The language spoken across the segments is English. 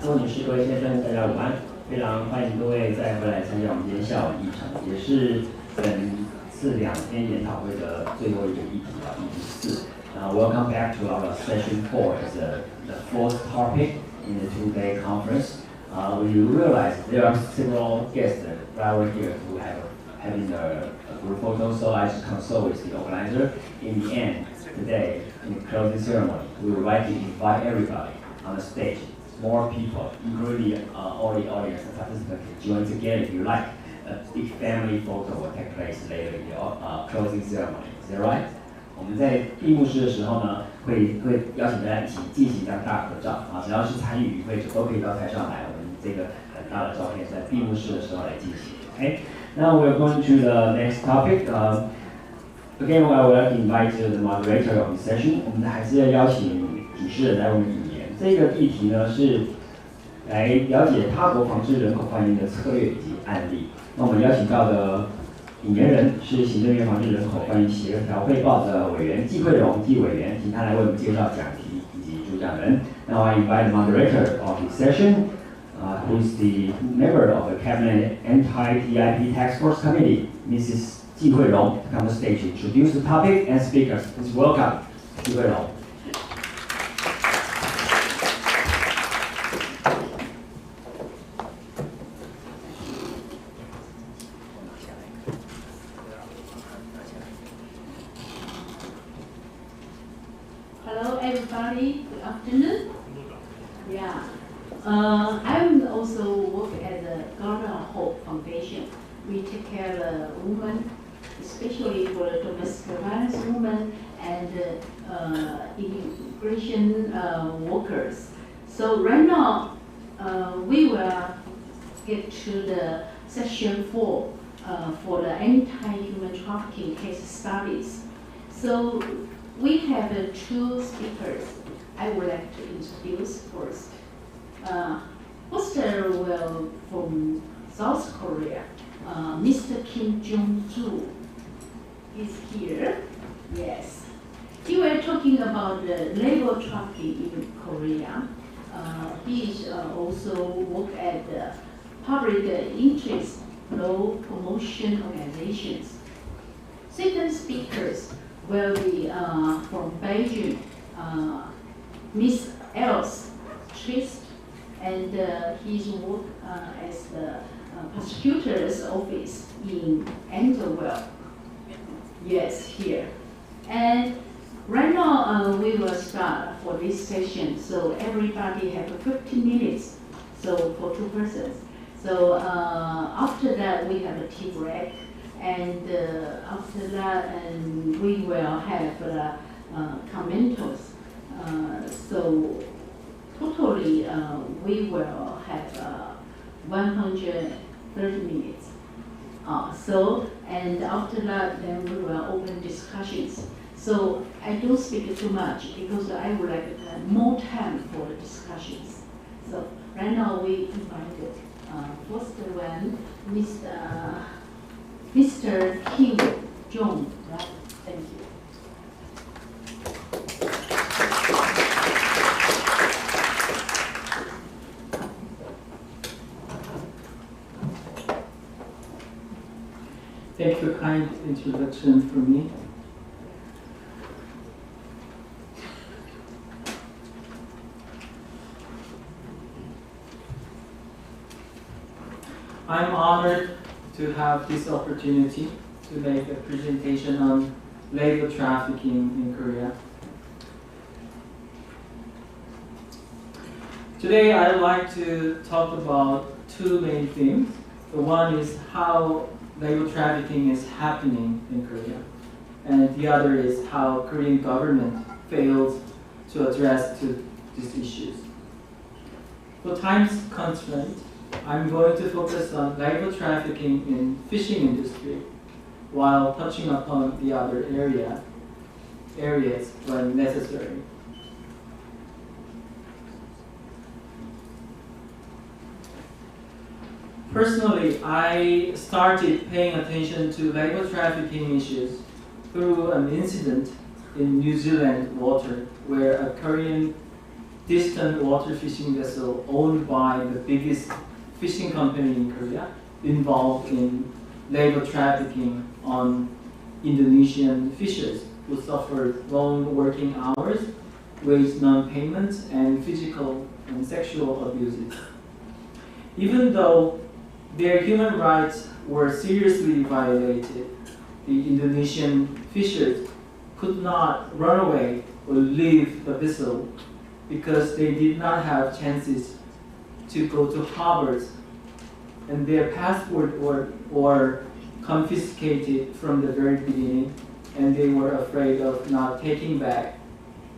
各位女士、各位先生，大家午安！非常欢迎各位再回来参加我们今天下午的议程，也是本次2天研讨会的最后一个议题啊，议题4。Welcome back to our session 4 as the fourth topic in the 2-day conference. We realize there are several guests right over here who have having a group photo, so I should consult with the organizer. In the end, today, in the closing ceremony, we would like to invite everybody on the stage. More people, including all the audience and participants, can join together if you like. A big family photo will take place later in the closing ceremony. Is that right? 我们在闭幕式的时候呢，会邀请大家一起进行一张大合照啊，只要是参与与会者都可以到台上来，我们这个很大的照片在闭幕式的时候来进行。Okay, now we're going to the next topic. Again, I would like to invite the moderator of the session. 我们还是要邀请主持人来为我们引言。这个议题呢是来了解他国防治人口贩运的策略以及案例。那我们邀请到的引言人是行政院防治人口贩运协调汇报的委员季惠荣季委员，请他来为我们介绍讲题以及主讲人。Now I invite the moderator of the session, who is the member of the Cabinet Anti-TIP Task Force Committee, Mrs. 季惠荣, to come to stage to introduce the topic and speakers. Please welcome 季惠荣。Hello, everybody. Good afternoon. Yeah, I also work at the Garden of Hope Foundation. We take care of the women, especially for the domestic violence women and immigration workers. So right now, we will get to the session 4 for the anti-human trafficking case studies. So we have 2 speakers I would like to introduce first. First will from South Korea, Mr. Kim Jong-joo is here. Yes. He was talking about the labor trafficking in Korea. He also work at the public interest law promotion organizations. Second speakers will be from Beijing, Miss Else Trist, and his work as the prosecutor's office in Antwerp. Yes, here. And right now we will start for this session. So everybody have 15 minutes. So for 2 persons. So after that we have a tea break. And after that, we will have commenters. So totally, we will have 130 minutes. And after that, then we will open discussions. So I don't speak too much because I would like to have more time for the discussions. So right now we invited first one, Mr. Kim Jong, right? Thank you. Thank you for kind introduction for me. I'm honored to have this opportunity to make a presentation on labor trafficking in Korea. Today I'd like to talk about 2 main themes. The one is how labor trafficking is happening in Korea, and the other is how Korean government fails to address these issues. For time's constraint, I'm going to focus on labor trafficking in fishing industry, while touching upon the other areas when necessary. Personally, I started paying attention to labor trafficking issues through an incident in New Zealand water where a Korean distant water fishing vessel owned by the biggest fishing company in Korea involved in labor trafficking on Indonesian fishers who suffered long working hours, wage non-payments, and physical and sexual abuses. Even though their human rights were seriously violated, the Indonesian fishers could not run away or leave the vessel because they did not have chances to go to harbors, and their passports were confiscated from the very beginning, and they were afraid of not taking back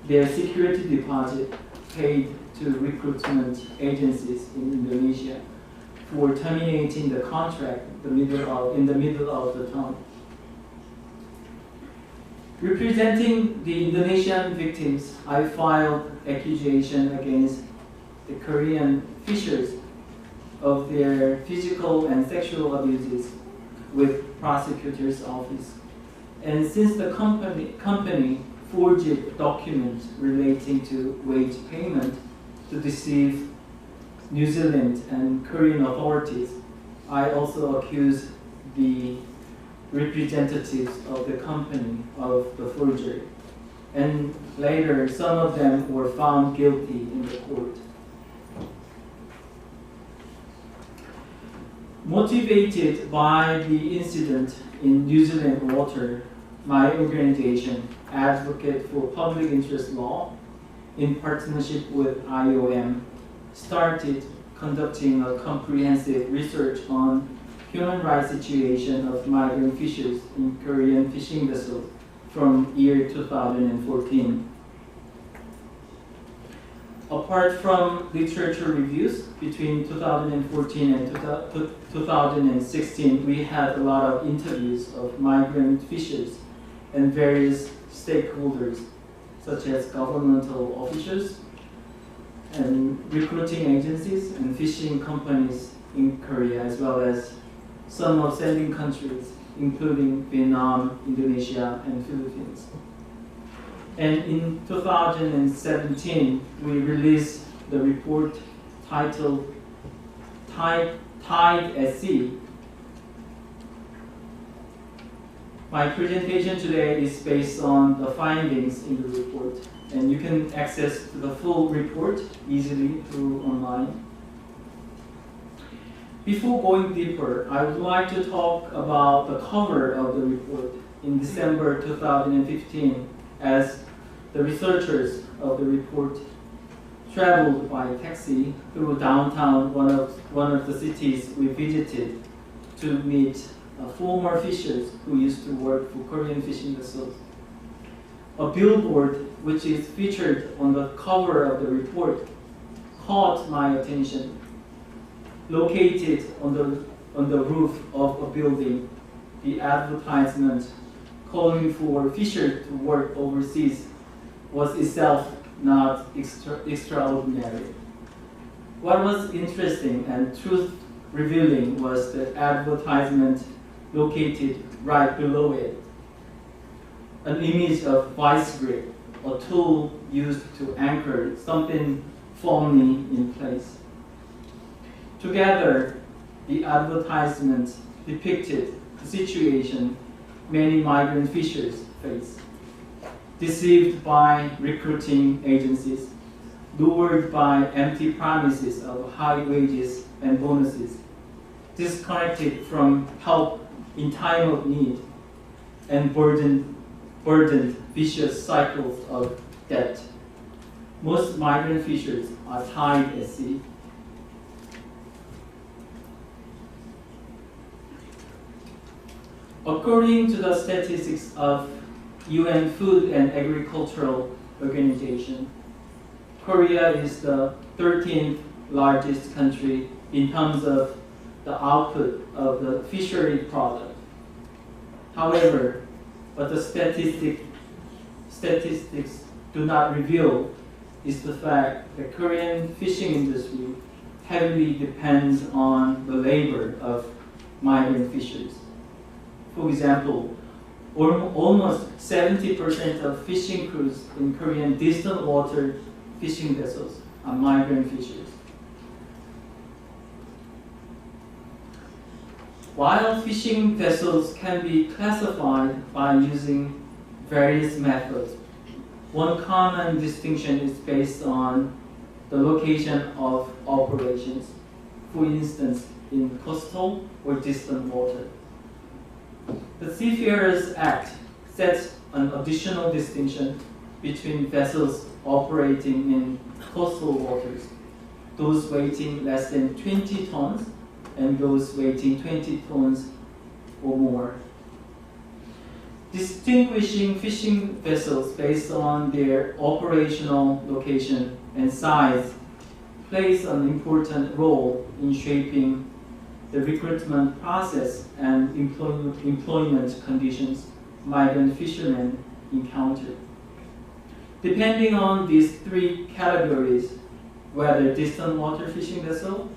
their security deposit paid to recruitment agencies in Indonesia for terminating the contract in the middle of the term. Representing the Indonesian victims, I filed accusation against the Korean fishers of their physical and sexual abuses with prosecutor's office. And since the company forged documents relating to wage payment to deceive New Zealand and Korean authorities, I also accused the representatives of the company of the forgery. And later, some of them were found guilty in the court. Motivated by the incident in New Zealand water, my organization, Advocate for Public Interest Law, in partnership with IOM, started conducting a comprehensive research on human rights situation of migrant fishers in Korean fishing vessels from year 2014. Apart from literature reviews between 2014 and 2016, we had a lot of interviews of migrant fishers and various stakeholders, such as governmental officials and recruiting agencies and fishing companies in Korea, as well as some of sending countries, including Vietnam, Indonesia, and Philippines. And in 2017, we released the report titled Tide at Sea. My presentation today is based on the findings in the report, and you can access the full report easily through online. Before going deeper, I would like to talk about the cover of the report. In December 2015, as the researchers of the report traveled by taxi through downtown, one of the cities we visited, to meet former fishers who used to work for Korean fishing vessels. A billboard, which is featured on the cover of the report, caught my attention. Located on the roof of a building, the advertisement calling for fishers to work overseas was itself not extraordinary. What was interesting and truth-revealing was the advertisement located right below it. An image of vice grip, a tool used to anchor something firmly in place. Together, the advertisement depicted the situation many migrant fishers face. Deceived by recruiting agencies, lured by empty promises of high wages and bonuses, disconnected from help in time of need, and burdened vicious cycles of debt. Most migrant fishers are tied at sea. According to the statistics of UN Food and Agricultural Organization, Korea is the 13th largest country in terms of the output of the fishery product. However, what the statistics do not reveal is the fact that Korean fishing industry heavily depends on the labor of migrant fishers. For example, almost 70% of fishing crews in Korean distant water fishing vessels are migrant fishers. While fishing vessels can be classified by using various methods, one common distinction is based on the location of operations, for instance, in coastal or distant water. The Seafarers Act sets an additional distinction between vessels operating in coastal waters, those weighing less than 20 tons and those weighing 20 tons or more. Distinguishing fishing vessels based on their operational location and size plays an important role in shaping the recruitment process and employment conditions migrant fishermen encounter. Depending on these three categories, whether distant water fishing vessel,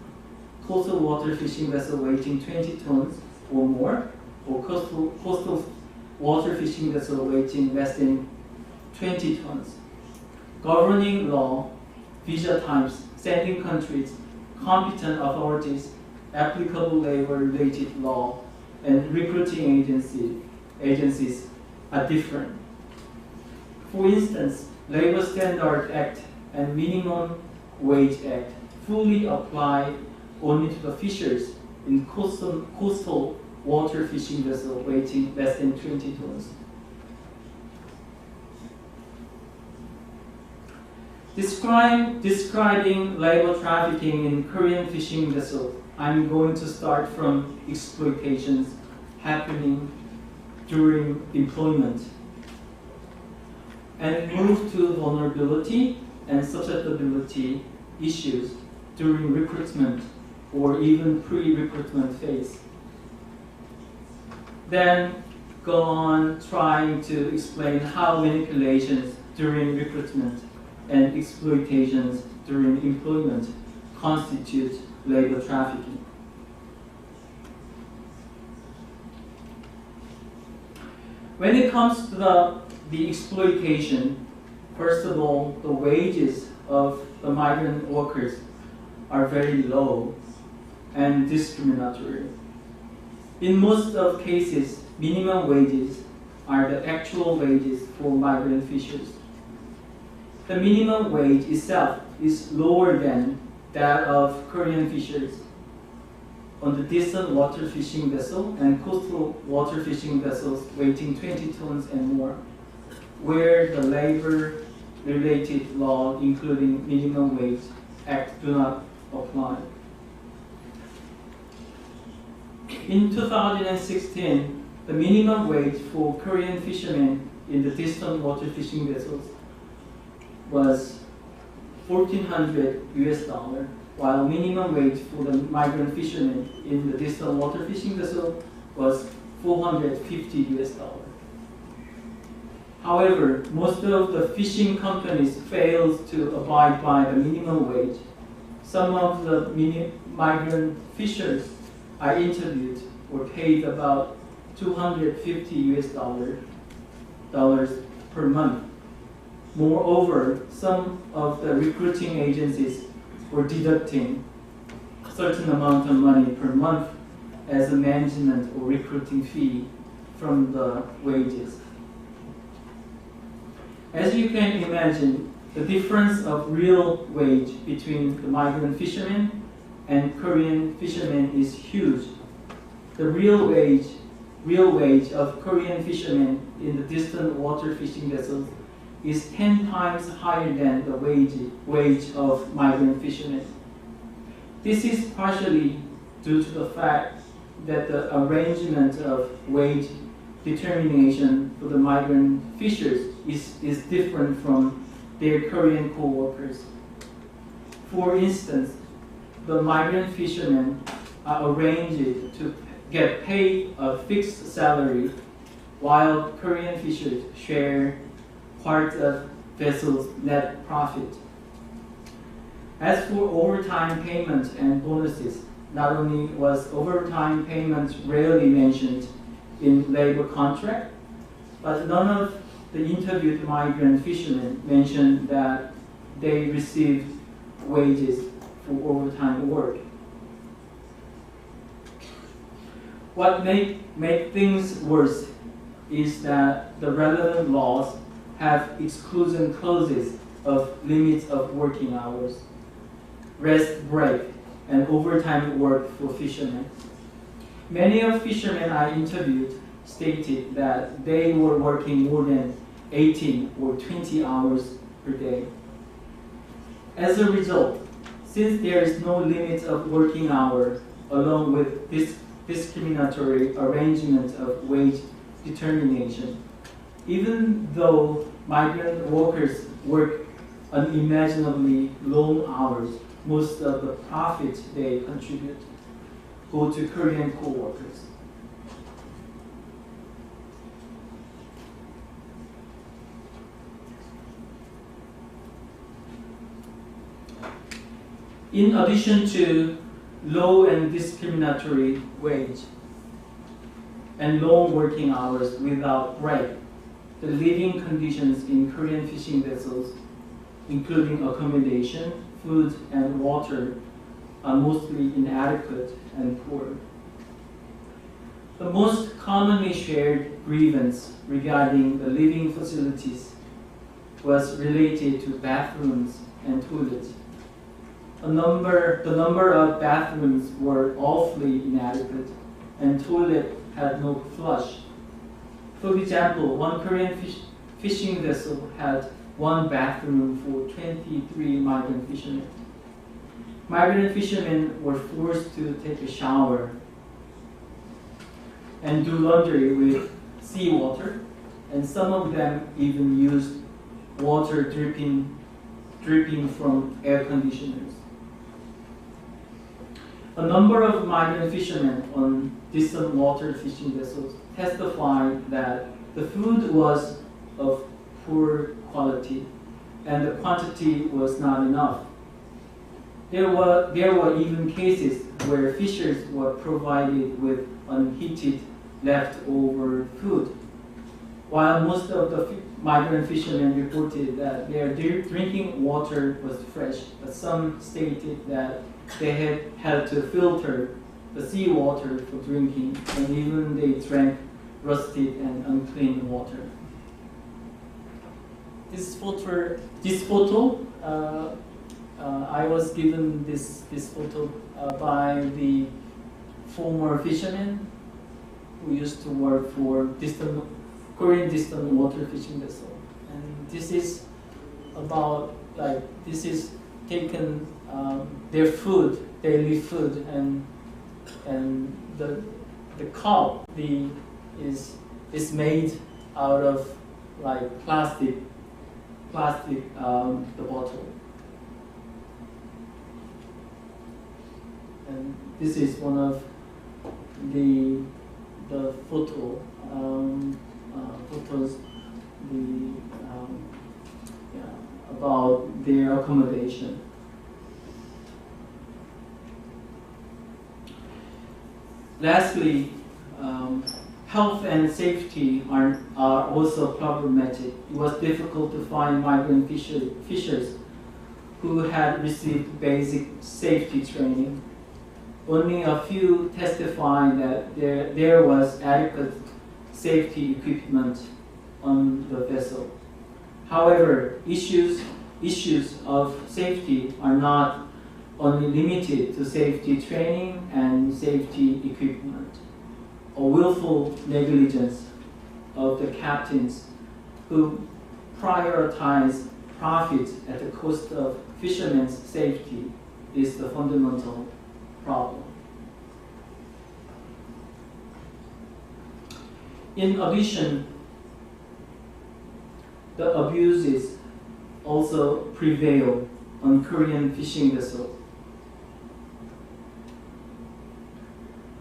coastal water fishing vessel weighing 20 tons or more, or coastal water fishing vessel weighing less than 20 tons, governing law, visa types, sending countries, competent authorities, applicable labor-related law, and recruiting agencies are different. For instance, Labor Standard Act and Minimum Wage Act fully apply only to the fishers in coastal water fishing vessel weighing less than 20 tons. Describing labor trafficking in Korean fishing vessels, I'm going to start from exploitations happening during employment and move to vulnerability and susceptibility issues during recruitment or even pre-recruitment phase. Then go on trying to explain how manipulations during recruitment and exploitations during employment constitute labor trafficking. When it comes to the exploitation, first of all, the wages of the migrant workers are very low and discriminatory. In most of cases, minimum wages are the actual wages for migrant fishers. The minimum wage itself is lower than that of Korean fishers on the distant water fishing vessel and coastal water fishing vessels weighing 20 tons and more, where the labor-related law, including Minimum Wage Act, do not apply. In 2016, the minimum wage for Korean fishermen in the distant water fishing vessels was $1,400 while minimum wage for the migrant fishermen in the distant water fishing vessel was $450. However, most of the fishing companies failed to abide by the minimum wage. Some of the migrant fishers I interviewed were paid about $250 per month. Moreover, some of the recruiting agencies were deducting a certain amount of money per month as a management or recruiting fee from the wages. As you can imagine, the difference of real wage between the migrant fishermen and Korean fishermen is huge. The real wage of Korean fishermen in the distant water fishing vessels is 10 times higher than the wage of migrant fishermen. This is partially due to the fact that the arrangement of wage determination for the migrant fishers is different from their Korean co-workers. For instance, the migrant fishermen are arranged to get paid a fixed salary while Korean fishers share part of vessel's net profit. As for overtime payments and bonuses, not only was overtime payments rarely mentioned in labor contract, but none of the interviewed migrant fishermen mentioned that they received wages for overtime work. What make things worse is that the relevant laws have exclusion clauses of limits of working hours, rest break, and overtime work for fishermen. Many of fishermen I interviewed stated that they were working more than 18 or 20 hours per day. As a result, since there is no limit of working hours, along with this discriminatory arrangement of wage determination, even though migrant workers work unimaginably long hours, most of the profit they contribute go to Korean co-workers. In addition to low and discriminatory wage and long working hours without break, the living conditions in Korean fishing vessels, including accommodation, food, and water, are mostly inadequate and poor. The most commonly shared grievance regarding the living facilities was related to bathrooms and toilets. The number of bathrooms were awfully inadequate, and toilet had no flush. For example, one Korean fishing vessel had one bathroom for 23 migrant fishermen. Migrant fishermen were forced to take a shower and do laundry with seawater, and some of them even used water dripping from air conditioners. A number of migrant fishermen on distant water fishing vessels testified that the food was of poor quality and the quantity was not enough. There were even cases where fishers were provided with unheated leftover food, while most of the migrant fishermen reported that their drinking water was fresh, but some stated that they had to filter the seawater for drinking, and even they drank rusted and unclean water. This photo, I was given this photo by the former fisherman who used to work for Korean distant water fishing vessel, and this is about this is taken their food, daily food, and the cup is made out of plastic the bottle, and this is one of the photos about their accommodation. Lastly, health and safety are also problematic. It was difficult to find migrant fishers who had received basic safety training. Only a few testified that there was adequate safety equipment on the vessel. However, issues of safety are not only limited to safety training and safety equipment. A willful negligence of the captains who prioritize profit at the cost of fishermen's safety is the fundamental problem. In addition, the abuses also prevail on Korean fishing vessels.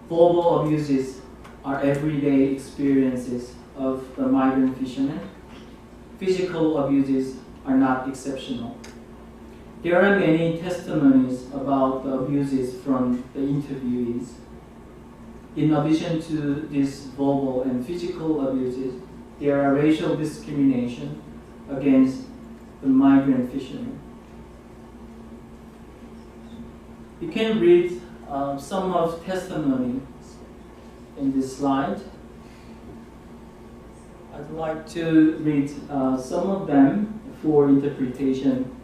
Verbal abuses are everyday experiences of the migrant fishermen. Physical abuses are not exceptional. There are many testimonies about the abuses from the interviewees. In addition to these verbal and physical abuses, there are racial discrimination against the migrant fishermen. You can read some of testimony in this slide. I'd like to read some of them for interpretation.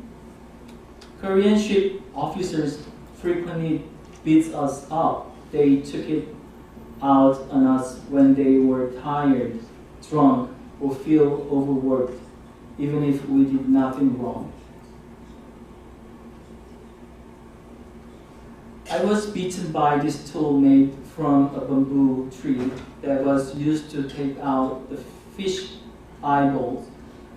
Korean ship officers frequently beat us up. They took it out on us when they were tired, drunk, or feel overworked, even if we did nothing wrong. I was beaten by this tool made from a bamboo tree that was used to take out the fish eyeballs.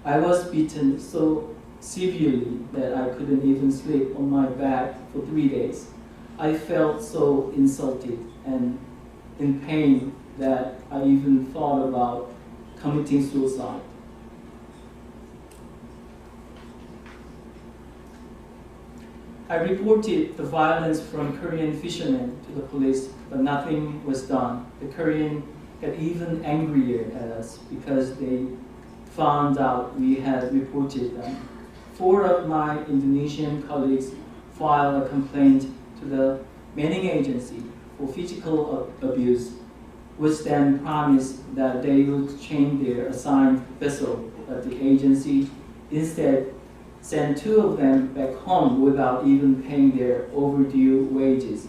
I was beaten so severely that I couldn't even sleep on my back for 3 days. I felt so insulted and in pain that I even thought about committing suicide. I reported the violence from Korean fishermen to the police, but nothing was done. The Korean got even angrier at us because they found out we had reported them. 4 of my Indonesian colleagues filed a complaint to the manning agency for physical abuse, which then promised that they would change their assigned vessel at the agency. Instead, sent 2 of them back home without even paying their overdue wages.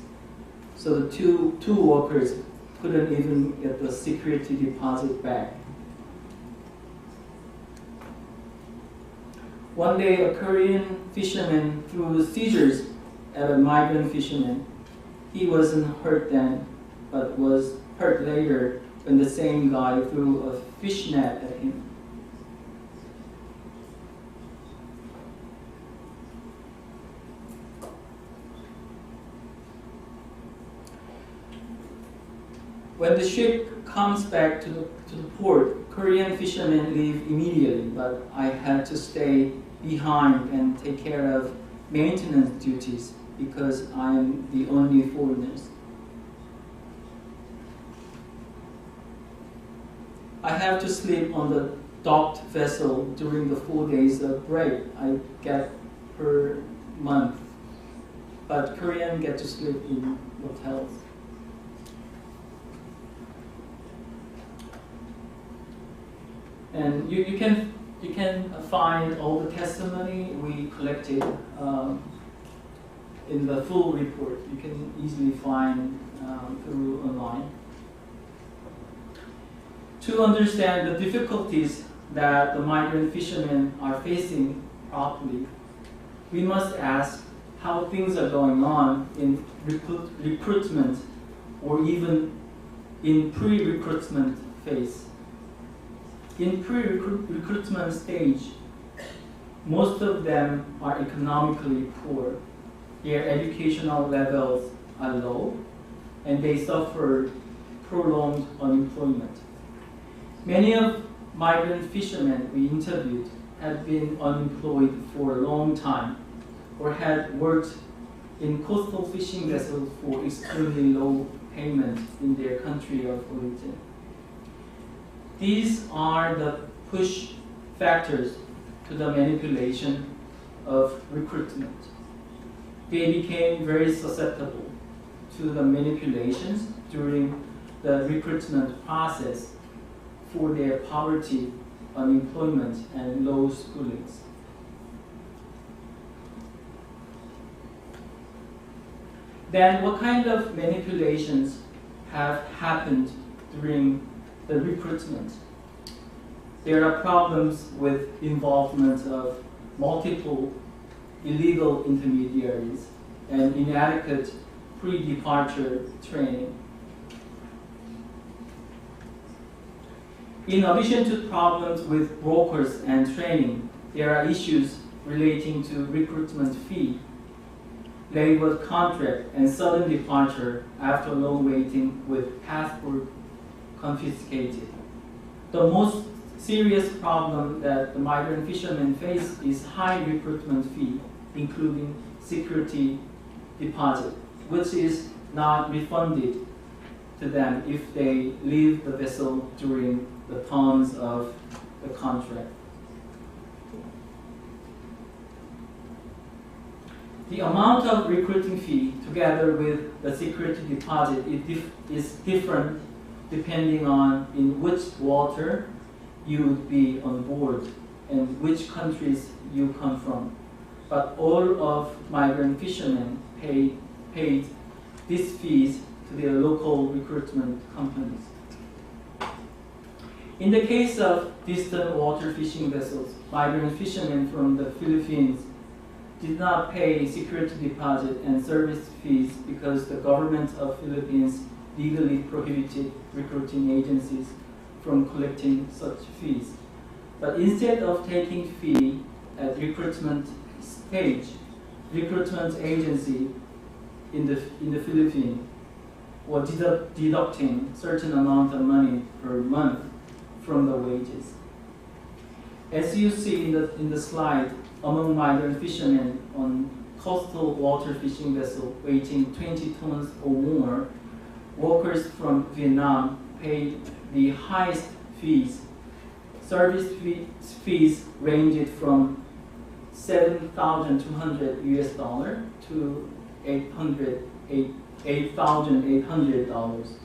So the two workers couldn't even get the security deposit back. One day, a Korean fisherman threw scissors at a migrant fisherman. He wasn't hurt then, but was hurt later when the same guy threw a fish net at him. When the ship comes back to the port, Korean fishermen leave immediately, but I had to stay behind and take care of maintenance duties because I am the only foreigner. I have to sleep on the docked vessel during the 4 days of break I get per month, but Koreans get to sleep in hotels. And you can find all the testimony we collected in the full report. You can easily find through online. To understand the difficulties that the migrant fishermen are facing properly, we must ask how things are going on in recruitment or even in pre-recruitment phase. In pre-recruitment stage, most of them are economically poor. Their educational levels are low, and they suffer prolonged unemployment. Many of migrant fishermen we interviewed had been unemployed for a long time or had worked in coastal fishing vessels for extremely low payment in their country of origin. These are the push factors to the manipulation of recruitment. They became very susceptible to the manipulations during the recruitment process for their poverty, unemployment, and low schoolings. Then what kind of manipulations have happened during the recruitment? There are problems with involvement of multiple illegal intermediaries and inadequate pre-departure training. In addition to problems with brokers and training, there are issues relating to recruitment fee, labor contract, and sudden departure after long waiting with passport confiscated. The most serious problem that the migrant fishermen face is high recruitment fee, including security deposit, which is not refunded to them if they leave the vessel during the terms of the contract. The amount of recruiting fee together with the security deposit is different depending on in which water you would be on board and which countries you come from. But all of migrant fishermen paid these fees to their local recruitment companies. In the case of distant water fishing vessels, migrant fishermen from the Philippines did not pay security deposit and service fees because the government of Philippines legally prohibited recruiting agencies from collecting such fees. But instead of taking fee at recruitment stage, recruitment agency in the Philippines were deducting certain amount of money per month from the wages. As you see in the slide, among migrant fishermen on coastal water fishing vessel weighing 20 tons or more, workers from Vietnam paid the highest fees. Service fees ranged from $7,200 to $8,800,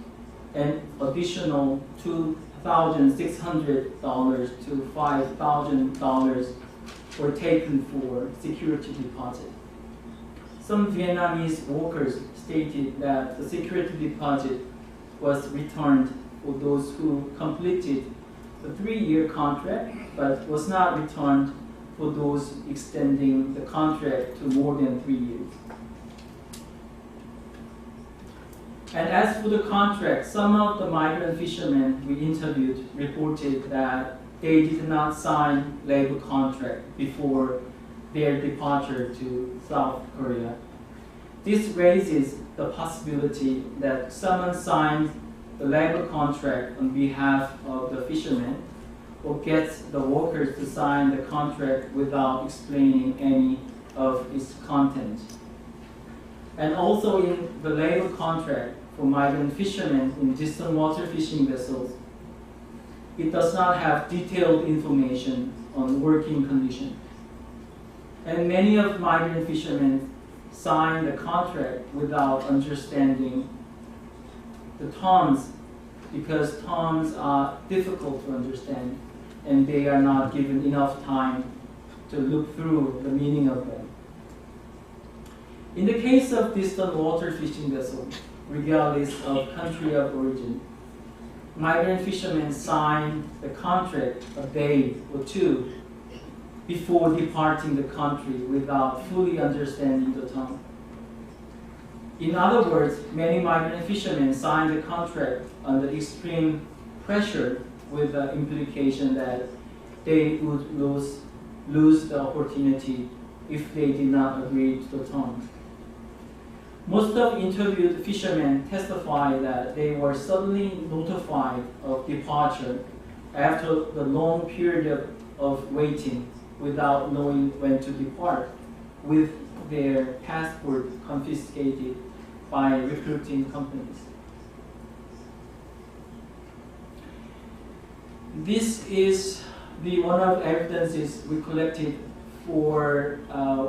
and additional $2,600 to $5,000 were taken for security deposit. Some Vietnamese workers stated that the security deposit was returned for those who completed the 3-year contract, but was not returned for those extending the contract to more than 3 years. And as for the contract, some of the migrant fishermen we interviewed reported that they did not sign labor contract before their departure to South Korea. This raises the possibility that someone signed the labor contract on behalf of the fishermen or gets the workers to sign the contract without explaining any of its content. And also in the labor contract for migrant fishermen in distant water fishing vessels, it does not have detailed information on working conditions. And many of migrant fishermen sign the contract without understanding the terms, because terms are difficult to understand and they are not given enough time to look through the meaning of them. In the case of distant water fishing vessels, regardless of country of origin, migrant fishermen sign the contract a day or two before departing the country without fully understanding the term. In other words, many migrant fishermen sign the contract under extreme pressure with the implication that they would lose the opportunity if they did not agree to the terms. Most of interviewed fishermen testify that they were suddenly notified of departure after the long period of waiting without knowing when to depart, with their passport confiscated by recruiting companies. This is one of the evidences we collected for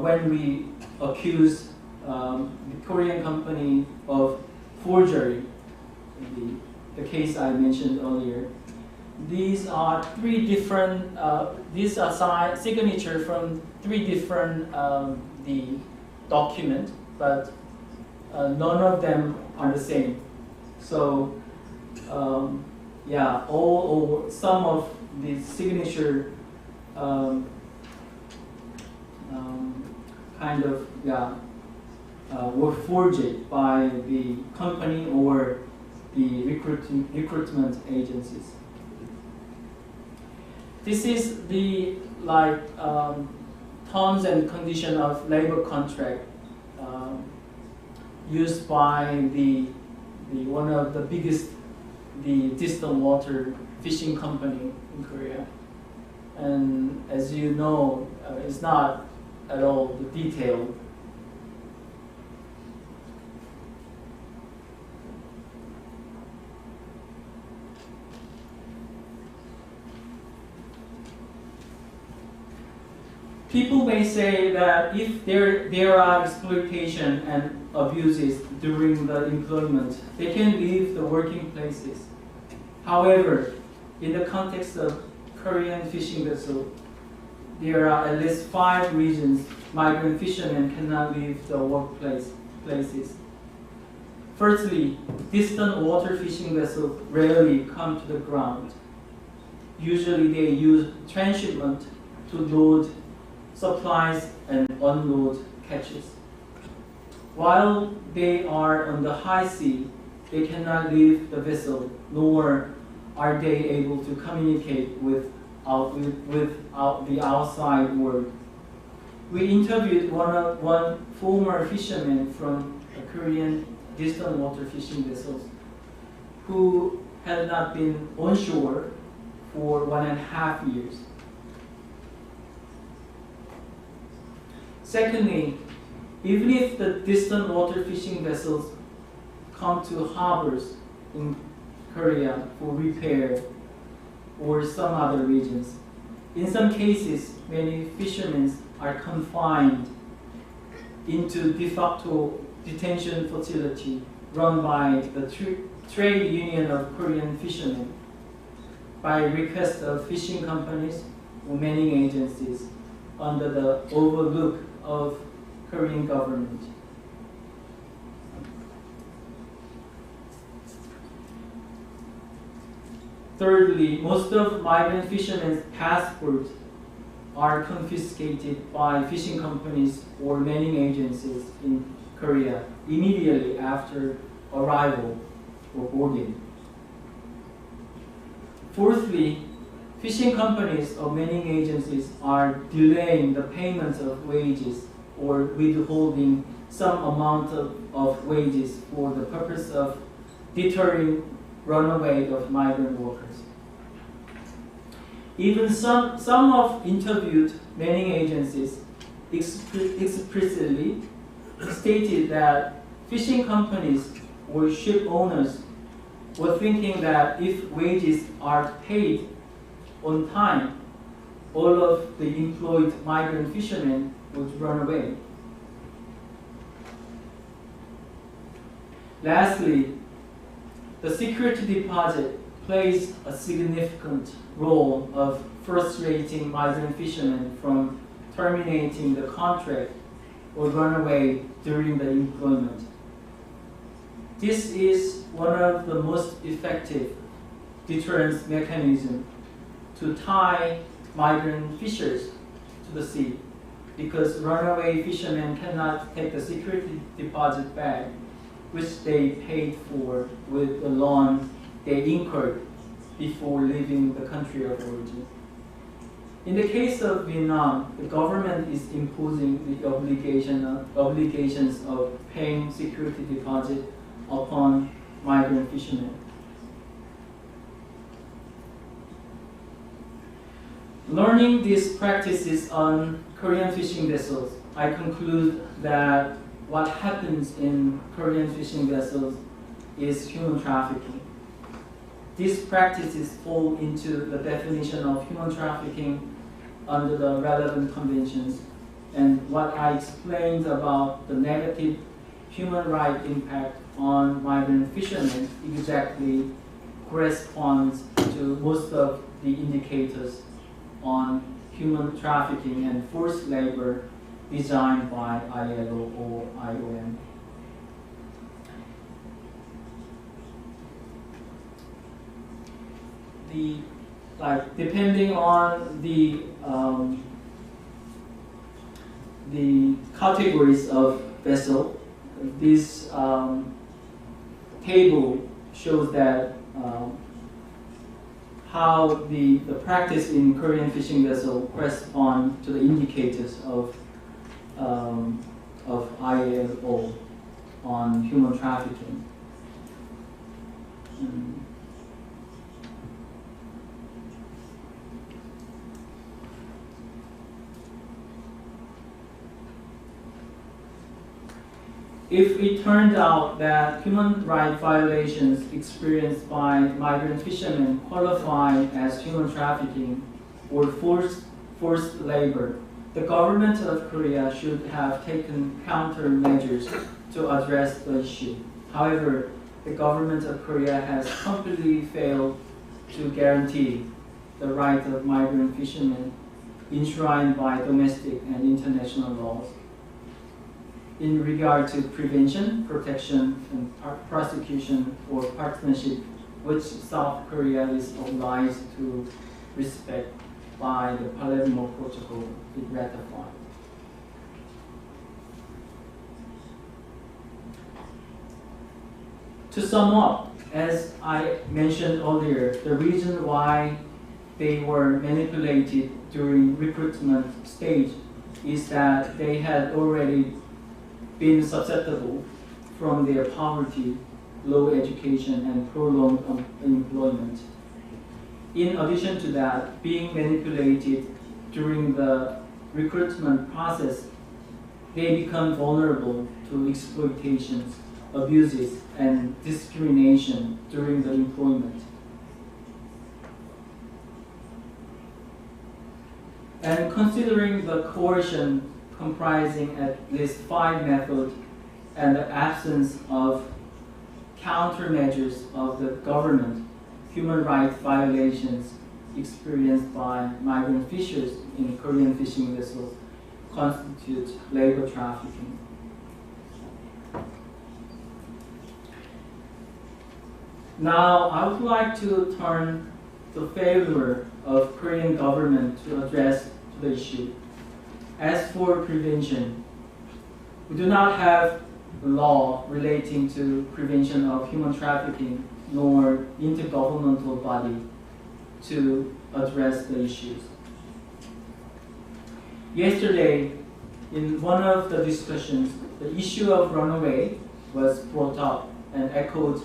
when we accused the Korean company of forgery, the case I mentioned earlier. These are three different, these are signature from three different the document, but none of them are the same. So yeah, all or some of the signature kind of were forged by the company or the recruitment agencies. This is the terms and condition of labor contract used by the one of the biggest distant water fishing company in Korea. And as you know, it's not at all the detail. People may say that if there are exploitation and abuses during the employment, they can leave the working places. However, in the context of Korean fishing vessel, there are at least 5 reasons migrant fishermen cannot leave the workplaces. Firstly, distant water fishing vessels rarely come to the ground. Usually they use transshipment to load supplies and unload catches. While they are on the high sea, they cannot leave the vessel, nor are they able to communicate with the outside world. We interviewed one former fisherman from a Korean distant water fishing vessels who had not been onshore for 1.5 years. Secondly, even if the distant water fishing vessels come to harbors in Korea for repair or some other regions, in some cases, many fishermen are confined into de facto detention facility run by the Trade Union of Korean Fishermen by request of fishing companies or manning agencies under the overlook of Korean government. Thirdly, most of migrant fishermen's passports are confiscated by fishing companies or manning agencies in Korea immediately after arrival or boarding. Fourthly, fishing companies or manning agencies are delaying the payment of wages or withholding some amount of wages for the purpose of deterring runaway of migrant workers. Even some of interviewed manning agencies explicitly stated that fishing companies or ship owners were thinking that if wages are paid on time, all of the employed migrant fishermen would run away. Lastly, the security deposit plays a significant role of frustrating migrant fishermen from terminating the contract or run away during the employment. This is one of the most effective deterrence mechanisms to tie migrant fishers to the sea, because runaway fishermen cannot take the security deposit back, which they paid for with the loan they incurred before leaving the country of origin. In the case of Vietnam, the government is imposing the obligations of paying security deposit upon migrant fishermen. Learning these practices on Korean fishing vessels, I conclude that what happens in Korean fishing vessels is human trafficking. These practices fall into the definition of human trafficking under the relevant conventions, and what I explained about the negative human rights impact on migrant fishermen exactly corresponds to most of the indicators on human trafficking and forced labor designed by ILO or IOM. Depending on the categories of vessel, this table shows that how the practice in Korean fishing vessel correspond to the indicators of ILO on human trafficking. If it turned out that human rights violations experienced by migrant fishermen qualify as human trafficking or forced labor, the government of Korea should have taken countermeasures to address the issue. However, the government of Korea has completely failed to guarantee the right of migrant fishermen enshrined by domestic and international laws in regard to prevention, protection, and prosecution or partnership, which South Korea is obliged to respect by the Palermo Protocol it ratified. To sum up, as I mentioned earlier, the reason why they were manipulated during recruitment stage is that they had already been susceptible from their poverty, low education, and prolonged unemployment. In addition to that, being manipulated during the recruitment process, they become vulnerable to exploitations, abuses, and discrimination during the employment. And considering the coercion comprising at least 5 methods and the absence of countermeasures of the government, human rights violations experienced by migrant fishers in Korean fishing vessels constitute labor trafficking. Now, I would like to turn to the failure of Korean government to address the issue. As for prevention, we do not have a law relating to prevention of human trafficking nor intergovernmental body to address the issues. Yesterday, in one of the discussions, the issue of runaway was brought up and echoed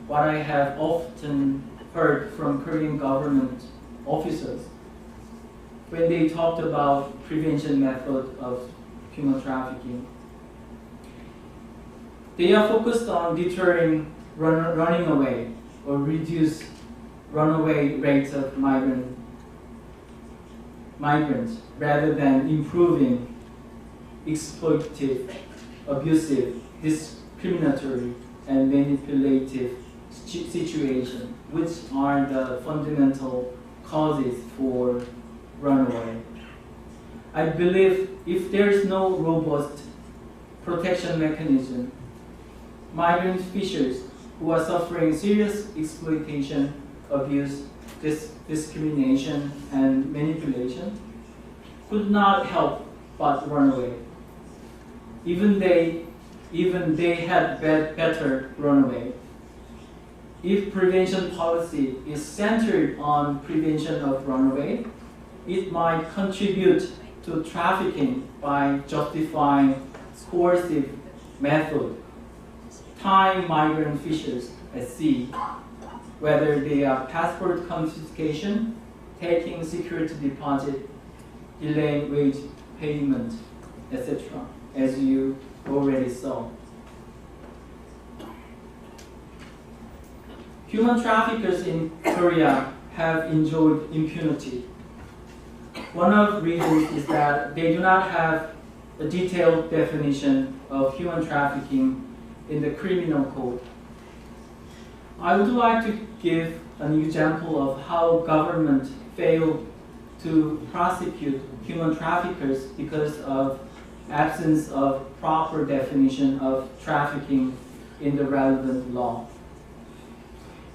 what I have often heard from Korean government officers when they talked about prevention method of human trafficking. They are focused on deterring running away or reduce runaway rates of migrants rather than improving exploitative, abusive, discriminatory, and manipulative situation, which are the fundamental causes for runaway. I believe if there is no robust protection mechanism, migrant fishers who are suffering serious exploitation, abuse, discrimination, and manipulation could not help but run away. Even they had better run away. If prevention policy is centered on prevention of runaway, it might contribute to trafficking by justifying coercive method, tying migrant fishers at sea, whether they are passport confiscation, taking security deposit, delaying wage payment, etc., as you already saw. Human traffickers in Korea have enjoyed impunity. One of the reasons is that they do not have a detailed definition of human trafficking in the criminal code. I would like to give an example of how government failed to prosecute human traffickers because of absence of proper definition of trafficking in the relevant law.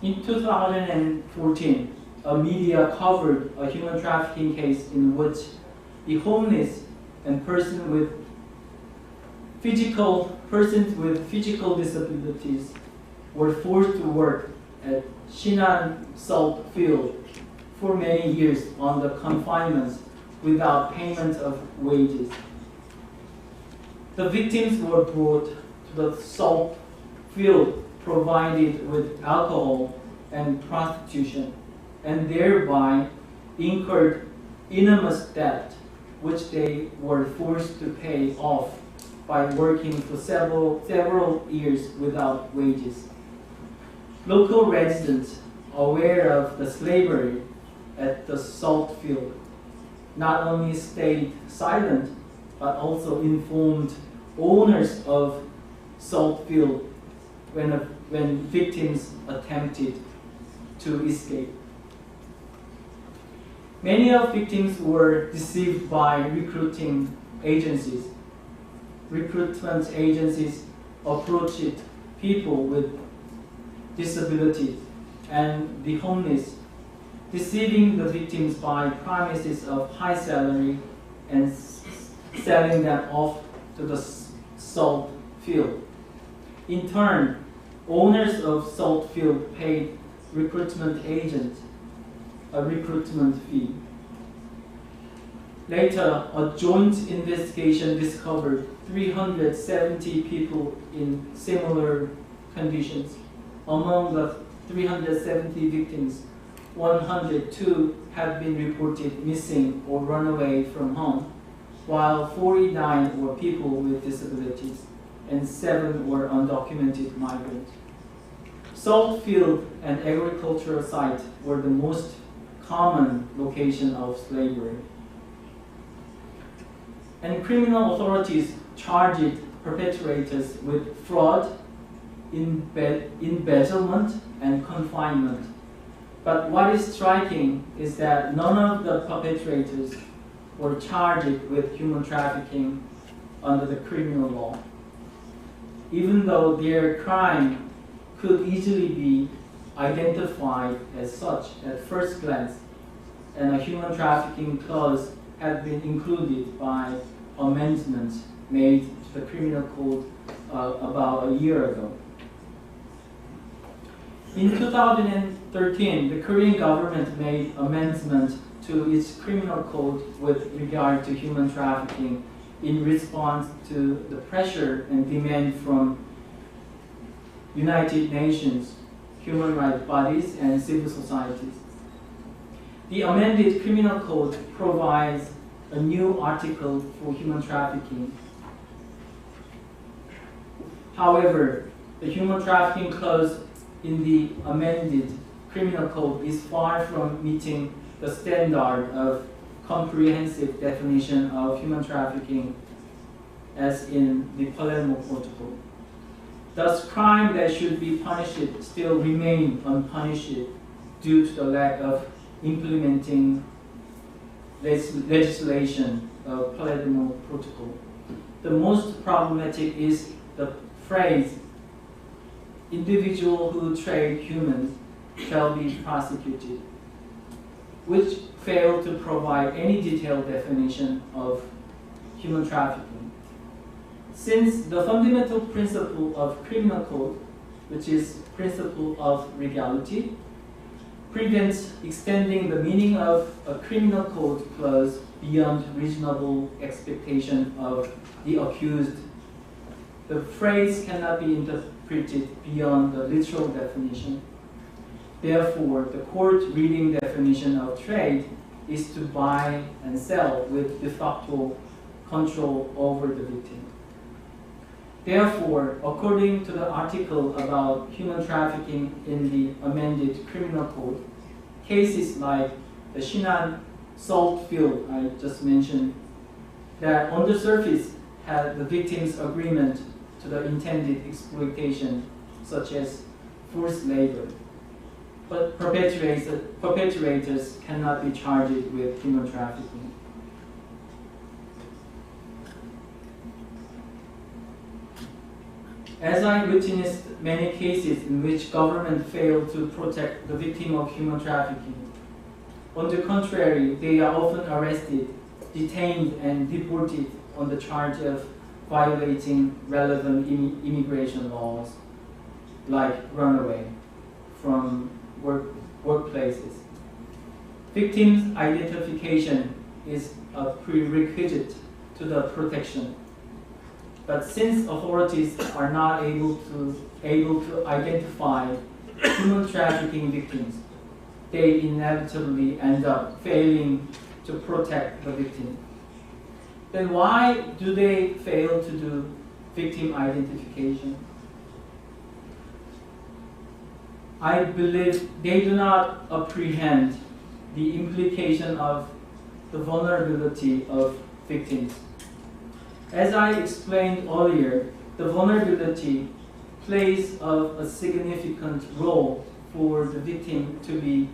In 2014, a media covered a human trafficking case in which the homeless and persons with physical disabilities were forced to work at Shinan salt field for many years under confinement without payment of wages. The victims were brought to the salt field provided with alcohol and prostitution, and thereby incurred enormous debt, which they were forced to pay off by working for several years without wages. Local residents, aware of the slavery at the salt field, not only stayed silent, but also informed owners of salt field when victims attempted to escape. Many of victims were deceived by recruiting agencies. Recruitment agencies approached people with disabilities and the homeless, deceiving the victims by promises of high salary and selling them off to the salt field. In turn, owners of salt field paid recruitment agents a recruitment fee. Later, a joint investigation discovered 370 people in similar conditions. Among the 370 victims, 102 have been reported missing or run away from home, while 49 were people with disabilities and 7 were undocumented migrants. Salt field and agricultural sites were the most common location of slavery. And criminal authorities charged perpetrators with fraud, embezzlement, and confinement. But what is striking is that none of the perpetrators were charged with human trafficking under the criminal law, even though their crime could easily be identified as such at first glance, and a human trafficking clause had been included by amendments made to the criminal code about a year ago. In 2013, the Korean government made amendments to its criminal code with regard to human trafficking in response to the pressure and demand from United Nations, human rights bodies, and civil societies. The amended criminal code provides a new article for human trafficking. However, the human trafficking clause in the amended criminal code is far from meeting the standard of comprehensive definition of human trafficking as in the Palermo Protocol. Thus, crime that should be punished still remain unpunished due to the lack of implementing legislation of Palermo Protocol. The most problematic is the phrase, individual who trade humans shall be prosecuted, which fail to provide any detailed definition of human trafficking. Since the fundamental principle of criminal code, which is principle of legality, prevents extending the meaning of a criminal code clause beyond reasonable expectation of the accused, the phrase cannot be interpreted beyond the literal definition. Therefore, the court reading definition of trade is to buy and sell with de facto control over the victim. Therefore, according to the article about human trafficking in the amended criminal code, cases like the Shinan salt field I just mentioned, that on the surface had the victim's agreement to the intended exploitation, such as forced labor, but perpetrators cannot be charged with human trafficking. As I witnessed many cases in which government failed to protect the victim of human trafficking. On the contrary, they are often arrested, detained, and deported on the charge of violating relevant immigration laws, like runaway from workplaces. Victims' identification is a prerequisite to the protection. But since authorities are not able to identify human trafficking victims, they inevitably end up failing to protect the victim. Then why do they fail to do victim identification? I believe they do not apprehend the implication of the vulnerability of victims. As I explained earlier, the vulnerability plays a significant role for the victim to be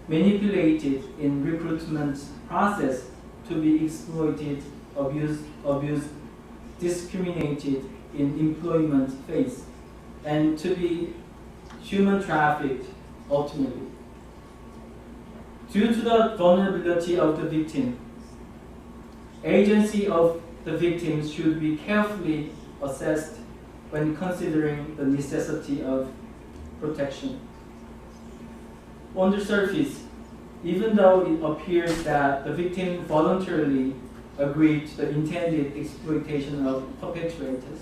manipulated in recruitment process, to be exploited, abused, discriminated in employment phase, and to be human trafficked ultimately. Due to the vulnerability of the victim, agency of the victims should be carefully assessed when considering the necessity of protection. On the surface, even though it appears that the victim voluntarily agreed to the intended exploitation of perpetrators,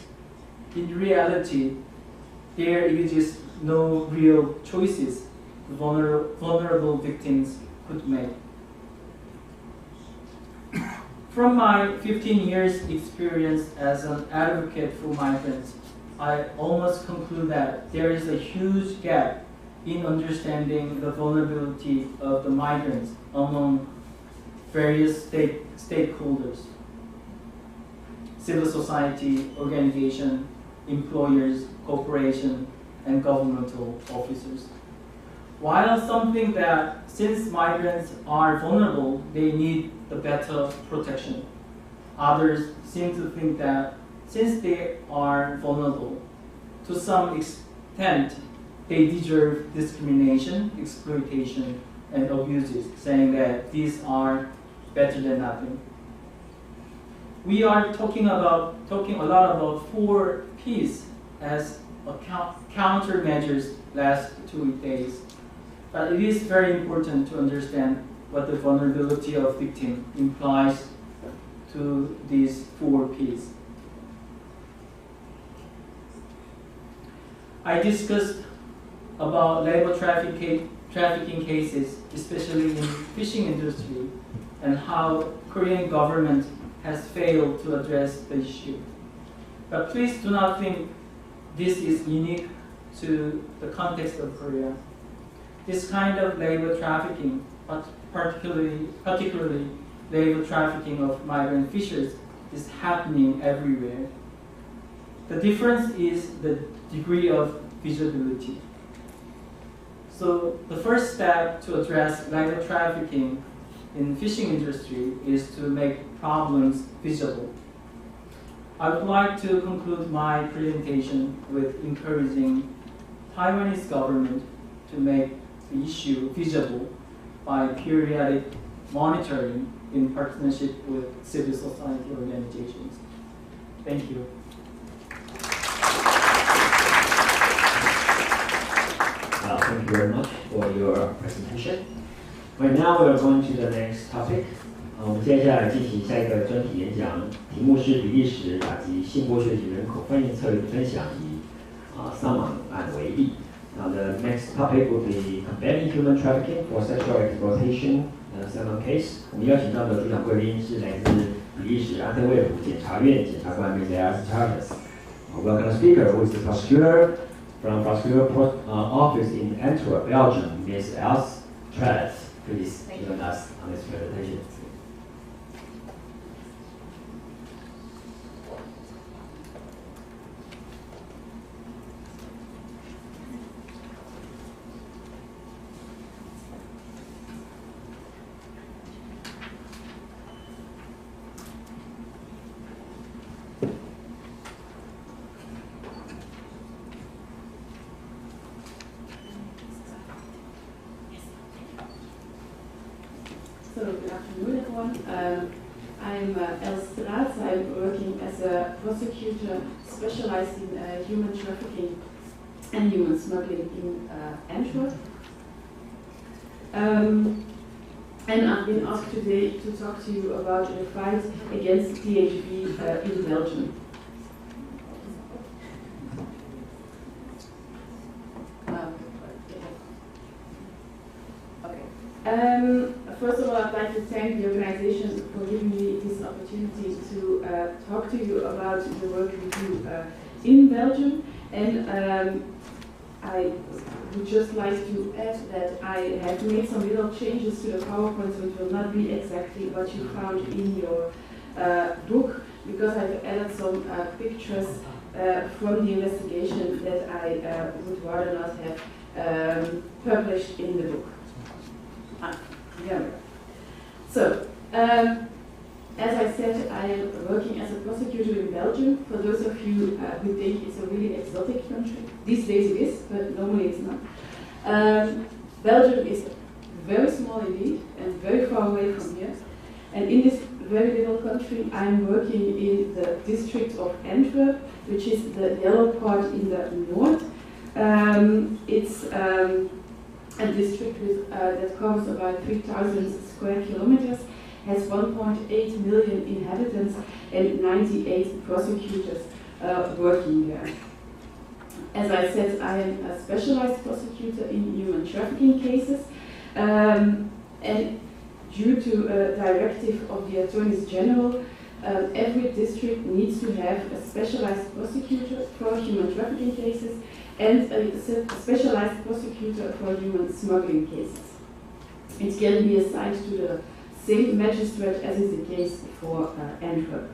in reality, there exists no real choices the vulnerable victims could make. From my 15 years experience as an advocate for migrants, I almost conclude that there is a huge gap in understanding the vulnerability of the migrants among various stakeholders, civil society, organization, employers, corporation, and governmental officers. While some think that since migrants are vulnerable, they need the better protection, others seem to think that since they are vulnerable, to some extent, they deserve discrimination, exploitation, and abuses, saying that these are better than nothing. We are talking a lot about 4 Ps as countermeasures last 2 days. But it is very important to understand what the vulnerability of victim implies to these 4 Ps. I discussed about labor trafficking cases, especially in fishing industry, and how Korean government has failed to address the issue. But please do not think this is unique to the context of Korea. This kind of labor trafficking, particularly labor trafficking of migrant fishers, is happening everywhere. The difference is the degree of visibility. So the first step to address labor trafficking in fishing industry is to make problems visible. I would like to conclude my presentation with encouraging Taiwanese government to make the issue visible by periodic monitoring in partnership with civil society organizations. Thank you. Thank you very much for your presentation. Right now we are going to the next topic. 我们接下来进行下一个专题演讲，题目是比利时打击性剥削及人口贩运策略的分享，以桑芒案为例。Now the next topic will be combating human trafficking for sexual exploitation Salmon case. 我们邀请到的主讲贵宾是来自比利时安特卫普检察院检察官 Mr. Charles. Welcome the speaker, who is the prosecutor from prosecutor office in Antwerp, Belgium, Ms. Els Tret. Please join us on this presentation. So good afternoon, everyone. I'm Els Tret. I'm working as a prosecutor specialized in human trafficking and human smuggling in Antwerp. And I've been asked today to talk to you about the fight against THV in Belgium. First of all, I'd like to thank the organization for giving me this opportunity to talk to you about the work we do in Belgium. And I would just like to add that I have made some little changes to the PowerPoint, which will not be exactly what you found in your book, because I've added some pictures from the investigation that I would rather not have published in the book. Yeah. So, as I said, I am working as a prosecutor in Belgium. For those of you who think it's a really exotic country, these days it is, but normally it's not. Belgium is very small indeed, and very far away from here. And in this very little country, I'm working in the district of Antwerp, which is the yellow part in the north. It's a district with, that covers about 3,000 square kilometers, has 1.8 million inhabitants and 98 prosecutors working there. As I said, I am a specialized prosecutor in human trafficking cases, and due to a directive of the Attorneys General, every district needs to have a specialized prosecutor for human trafficking cases and a specialized prosecutor for human smuggling cases. It can be assigned to the same magistrate as is the case for Antwerp.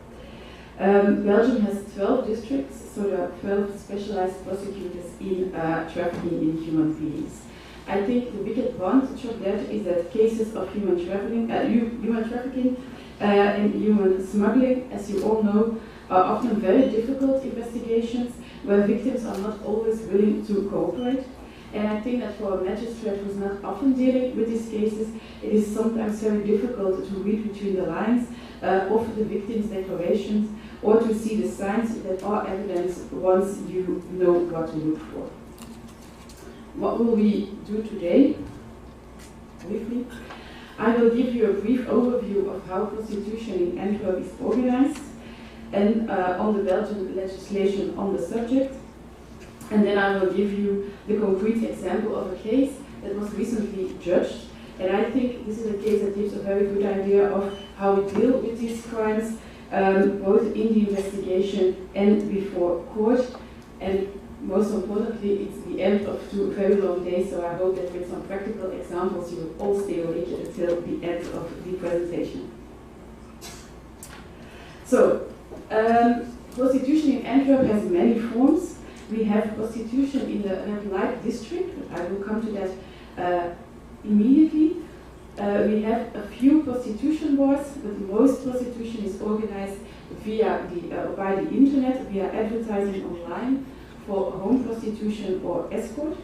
Belgium has 12 districts, so there are 12 specialized prosecutors in trafficking in human beings. I think the big advantage of that is that cases of human trafficking and human smuggling, as you all know, are often very difficult investigations where victims are not always willing to cooperate. And I think that for a magistrate who's not often dealing with these cases, it is sometimes very difficult to read between the lines of the victim's declarations or to see the signs that are evidence once you know what to look for. What will we do today? Briefly, I will give you a brief overview of how prostitution in Antwerp is organized and on the Belgian legislation on the subject. And then I will give you the concrete example of a case that was recently judged. And I think this is a case that gives a very good idea of how we deal with these crimes, both in the investigation and before court. And most importantly, it's the end of 2 very long days, so I hope that with some practical examples you will all stay awake until the end of the presentation. So, prostitution in Antwerp has many forms. We have prostitution in the red light district, I will come to that immediately. We have a few prostitution bars, but most prostitution is organized via by the internet, via advertising online for home prostitution or escort.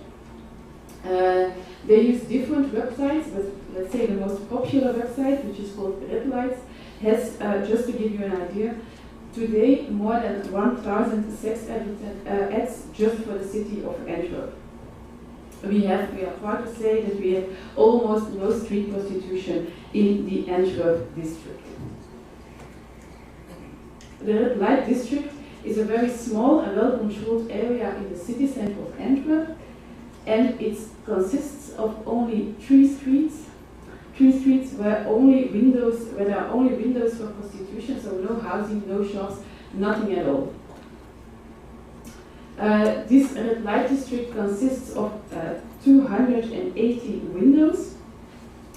They use different websites, but let's say the most popular website, which is called Red Lights, has, just to give you an idea, today more than 1,000 sex ads just for the city of Antwerp. We are proud to say that we have almost no street prostitution in the Antwerp district. The Red Light district is a very small and well-controlled area in the city center of Antwerp, and it consists of only 3 streets. 3 streets where there are only windows for prostitution, so no housing, no shops, nothing at all. This red light district consists of 280 windows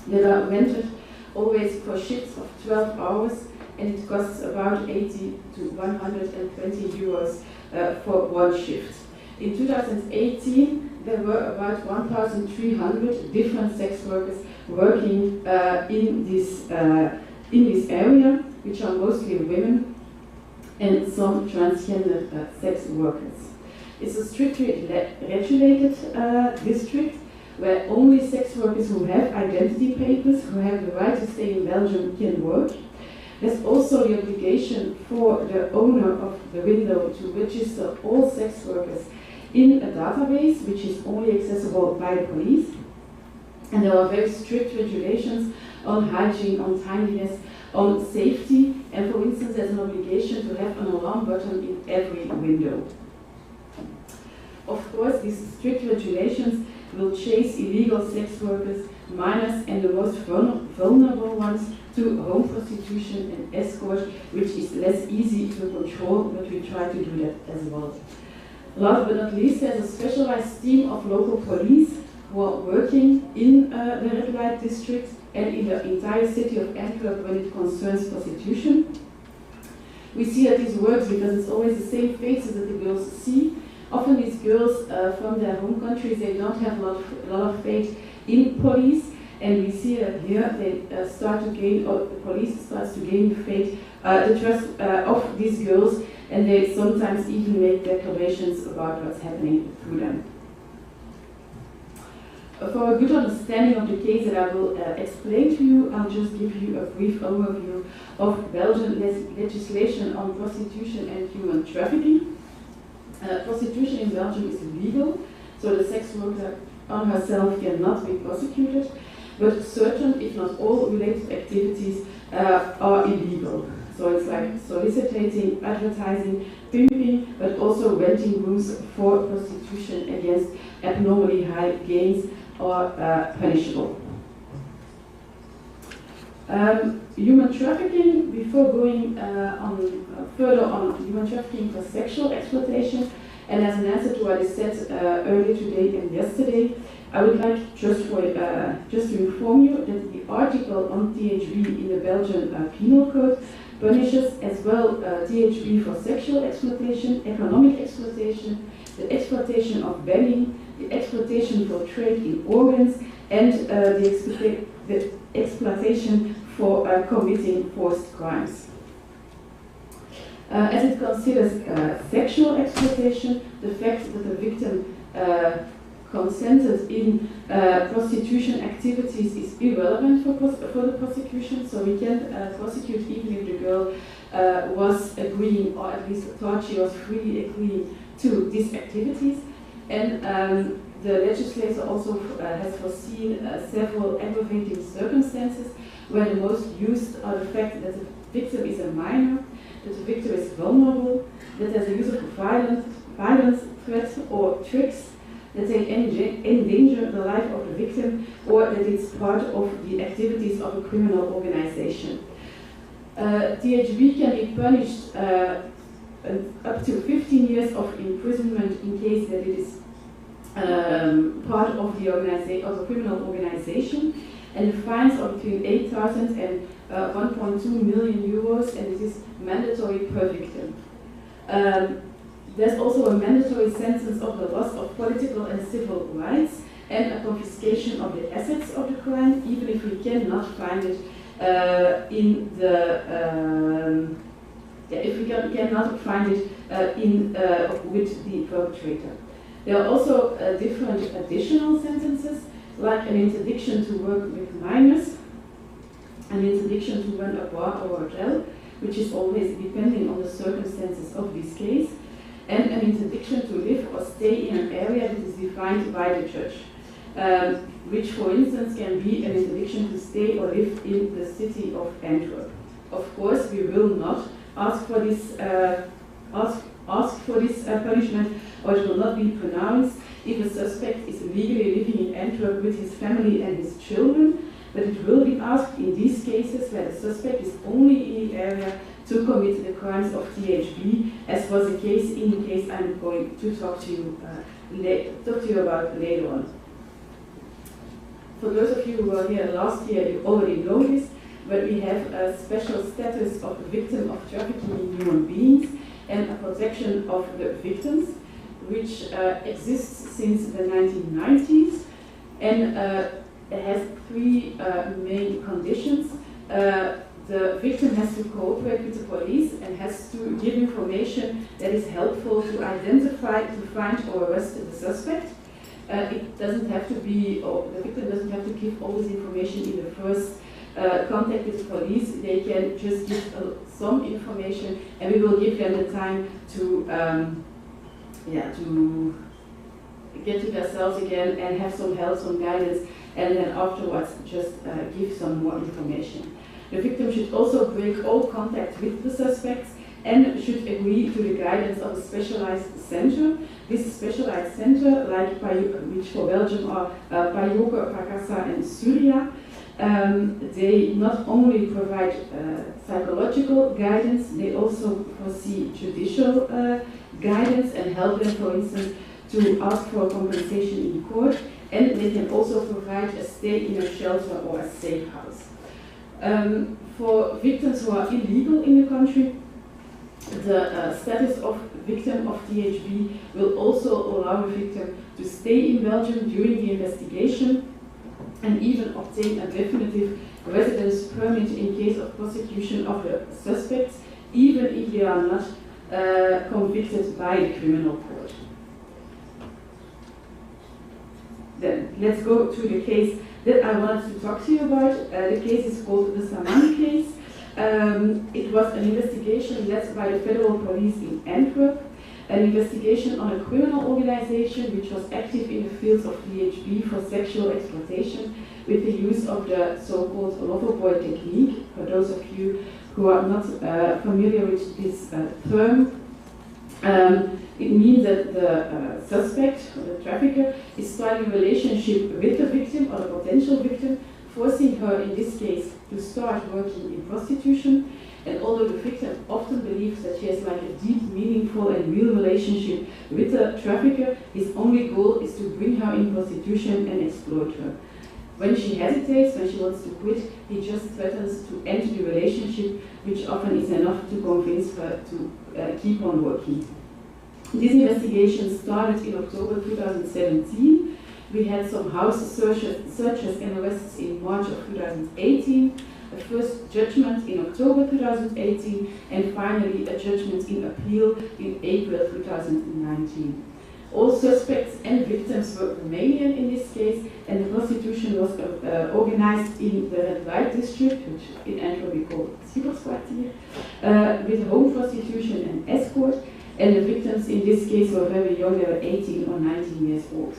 that are rented always for shifts of 12 hours, and it costs about 80 to 120 euros for one shift. In 2018, there were about 1,300 different sex workers working in this area, which are mostly women and some transgender sex workers. It's a strictly regulated district where only sex workers who have identity papers, who have the right to stay in Belgium, can work. There's also the obligation for the owner of the window to register all sex workers in a database, which is only accessible by the police. And there are very strict regulations on hygiene, on timeliness, on safety, and for instance, there's an obligation to have an alarm button in every window. Of course, these strict regulations will chase illegal sex workers, minors, and the most vulnerable ones to home prostitution and escort, which is less easy to control, but we try to do that as well. Last but not least, there's a specialized team of local police who are working in the red light district and in the entire city of Antwerp when it concerns prostitution. We see that this works because it's always the same faces that the girls see. Often these girls from their home countries, they don't have a lot of faith in police, and we see that here they start to gain, or the police starts to gain faith, the trust of these girls, and they sometimes even make declarations about what's happening to them. For a good understanding of the case that I will explain to you, I'll just give you a brief overview of Belgian legislation on prostitution and human trafficking. Prostitution in Belgium is illegal, so the sex worker on herself cannot be prosecuted, but certain, if not all, related activities are illegal. So it's like soliciting, advertising, pimping, but also renting rooms for prostitution against abnormally high gains or punishable. Human trafficking, before going further on human trafficking for sexual exploitation, and as an answer to what is said earlier today and yesterday, I would like just to inform you that the article on THB in the Belgian Penal Code punishes as well THB for sexual exploitation, economic exploitation, the exploitation of belly, the exploitation for trade in organs, and the exploitation for committing forced crimes. As it considers sexual exploitation, the fact that the victim consented in prostitution activities is irrelevant for the prosecution, so we can prosecute even if the girl was agreeing, or at least thought she was freely agreeing to these activities. And the legislator also has foreseen several aggravating circumstances, where the most used are the fact that the victim is a minor, that the victim is vulnerable, that there's a use of violence, threats, or tricks that they endanger the life of the victim, or that it's part of the activities of a criminal organization. THB can be punished up to 15 years of imprisonment in case that it is part of the criminal organization, and the fines are between 8,000 and 1.2 million euros, and it is mandatory per victim. There's also a mandatory sentence of the loss of political and civil rights, and a confiscation of the assets of the crime, even if we cannot find it cannot find it with the perpetrator. There are also different additional sentences, like an interdiction to work with minors, an interdiction to run a bar or a hotel, which is always depending on the circumstances of this case, and an interdiction to live or stay in an area that is defined by the judge, which for instance can be an interdiction to stay or live in the city of Antwerp. Of course, we will not ask for this punishment, or it will not be pronounced if a suspect is legally living in Antwerp with his family and his children, but it will be asked in these cases where the suspect is only in the area to commit the crimes of THB, as was the case in the case I'm going to talk to you about later on. For those of you who were here last year, you already know this, but we have a special status of the victim of trafficking in human beings and a protection of the victims, which exists since the 1990s, and it has three main conditions. The victim has to cooperate with the police and has to give information that is helpful to identify, to find or arrest the suspect. It doesn't have to be, or the victim doesn't have to give all this information in the first contact with the police. They can just give some information, and we will give them the time to to get to themselves again and have some help, some guidance, and then afterwards just give some more information. The victim should also break all contact with the suspects and should agree to the guidance of a specialized center. This specialized center, like which for Belgium are Pajoke, Pakassa, and Syria, they not only provide psychological guidance, they also foresee judicial guidance and help them, for instance, to ask for compensation in court, and they can also provide a stay in a shelter or a safe house. For victims who are illegal in the country, the status of victim of THB will also allow a victim to stay in Belgium during the investigation and even obtain a definitive residence permit in case of prosecution of the suspects, even if they are not convicted by the criminal court. Then let's go to the case that I wanted to talk to you about. The case is called the Saman case. It was an investigation led by the federal police in Antwerp, an investigation on a criminal organization which was active in the fields of THB for sexual exploitation with the use of the so-called lover boy technique. For those of you who are not familiar with this term, it means that the suspect or the trafficker is starting a relationship with the victim or the potential victim, forcing her, in this case, to start working in prostitution. And although the victim often believes that she has like a deep, meaningful and real relationship with the trafficker, his only goal is to bring her in prostitution and exploit her. When she hesitates, when she wants to quit, he just threatens to end the relationship, which often is enough to convince her to keep on working. This investigation started in October 2017. We had some house searches and arrests in March of 2018, a first judgment in October 2018, and finally a judgment in appeal in April 2019. All suspects and victims were Romanian in this case, and the prostitution was organized in the Red Light district, which in Antwerp we call Schipperskwartier, with home prostitution and escort, and the victims in this case were very young, they were 18 or 19 years old.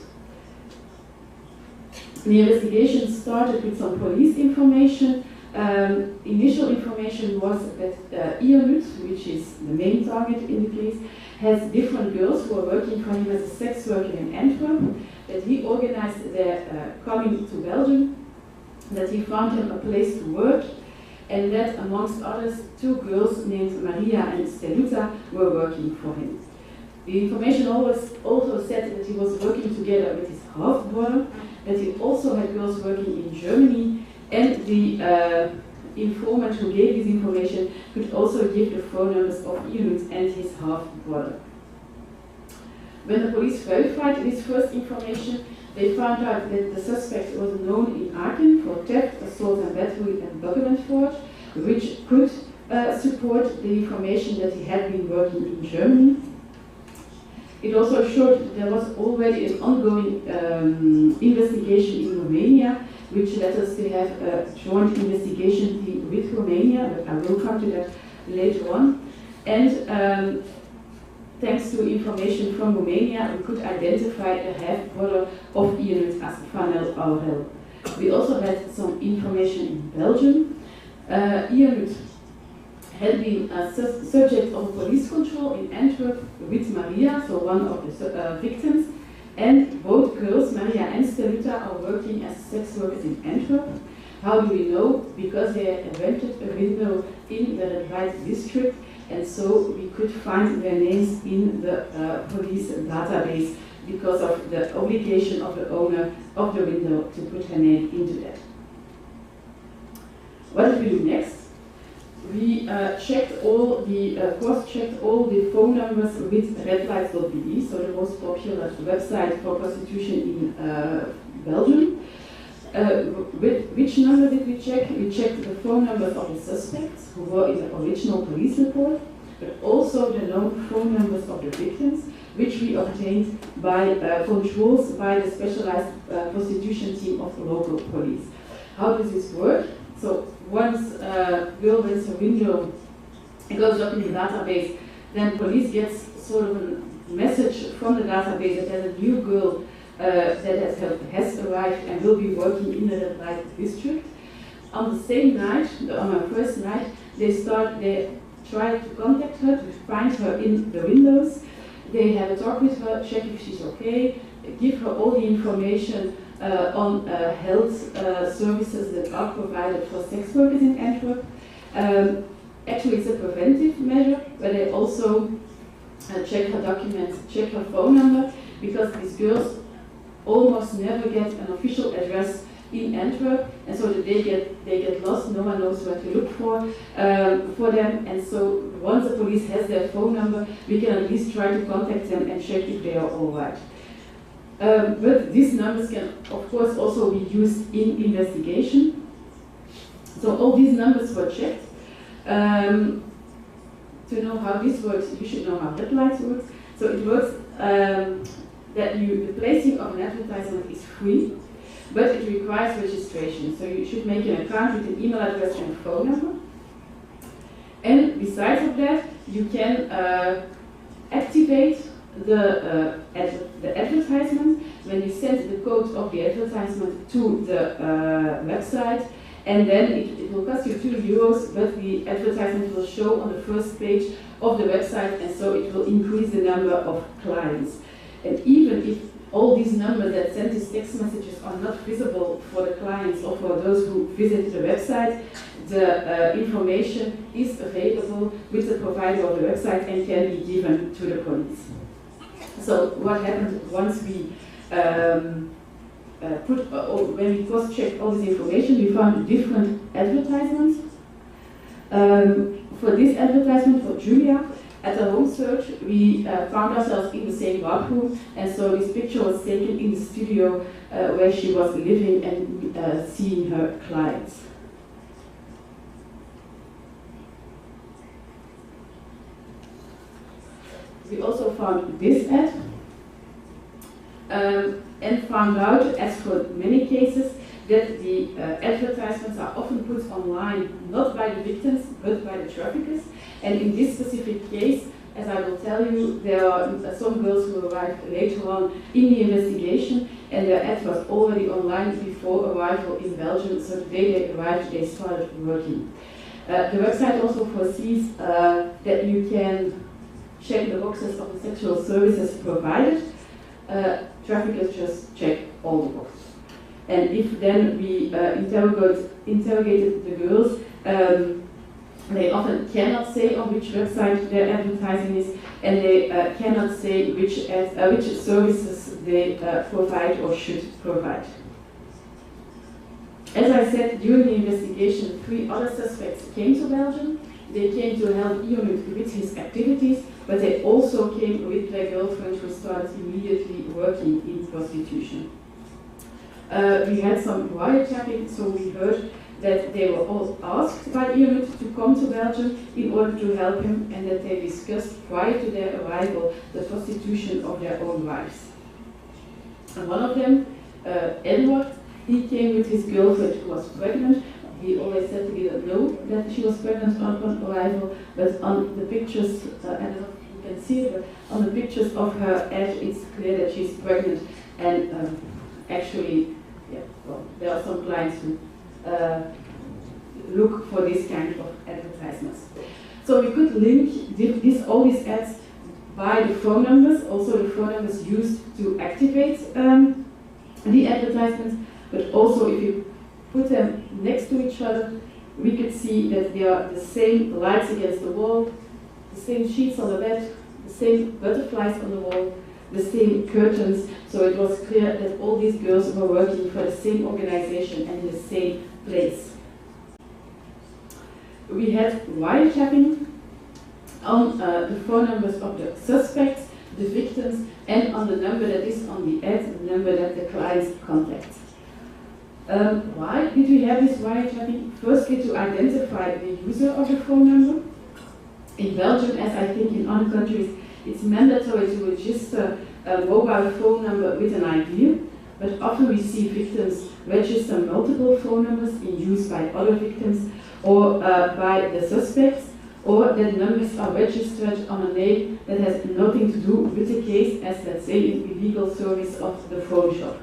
The investigation started with some police information. Initial information was that Ionut, which is the main target in the case, has different girls who are working for him as a sex worker in Antwerp, that he organized their coming to Belgium, that he found him a place to work, and that amongst others, two girls named Maria and Steluta were working for him. The information also said that he was working together with his half-brother, that he also had girls working in Germany, and the informant who gave this information could also give the phone numbers of Ionut and his half-brother. When the police verified this first information, they found out that the suspect was known in Aachen for theft, assault and battery and document forge, which could support the information that he had been working in Germany. It also showed that there was already an ongoing investigation in Romania, which led us to have a joint investigation team with Romania, but I will come to that later on. And thanks to information from Romania, we could identify the half-brother of Ionut as Vanel Aurel. We also had some information in Belgium. Ionut had been a subject of police control in Antwerp with Maria, so one of the victims, and both girls, Maria and Steluta, are working as sex workers in Antwerp. How do we know? Because they had rented a window in the Red district, and so we could find their names in the police database because of the obligation of the owner of the window to put her name into that. What did we do next? We checked all the, cross-checked all the phone numbers with redlights.be, so the most popular website for prostitution in Belgium. With which number did we check? We checked the phone numbers of the suspects who were in the original police report, but also the known phone numbers of the victims, which we obtained by controls by the specialized prostitution team of the local police. How does this work? So once a girl rents a window and goes up in the database, then police gets sort of a message from the database that there's a new girl that has arrived and will be working in the Red Light district. On the same night, on her first night, they try to contact her, to find her in the windows. They have a talk with her, check if she's okay, give her all the information on health services that are provided for sex workers in Antwerp. Actually, it's a preventive measure, where they also check her documents, check her phone number, because these girls almost never get an official address in Antwerp, and so that they get lost. No one knows where to look for them, and so once the police has their phone number, we can at least try to contact them and check if they are all right. But these numbers can, of course, also be used in investigation. So all these numbers were checked. To know how this works, you should know how red lights works. So it works that the placing of an advertisement is free, but it requires registration. So you should make an account with an email address and a phone number. And besides of that, you can activate the advertisement when you send the code of the advertisement to the website, and then it will cost you €2, but the advertisement will show on the first page of the website, and so it will increase the number of clients. And even if all these numbers that send these text messages are not visible for the clients or for those who visit the website, the information is available with the provider of the website and can be given to the police. So what happened once we when we cross-checked all this information, we found different advertisements. For this advertisement for Julia, at a home search, we found ourselves in the same bathroom, and so this picture was taken in the studio where she was living and seeing her clients. We also found this ad, and found out, as for many cases, that the advertisements are often put online not by the victims but by the traffickers. And in this specific case, as I will tell you, there are some girls who arrived later on in the investigation, and their ad was already online before arrival in Belgium, so the day they arrived they started working. The website also foresees that you can check the boxes of the sexual services provided. Traffickers just check all the boxes. And if then we interrogated the girls, they often cannot say on which website their advertising is, and they cannot say which services they provide or should provide. As I said, during the investigation, 3 other suspects came to Belgium. They came to help Ionut with his activities, but they also came with their girlfriend who started immediately working in prostitution. We had some wiretapping, so we heard that they were all asked by Ionut to come to Belgium in order to help him, and that they discussed prior to their arrival the prostitution of their own wives. And one of them, Edward, he came with his girlfriend who was pregnant. He always said he didn't know that she was pregnant on arrival, but on the pictures, I don't know if you can see it, but on the pictures of her ad, it's clear that she's pregnant. And actually, yeah, well, there are some clients who look for this kind of advertisements. So we could link all these ads by the phone numbers, also the phone numbers used to activate the advertisements, but also if you put them next to each other, we could see that they are the same lights against the wall, the same sheets on the bed, the same butterflies on the wall, the same curtains. So it was clear that all these girls were working for the same organization and in the same place. We had wiretapping on the phone numbers of the suspects, the victims, and on the number that is on the ad, the number that the clients contact. Why did we have this wiretapping? Firstly, to identify the user of the phone number. In Belgium, as I think in other countries, it's mandatory to register a mobile phone number with an ID, but often we see victims register multiple phone numbers in use by other victims or by the suspects, or that numbers are registered on a name that has nothing to do with the case, as let's say in illegal service of the phone shop.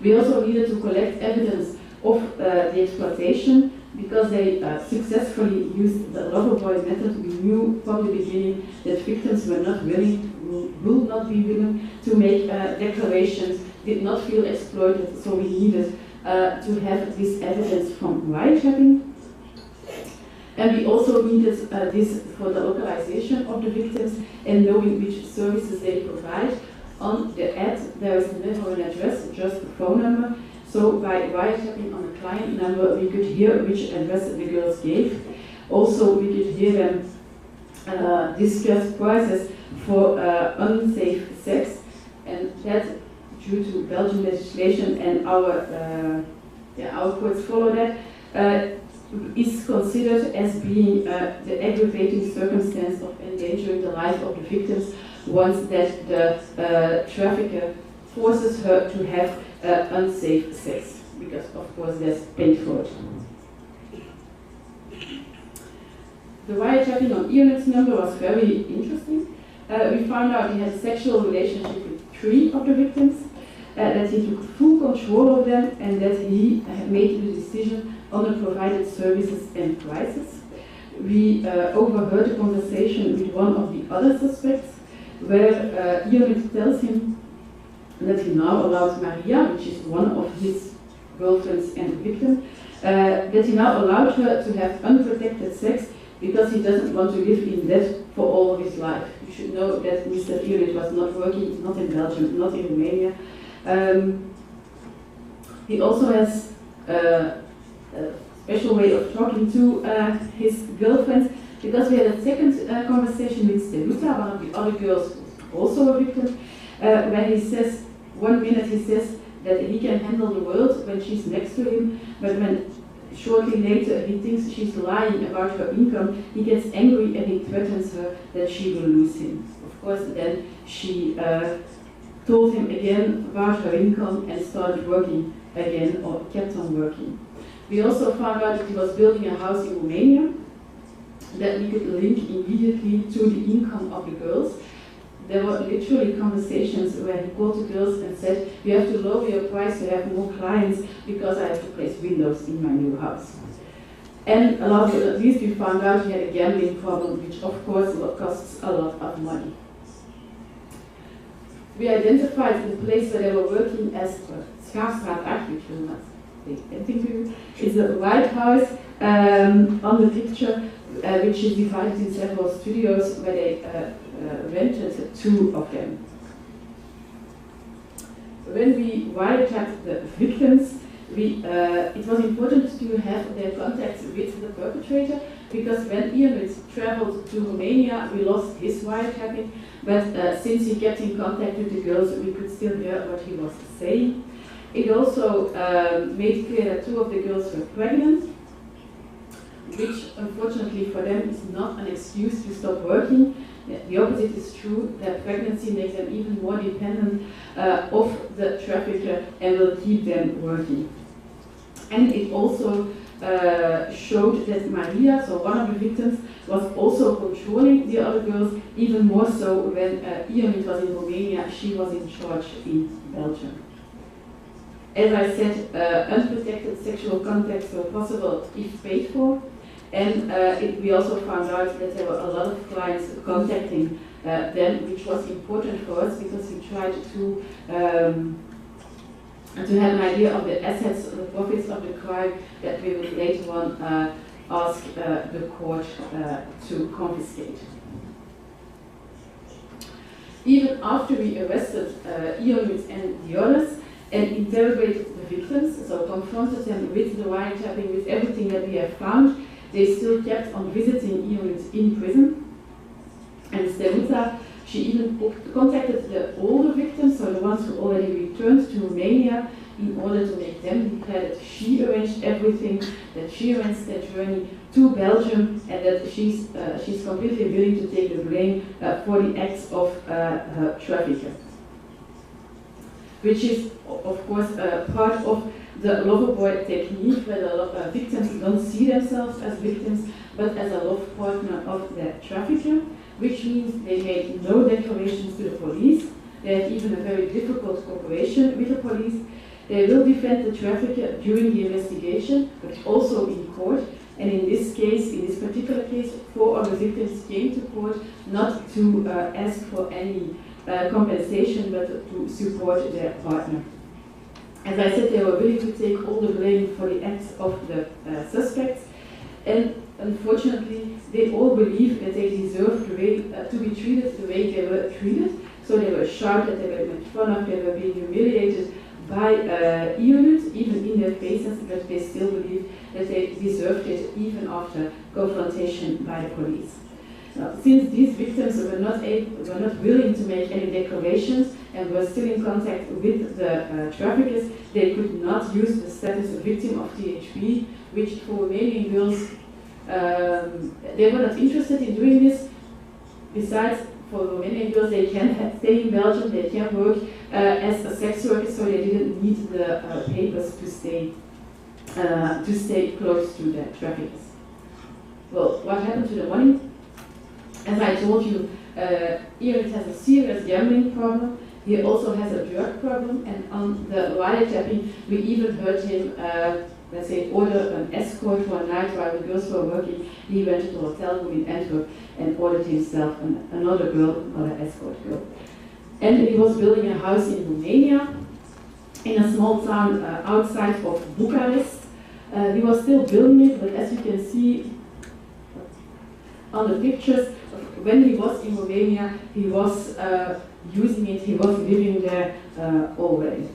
We also needed to collect evidence of the exploitation, because they successfully used the loverboy method. We knew from the beginning that victims were not willing, will not be willing to make declarations, did not feel exploited, so we needed to have this evidence from wiretapping. And we also needed this for the localization of the victims and knowing which services they provide. On the ad, there is never an address, just a phone number. So by wiretapping on the client number, we could hear which address the girls gave. Also, we could hear them discuss prices for unsafe sex, and that, due to Belgian legislation and our courts follow that, is considered as being the aggravating circumstance of endangering the life of the victims once that the trafficker forces her to have unsafe sex, because of course there's paid for it. The wiretapping on Ionut's number was very interesting. We found out he had a sexual relationship with 3 of the victims, that he took full control of them, and that he made the decision on the provided services and prices. We overheard a conversation with one of the other suspects, where Ionut tells him that he now allows Maria, which is one of his girlfriends and victim, that he now allowed her to have unprotected sex because he doesn't want to live in debt for all of his life. You should know that Mr. Ionut was not working, not in Belgium, not in Romania. He also has a special way of talking to his girlfriends, because we had a second conversation with Steluta, one of the other girls also a victim, where he says, 1 minute he says that he can handle the world when she's next to him, but when shortly later he thinks she's lying about her income, he gets angry and he threatens her that she will lose him. Of course, then she told him again about her income and started working again, or kept on working. We also found out that he was building a house in Romania that we could link immediately to the income of the girls. There were literally conversations where he called the girls and said, "You have to lower your price to have more clients because I have to place windows in my new house." And last but not least, we found out he had a gambling problem, which of course costs a lot of money. We identified the place where they were working as Schaafstraat 8, which will not take anything to you. It's a White House on the picture, which is divided in several studios where they rented 2 of them. When we wiretapped the victims, it was important to have their contacts with the perpetrator, because when Ionut traveled to Romania, we lost his wiretapping, but since he kept in contact with the girls, we could still hear what he was saying. It also made clear that 2 of the girls were pregnant, which unfortunately for them is not an excuse to stop working. The opposite is true, that pregnancy makes them even more dependent of the trafficker and will keep them working. And it also showed that Maria, so one of the victims, was also controlling the other girls, even more so when Ionut was in Romania, she was in charge in Belgium. As I said, unprotected sexual contacts were possible if paid for. And we also found out that there were a lot of clients contacting them, which was important for us because we tried to have an idea of the assets, the profits of the crime that we would later on ask the court to confiscate. Even after we arrested Ionut and the others and interrogated the victims, so confronted them with the wiretapping, with everything that we have found, they still kept on visiting Ionut in prison. And Steluta, she even contacted the older victims, so the ones who already returned to Romania, in order to make them declare that she arranged everything, that she arranged their journey to Belgium, and that she's completely willing to take the blame for the acts of her trafficker. Which is, of course, part of the lover boy technique, where the victims don't see themselves as victims, but as a love partner of the trafficker, which means they make no declarations to the police. They have even a very difficult cooperation with the police. They will defend the trafficker during the investigation, but also in court. And in this case, in this particular case, 4 of the victims came to court not to ask for any compensation, but to support their partner. As I said, they were willing to take all the blame for the acts of the suspects. And unfortunately, they all believe that they deserve the way, to be treated the way they were treated. So they were shouted, they were made fun of, they were being humiliated by units, even in their faces, but they still believe that they deserved it even after confrontation by the police. Now, since these victims were not willing to make any declarations and were still in contact with the traffickers, they could not use the status of victim of THP, which for Romanian girls, they were not interested in doing this. Besides, for Romanian girls, they can stay in Belgium, they can work as a sex worker, so they didn't need the papers to stay close to the traffickers. Well, what happened to the money? As I told you, Ian has a serious gambling problem. He also has a drug problem, and on the wiretapping, we even heard him, let's say, order an escort for a night while the girls were working. He went to the hotel room in Antwerp and ordered himself another escort girl. And he was building a house in Romania, in a small town outside of Bucharest. He was still building it, but as you can see on the pictures, when he was in Romania, he was using it, he was living there already.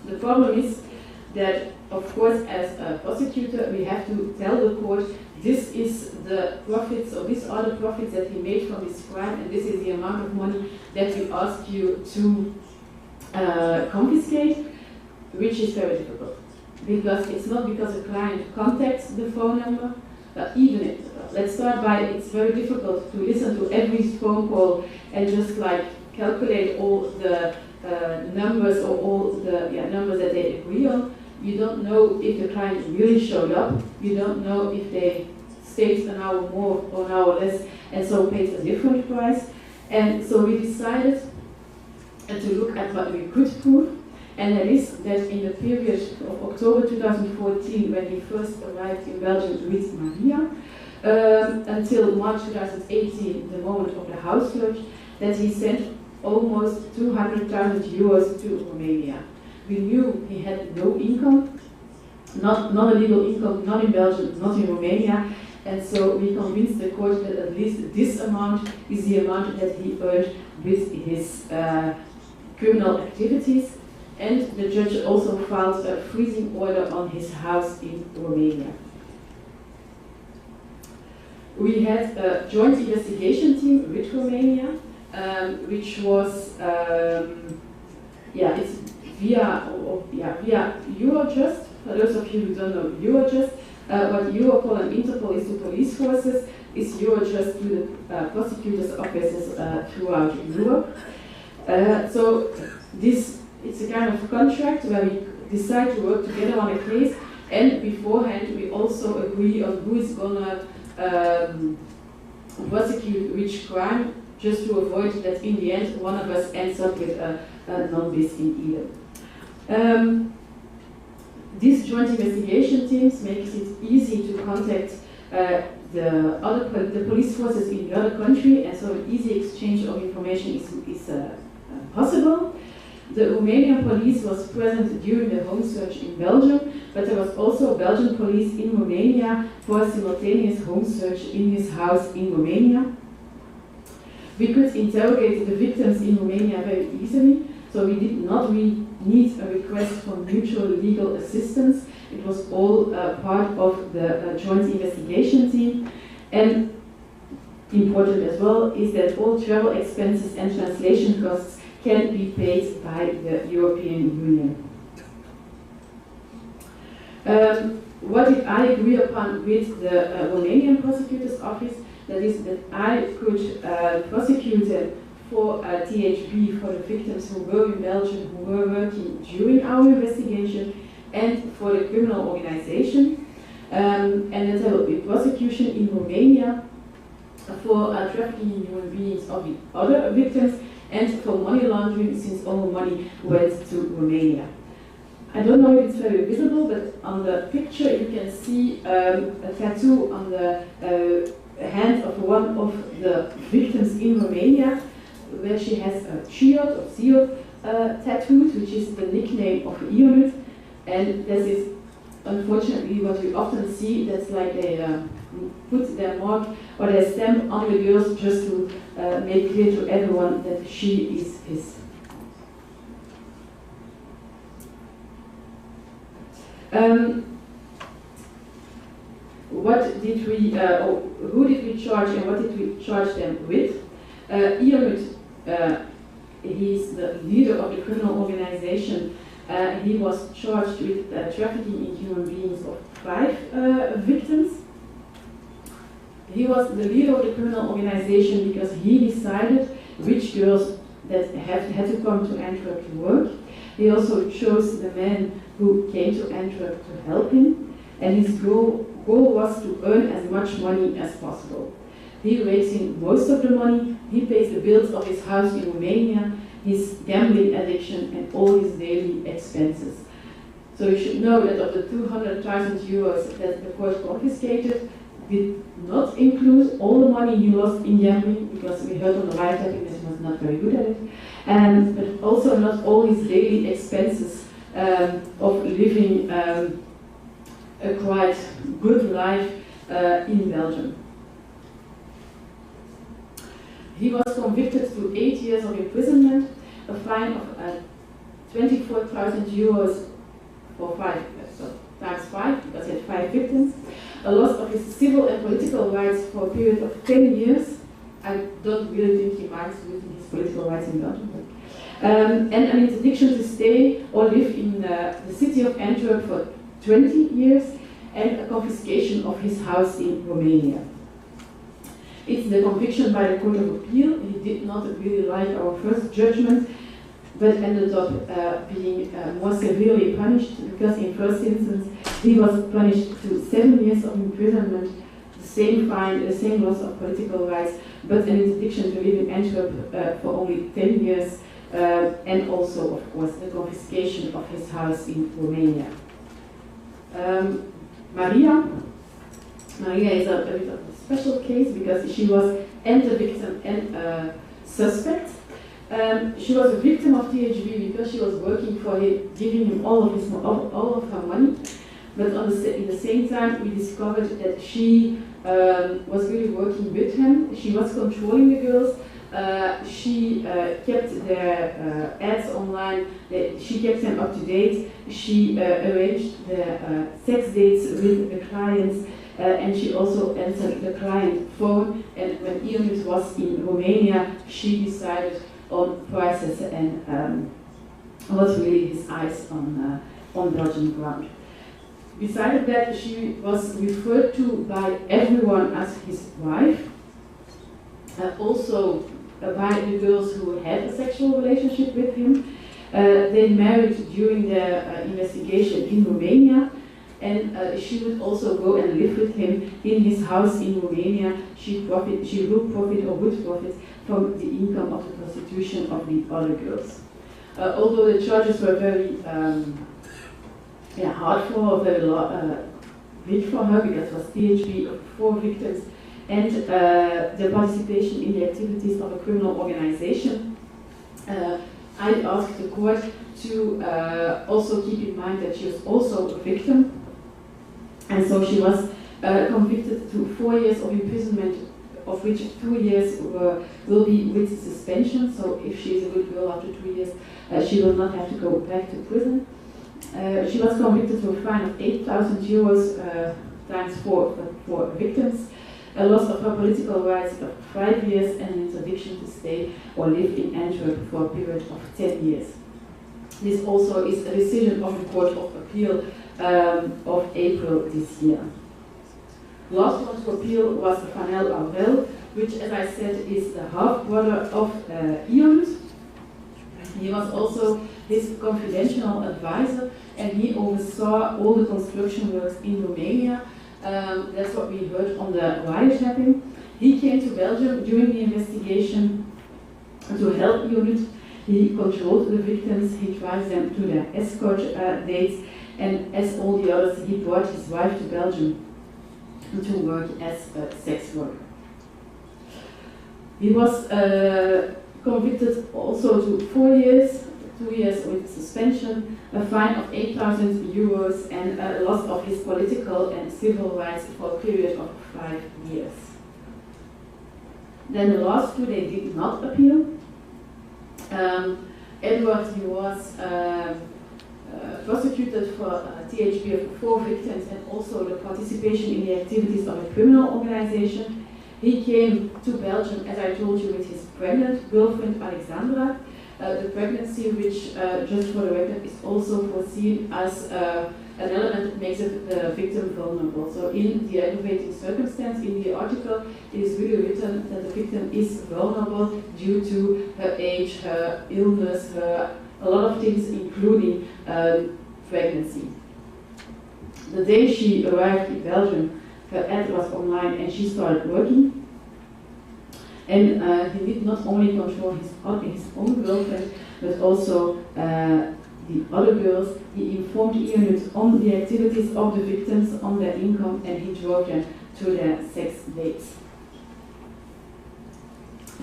The problem is that, of course, as a prosecutor, we have to tell the court, this is the profits, or these are the profits that he made from this crime, and this is the amount of money that we ask you to confiscate, which is very difficult. Because it's not because a client contacts the phone number, let's start by, it's very difficult to listen to every phone call and just like calculate all the numbers or all the numbers that they agree on. You don't know if the client really showed up. You don't know if they stayed an hour more or an hour less and so paid a different price. And so we decided to look at what we could prove. And that is that in the period of October 2014, when he first arrived in Belgium with Maria, until March 2018, the moment of the house search, that he sent almost 200,000 euros to Romania. We knew he had no income, not a legal income, not in Belgium, not in Romania, and so we convinced the court that at least this amount is the amount that he earned with his criminal activities. And the judge also filed a freezing order on his house in Romania. We had a joint investigation team with Romania, which was, it's via Eurojust. For those of you who don't know Eurojust, what Europol and Interpol is to police forces is Eurojust to the prosecutors' offices throughout Europe. So it's a kind of contract where we decide to work together on a case, and beforehand we also agree on who is gonna prosecute which crime, just to avoid that in the end one of us ends up with a non-bis in either. These joint investigation teams makes it easy to contact the police forces in the other country, and so an easy exchange of information is possible. The Romanian police was present during the home search in Belgium, but there was also Belgian police in Romania for a simultaneous home search in his house in Romania. We could interrogate the victims in Romania very easily, so we did not need a request for mutual legal assistance. It was all part of the joint investigation team. And important as well is that all travel expenses and translation costs can be paid by the European Union. What did I agree upon with the Romanian prosecutor's office? That is that I could prosecute them for THP for the victims who were in Belgium, who were working during our investigation, and for the criminal organization. And that there will be prosecution in Romania for trafficking in human beings of the other victims, and for money laundering, since all the money went to Romania. I don't know if it's very visible, but on the picture you can see a tattoo on the hand of one of the victims in Romania, where she has a Chiot or Ziot tattooed, which is the nickname of Ionut. And this is unfortunately, what we often see, that's like they put their mark or their stamp on the girls just to make clear to everyone that she is his. What did we, or who did we charge and what did we charge them with? Ionut, he's the leader of the criminal organization. He was charged with trafficking in human beings of 5 victims. He was the leader of the criminal organization because he decided which girls that had to come to Antwerp to work. He also chose the men who came to Antwerp to help him, and his goal was to earn as much money as possible. He rakes in most of the money, he pays the bills of his house in Romania, his gambling addiction, and all his daily expenses. So you should know that of the 200,000 euros that the court confiscated, did not include all the money he lost in gambling, because we heard on the wiretapping that he was not very good at it, but also not all his daily expenses of living a quite good life in Belgium. He was convicted to 8 years of imprisonment, a fine of 24,000 euros for 5, so times 5, because he had 5 victims, a loss of his civil and political rights for a period of 10 years. I don't really think he minds losing his political rights in Belgium. And an interdiction to stay or live in the city of Antwerp for 20 years, and a confiscation of his house in Romania. It's the conviction by the Court of Appeal. He did not really like our first judgment, but ended up being more severely punished, because in first instance he was punished to 7 years of imprisonment, the same fine, the same loss of political rights, but an interdiction to live in Antwerp for only 10 years, and also, of course, the confiscation of his house in Romania. Maria is a bit of a special case because she was and a victim and a suspect. She was a victim of THV because she was working for him, giving him all of her money. But in the same time, we discovered that she was really working with him. She was controlling the girls. She kept their ads online. She kept them up to date. She arranged the sex dates with the clients, and she also answered the client phone. And when Ionut was in Romania, she decided on prices and was really his eyes on Belgian ground. Besides that, she was referred to by everyone as his wife. Also by the girls who had a sexual relationship with him. They married during the investigation in Romania, and she would also go and live with him in his house in Romania. She would profit from the income of the prostitution of the other girls. Although the charges were very hard for her, very big for her, because it was THV of 4 victims, and the participation in the activities of a criminal organization. I asked the court to also keep in mind that she was also a victim, and so she was convicted to 4 years of imprisonment, of which 2 years will be with suspension. So if she is a good girl, after 2 years she will not have to go back to prison. She was convicted to a fine of 8,000 euros times 4 for victims, a loss of her political rights of 5 years, and an interdiction to stay or live in Antwerp for a period of 10 years. This also is a decision of the Court of Appeal of April this year. Last one to appeal was Vanel Aurel, which, as I said, is the half-brother of Ionut. He was also his confidential advisor, and he oversaw all the construction works in Romania. That's what we heard on the wiretapping. He came to Belgium during the investigation to help Ionut. He controlled the victims, he drives them to their escort dates, and as all the others, he brought his wife to Belgium to work as a sex worker. He was convicted also to 4 years, 2 years with suspension, a fine of 8,000 euros, and a loss of his political and civil rights for a period of 5 years. Then the last two, they did not appeal. Edward, he was prosecuted for THP of 4 victims and also the participation in the activities of a criminal organization. He came to Belgium, as I told you, with his pregnant girlfriend Alexandra. The pregnancy, which, just for the record, is also foreseen as an element that makes the victim vulnerable. So in the aggravating circumstance, in the article, it is really written that the victim is vulnerable due to her age, her illness, a lot of things, including pregnancy. The day she arrived in Belgium, her ad was online and she started working. And he did not only control his own girlfriend, but also the other girls. He informed units on the activities of the victims, on their income, and he drove them to their sex dates.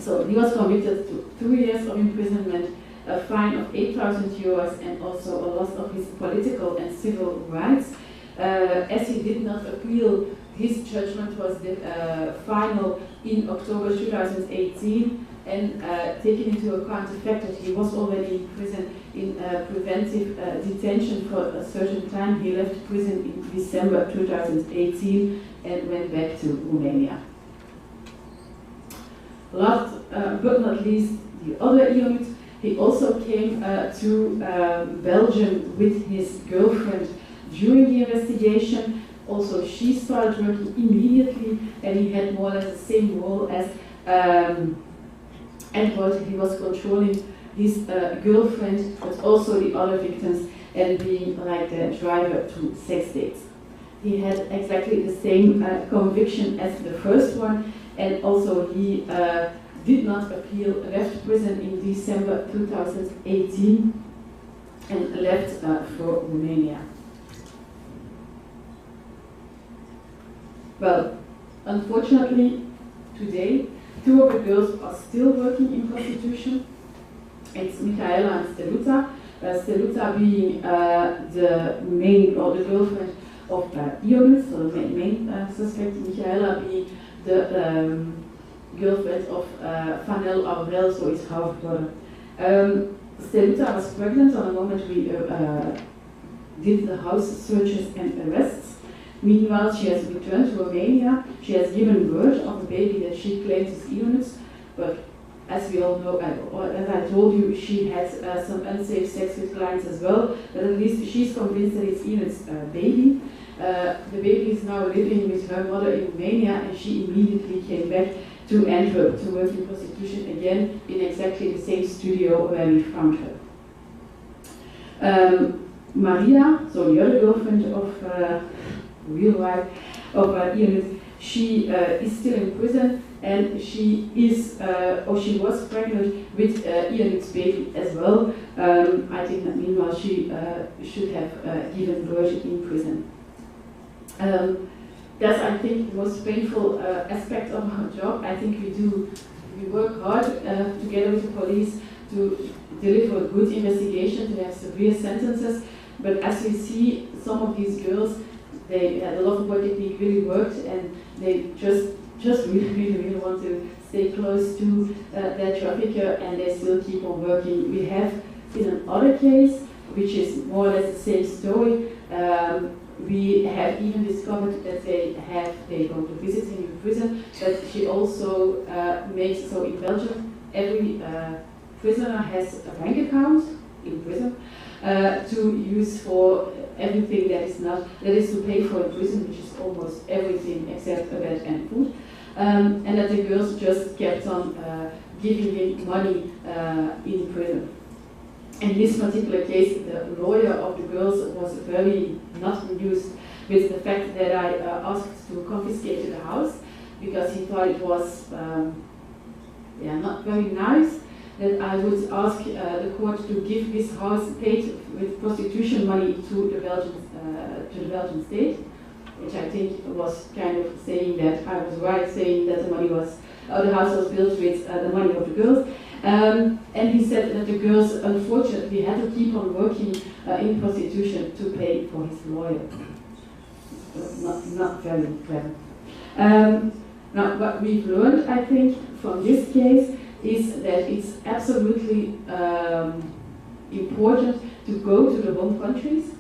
So he was convicted to 2 years of imprisonment, a fine of 8,000 euros, and also a loss of his political and civil rights. As he did not appeal, his judgment was final in October 2018, and taking into account the fact that he was already in prison in preventive detention for a certain time, he left prison in December 2018 and went back to Romania. Last but not least, the other unit, he also came to Belgium with his girlfriend during the investigation. Also, she started working immediately, and he had more or less the same role as Edward. He was controlling his girlfriend, but also the other victims, and being like the driver to sex dates. He had exactly the same conviction as the first one, and also he did not appeal, left prison in December 2018, and left for Romania. Well, unfortunately, today, 2 of the girls are still working in prostitution. It's Michaela and Steluța. Steluța being the main, or the girlfriend of Ionuț, so the main suspect. Michaela being the girlfriend of Fanel Aurel, so his half-brother. Steluța was pregnant on the moment we did the house searches and arrests. Meanwhile, she has returned to Romania. She has given birth of a baby that she claims is Ionuț, but as we all know, as I told you, she has some unsafe sex with clients as well, but at least she's convinced that it's Ionuț's baby. The baby is now living with her mother in Romania, and she immediately came back to Antwerp to work in prostitution again in exactly the same studio where we found her. Maria, so the other girlfriend of real wife of Ionuț, she is still in prison, and she is, or she was pregnant with Ionuț's baby as well. I think that meanwhile she should have given birth in prison. That's, I think, the most painful aspect of our job. I think we work hard together with the police to deliver a good investigation, to have severe sentences, but as we see, some of these girls, they had a lot of work technique really worked, and they just really want to stay close to their trafficker, and they still keep on working. We have, in another case, which is more or less the same story, we have even discovered that they go to visit him in prison, but she also makes, so in Belgium, every prisoner has a bank account in prison to use for everything that is to pay for in prison, which is almost everything except a bed and food, and that the girls just kept on giving him money in prison. In this particular case, the lawyer of the girls was very not amused with the fact that I asked to confiscate the house, because he thought it was not very nice that I would ask the court to give this house paid with prostitution money to the Belgian state, which I think was kind of saying that I was right saying that the money was the house was built with the money of the girls. And he said that the girls unfortunately had to keep on working in prostitution to pay for his lawyer. Not very clever. Now, what we've learned, I think, from this case is that it's absolutely important to go to the home countries.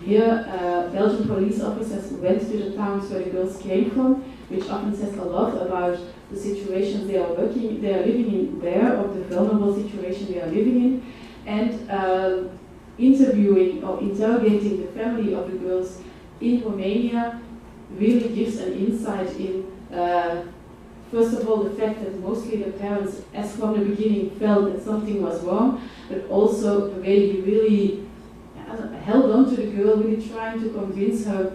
Here, Belgian police officers went to the towns where the girls came from, which often says a lot about the situations they are living in there, or the vulnerable situation they are living in, and interviewing or interrogating the family of the girls in Romania really gives an insight in, first of all, the fact that mostly the parents, as from the beginning, felt that something was wrong, but also the way he really held on to the girl, really trying to convince her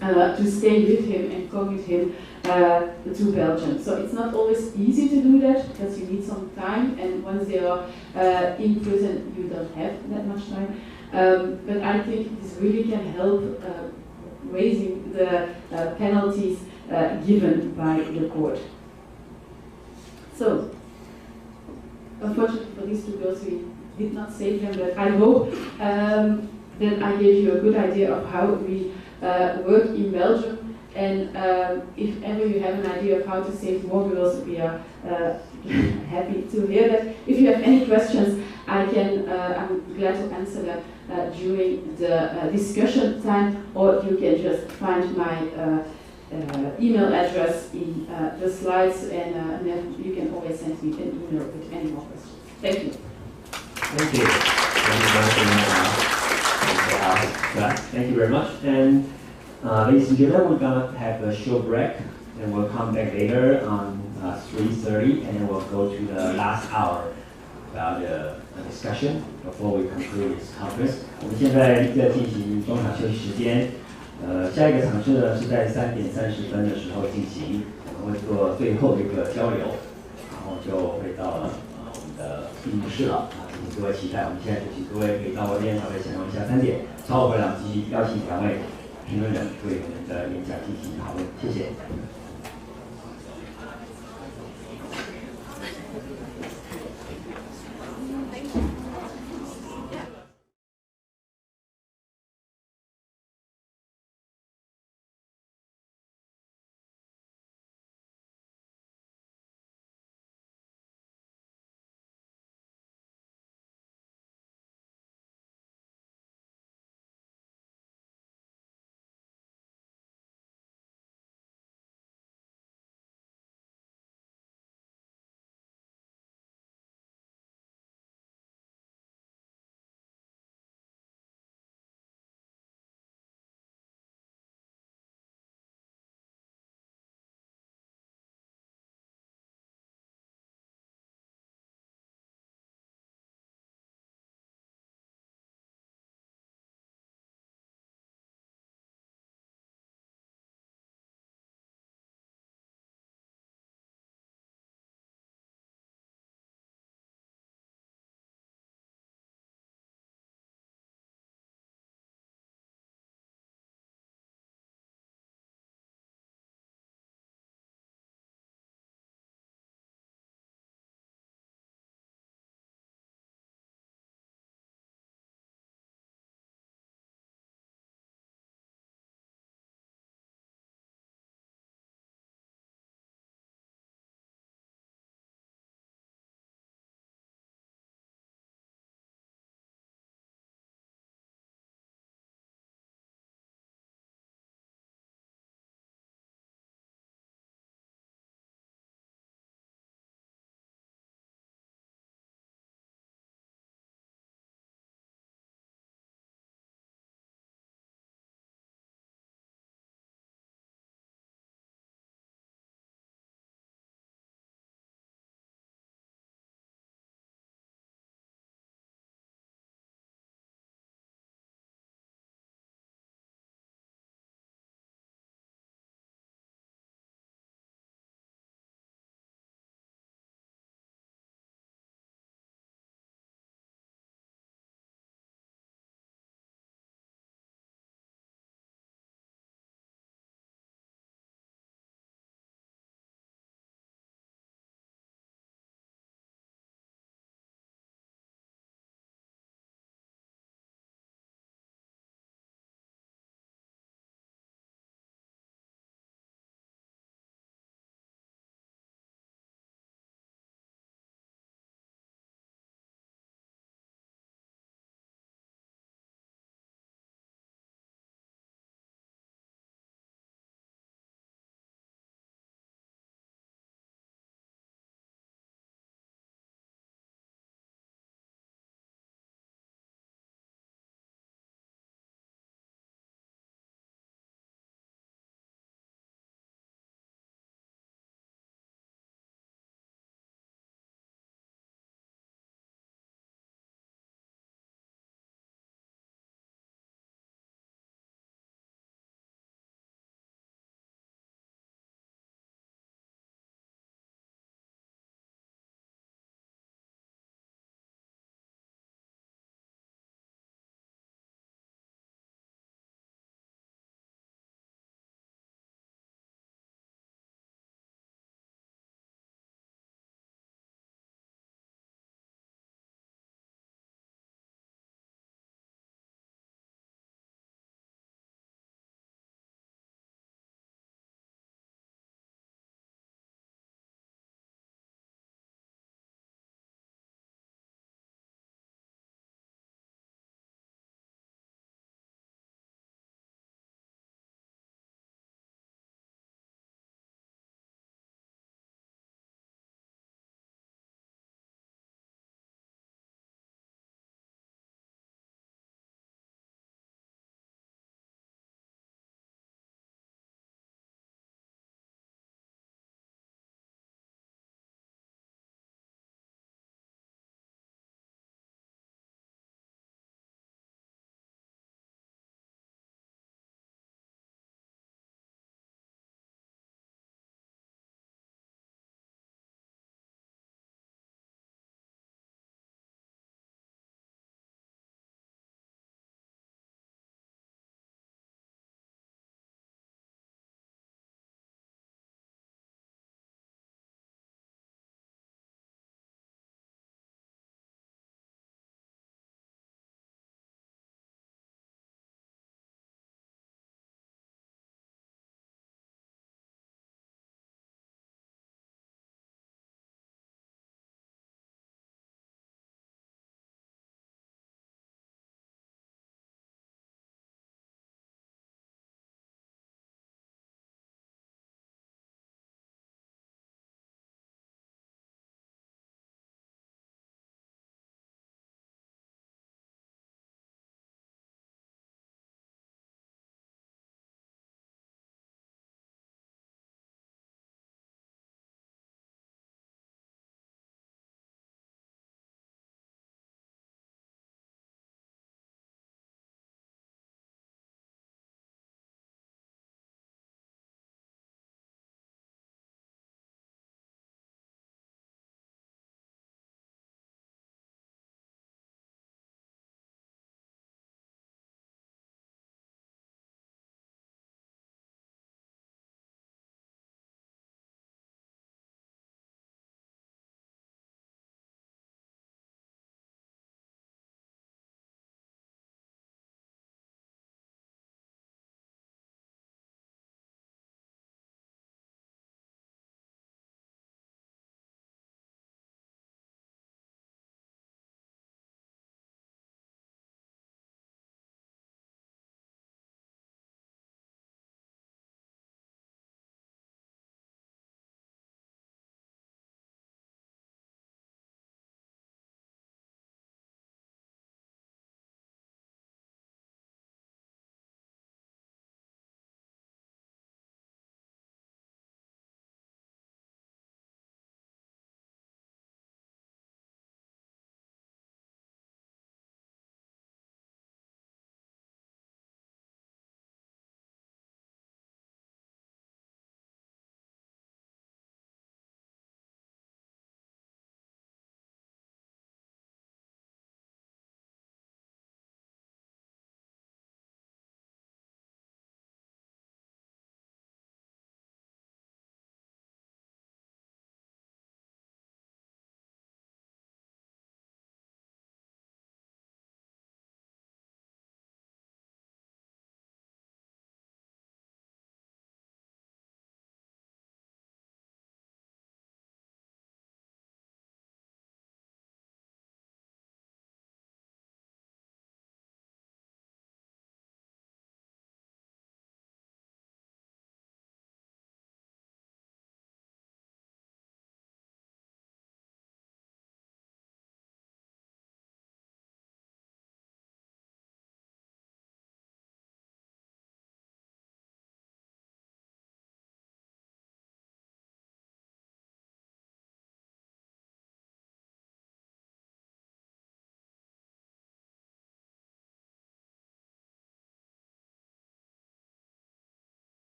to stay with him and come with him to Belgium. So it's not always easy to do that, because you need some time, and once they are in prison, you don't have that much time. But I think this really can help raising the penalties given by the court. So, unfortunately for these two girls, we did not save them, but I hope that I gave you a good idea of how we work in Belgium. And if ever you have an idea of how to save more girls, we are happy to hear that. If you have any questions, I'm glad to answer them during the discussion time, or you can just find my email address in the slides, and then you can always send me an email with any more questions. Thank you. Thank you. Thank you very much. And ladies and gentlemen, we're going to have a short break, and we'll come back later on 3:30, and then we'll go to the last hour about the discussion before we conclude this conference. 我们现在立刻进行中场休息时间。下一个场次呢是在3点30分的时候进行，我们会做最后的一个交流，然后就会到了我们的闭幕式了。请各位期待。我们现在就请各位可以到外边稍微享用一下餐点，稍后回来我们继续邀请2位评论人对我们的演讲进行讨论。谢谢。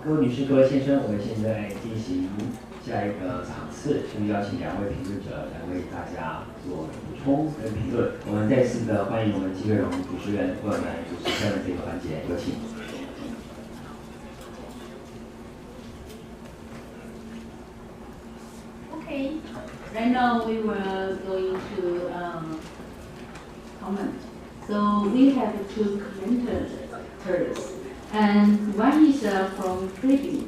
各位女士、各位先生，我们现在进行下一个场次，就邀请两位评论者来为大家做补充跟评论。我们再次的欢迎我们季慧荣主持人为我们主持下面这个环节，有请。Okay, right now we were going to comment. So we have two commenters, and one is from Philippines,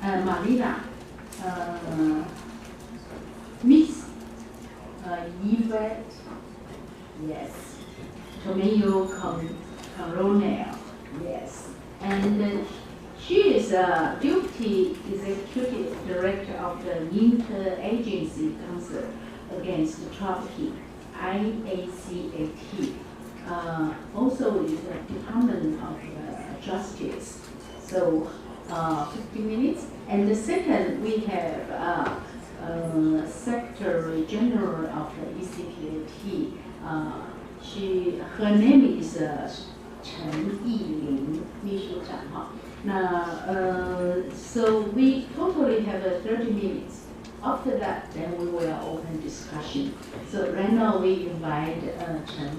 Marina, Miss Yvette, yes, Tomeo Coronel, yes, and she is a Deputy Executive Director of the Interagency Council Against Trafficking, IACAT. Also is the Department of Justice. So 50 minutes. And the second, we have Secretary General of the ECPAT. Her name is Chen Yilin, 秘书长哈。So we totally have 30 minutes. After that, then we will open discussion. So right now we invite Chen,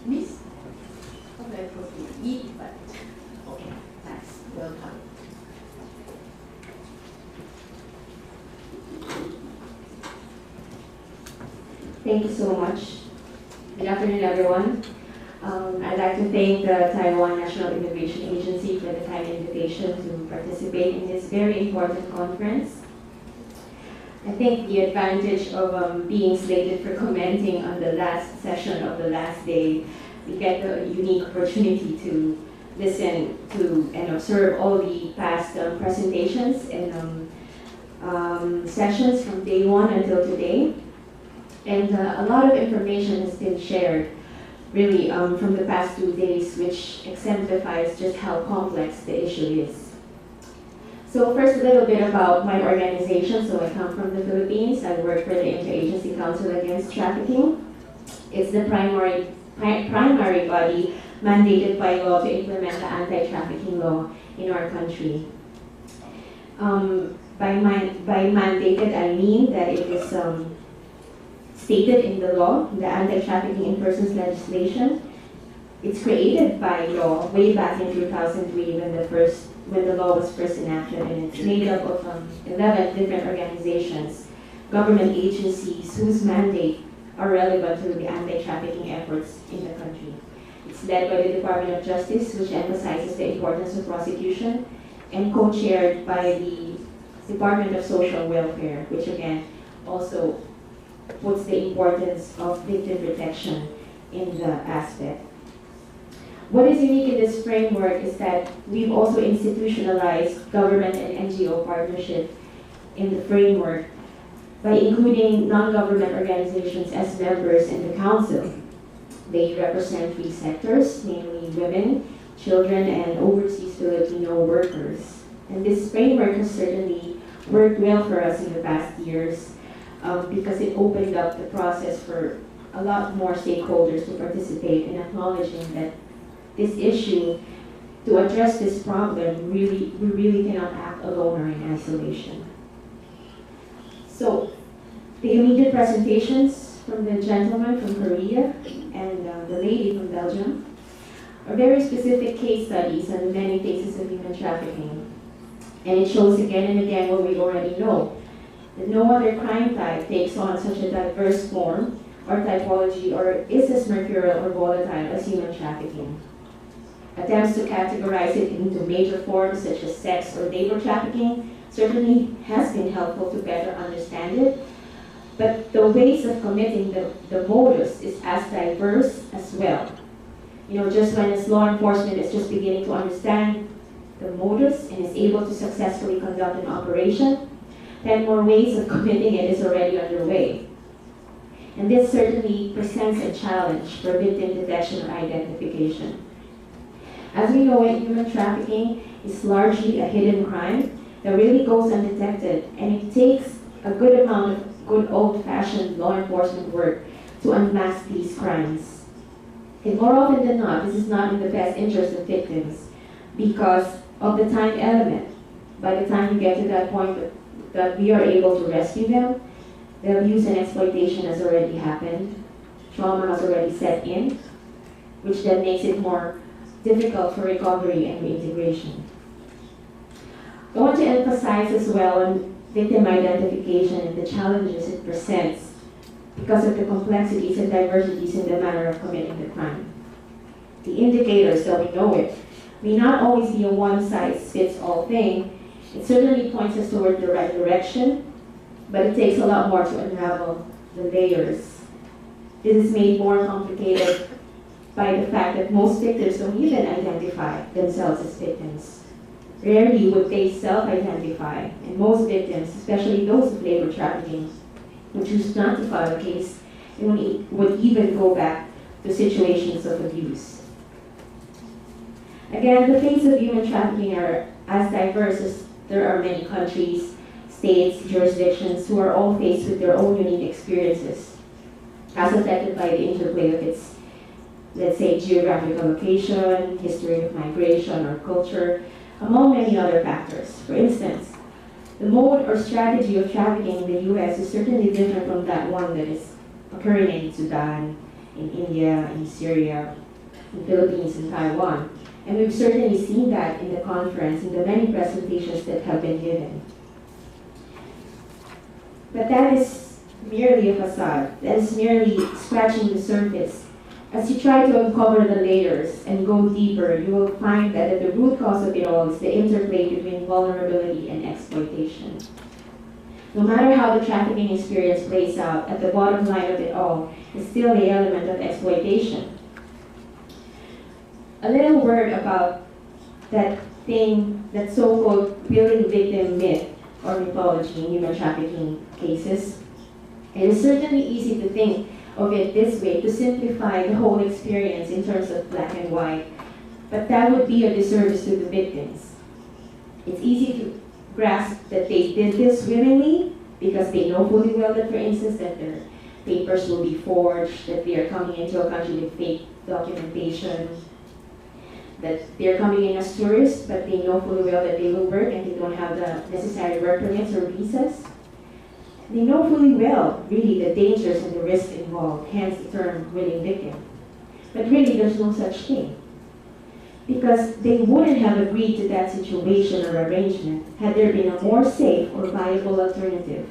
Miss. Okay, thanks. Welcome. Thank you so much. Good afternoon, everyone. I'd like to thank the Taiwan National Immigration Agency for the kind invitation to participate in this very important conference. I think the advantage of being slated for commenting on the last session of the last day, we get the unique opportunity to listen to and observe all the past presentations and sessions from day one until today. And a lot of information has been shared really from the past 2 days, which exemplifies just how complex the issue is. So first, a little bit about my organization. So I come from the Philippines. I work for the Interagency Council Against Trafficking. It's the primary body mandated by law to implement the anti-trafficking law in our country. By mandated, I mean that it is stated in the law, the anti-trafficking in persons legislation. It's created by law way back in 2003 when the law was first enacted, and it's made up of 11 different organizations, government agencies whose mandate are relevant to the anti-trafficking efforts in the country. It's led by the Department of Justice, which emphasizes the importance of prosecution, and co-chaired by the Department of Social Welfare, which again also puts the importance of victim protection in the aspect. What is unique in this framework is that we've also institutionalized government and NGO partnership in the framework by including non-government organizations as members in the council. They represent 3 sectors, namely women, children, and overseas Filipino workers. And this framework has certainly worked well for us in the past years because it opened up the process for a lot more stakeholders to participate in acknowledging that this issue, to address this problem, we really cannot act alone or in isolation. So, the immediate presentations from the gentleman from Korea and the lady from Belgium are very specific case studies on many cases of human trafficking. And it shows again and again what we already know, that no other crime type takes on such a diverse form or typology or is as mercurial or volatile as human trafficking. Attempts to categorize it into major forms such as sex or labor trafficking certainly has been helpful to better understand it, but the ways of committing the modus is as diverse as well. You know, just when as law enforcement is just beginning to understand the modus and is able to successfully conduct an operation, 10 more ways of committing it is already underway. And this certainly presents a challenge for victim detection or identification. As we know it, human trafficking is largely a hidden crime that really goes undetected, and it takes a good amount of good old-fashioned law enforcement work to unmask these crimes. And more often than not, this is not in the best interest of victims, because of the time element. By the time we get to that point that we are able to rescue them, the abuse and exploitation has already happened. Trauma has already set in, which then makes it more difficult for recovery and reintegration. I want to emphasize as well on victim identification and the challenges it presents because of the complexities and diversities in the manner of committing the crime. The indicators, though we know it, may not always be a one-size-fits-all thing. It certainly points us toward the right direction, but it takes a lot more to unravel the layers. This is made more complicated by the fact that most victims don't even identify themselves as victims. Rarely would they self-identify, and most victims, especially those of labor trafficking, would choose not to file a case and would even go back to situations of abuse. Again, the face of human trafficking are as diverse as there are many countries, states, jurisdictions who are all faced with their own unique experiences, as affected by the interplay of its, let's say, geographical location, history of migration or culture, among many other factors. For instance, the mode or strategy of trafficking in the US is certainly different from that one that is occurring in Sudan, in India, in Syria, in Philippines, and Taiwan. And we've certainly seen that in the conference, in the many presentations that have been given. But that is merely a facade. That is merely scratching the surface. As you try to uncover the layers and go deeper, you will find that at the root cause of it all is the interplay between vulnerability and exploitation. No matter how the trafficking experience plays out, at the bottom line of it all is still the element of exploitation. A little word about that thing, that so-called willing victim myth or mythology in human trafficking cases. It is certainly easy to think of it this way, to simplify the whole experience in terms of black and white, but that would be a disservice to the victims. It's easy to grasp that they did this willingly because they know fully well that, for instance, that their papers will be forged, that they are coming into a country with fake documentation, that they're coming in as tourists, but they know fully well that they will work and they don't have the necessary work permits or visas. They know fully well, really, the dangers and the risks involved, hence the term willing victim. But really, there's no such thing. Because they wouldn't have agreed to that situation or arrangement had there been a more safe or viable alternative.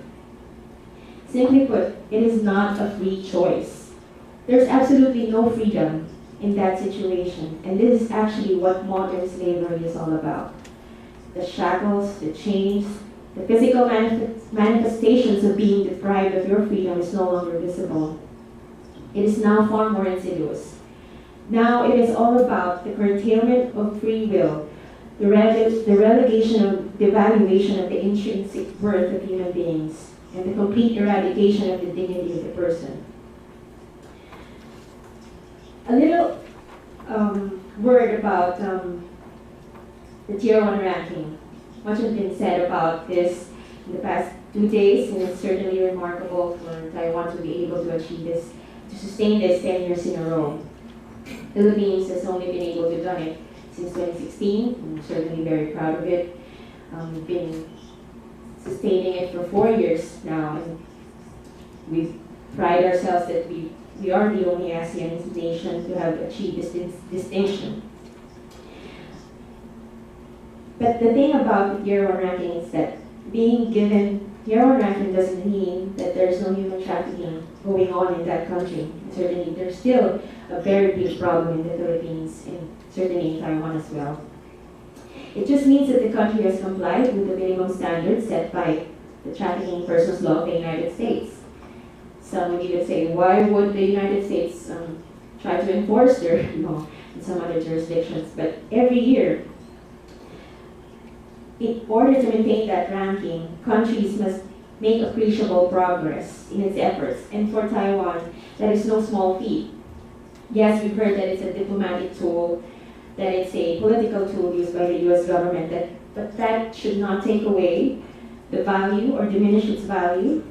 Simply put, it is not a free choice. There's absolutely no freedom in that situation, and this is actually what modern slavery is all about. The shackles, the chains, the physical manifestations of being deprived of your freedom is no longer visible. It is now far more insidious. Now it is all about the curtailment of free will, the relegation of the evaluation of the intrinsic worth of human beings, and the complete eradication of the dignity of the person. A little word about the Tier 1 ranking. Much has been said about this in the past 2 days, and it's certainly remarkable for Taiwan to be able to achieve this, to sustain this 10 years in a row. Philippines has only been able to do it since 2016. I'm certainly very proud of it. We've been sustaining it for 4 years now, and we pride ourselves that we are the only ASEAN nation to have achieved this distinction. But the thing about the Tier 1 ranking is that being given Tier 1 ranking doesn't mean that there's no human trafficking going on in that country. And certainly, there's still a very big problem in the Philippines and certainly in Taiwan as well. It just means that the country has complied with the minimum standards set by the Trafficking in Persons Law of the United States. Some would even say, why would the United States try to enforce their law in some other jurisdictions? But every year, in order to maintain that ranking, countries must make appreciable progress in its efforts. And for Taiwan, that is no small feat. Yes, we've heard that it's a diplomatic tool, that it's a political tool used by the US government, but that should not take away the value or diminish its value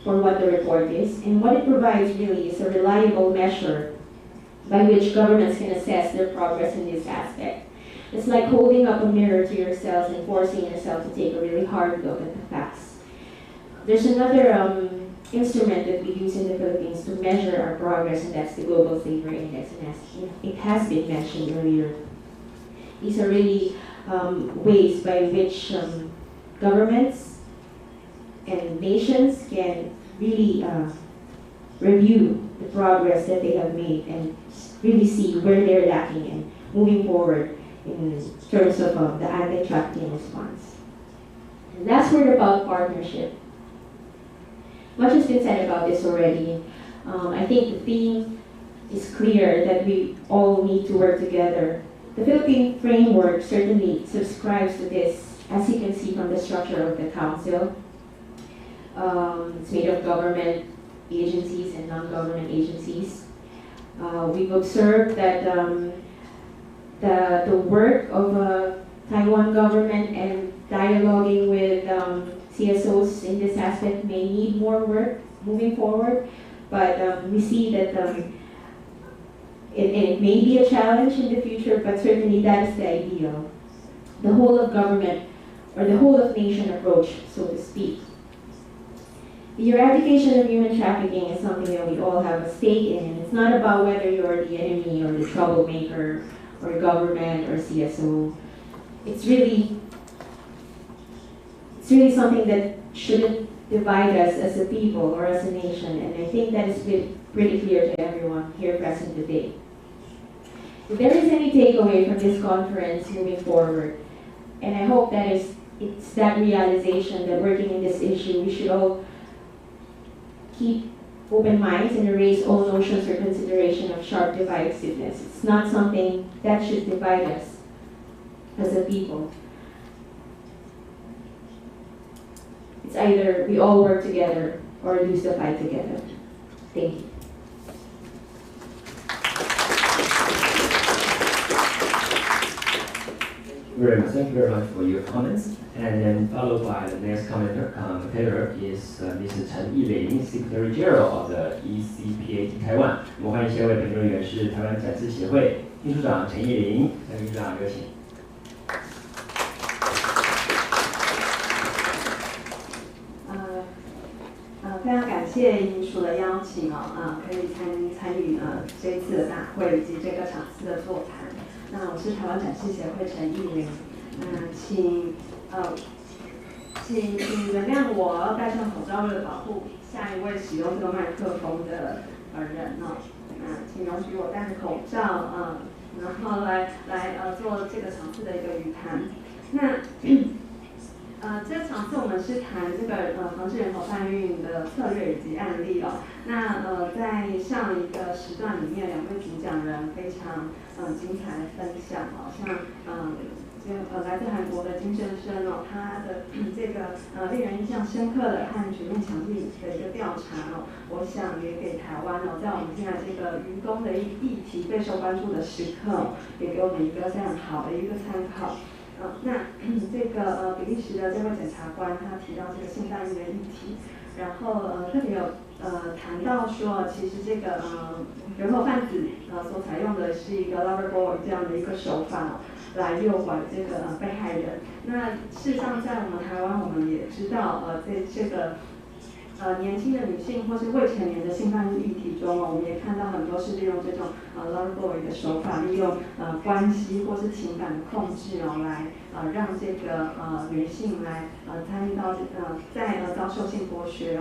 for what the report is. And what it provides really is a reliable measure by which governments can assess their progress in this aspect. It's like holding up a mirror to yourself and forcing yourself to take a really hard look at the facts. There's another instrument that we use in the Philippines to measure our progress, and that's the Global Slavery Index, and it has been mentioned earlier. These are really ways by which governments and nations can really review the progress that they have made and really see where they're lacking and moving forward in terms of the anti-trafficking response. And last word about partnership. Much has been said about this already. I think the theme is clear that we all need to work together. The Philippine framework certainly subscribes to this, as you can see from the structure of the council. It's made of government agencies and non-government agencies. We've observed that the work of Taiwan government and dialoguing with CSOs in this aspect may need more work moving forward, but we see that it may be a challenge in the future, but certainly that is the ideal. The whole of government, or the whole of nation approach, so to speak. The eradication of human trafficking is something that we all have a stake in, and it's not about whether you're the enemy or the troublemaker or government or CSO. It's really something that shouldn't divide us as a people or as a nation, and I think that is pretty clear to everyone here present today. If there is any takeaway from this conference moving forward, and I hope that it's that realization that working in this issue, we should all keep open minds and erase all notions or consideration of sharp divisiveness. It's not something that should divide us as a people. It's either we all work together or lose the fight together. Thank you. Thank you very much for your comments. And then followed by the next commentator is Mr. Chen Yiling, Secretary General of the ECPA Taiwan. 我们欢迎下一位评论员是台湾展示协会秘书长陈yiling，陈秘书长有请。非常感谢秘书的邀请可以参与这一次的大会以及这个场次的座谈。那我是台湾展示协会陈yiling，请原谅我要戴上口罩为了保护下一位使用这个麦克风的人请容许我戴着口罩然后来做这个场次的一个语谈。那这个场次我们是谈这个防治人口贩运的策略以及案例那在上一个时段里面，两位主讲人非常精彩的分享像来自韩国的金先生他的这个令人印象深刻的和全面强力的一个调查我想也给台湾在我们现在这个渔工的议题备受关注的时刻也给我们一个非常好的一个参考。那这个比利时的这位检察官他提到这个性贩运的议题，然后特别有谈到说，其实这个人口贩子所采用的是一个 lover boy 这样的一个手法来诱拐这个被害人。那事实上，在我们台湾，我们也知道在这个年轻的女性或是未成年的性犯议题中我们也看到很多是利用这种lover boy 的手法，利用关系或是情感的控制来让这个女性来参与到在遭受性剥削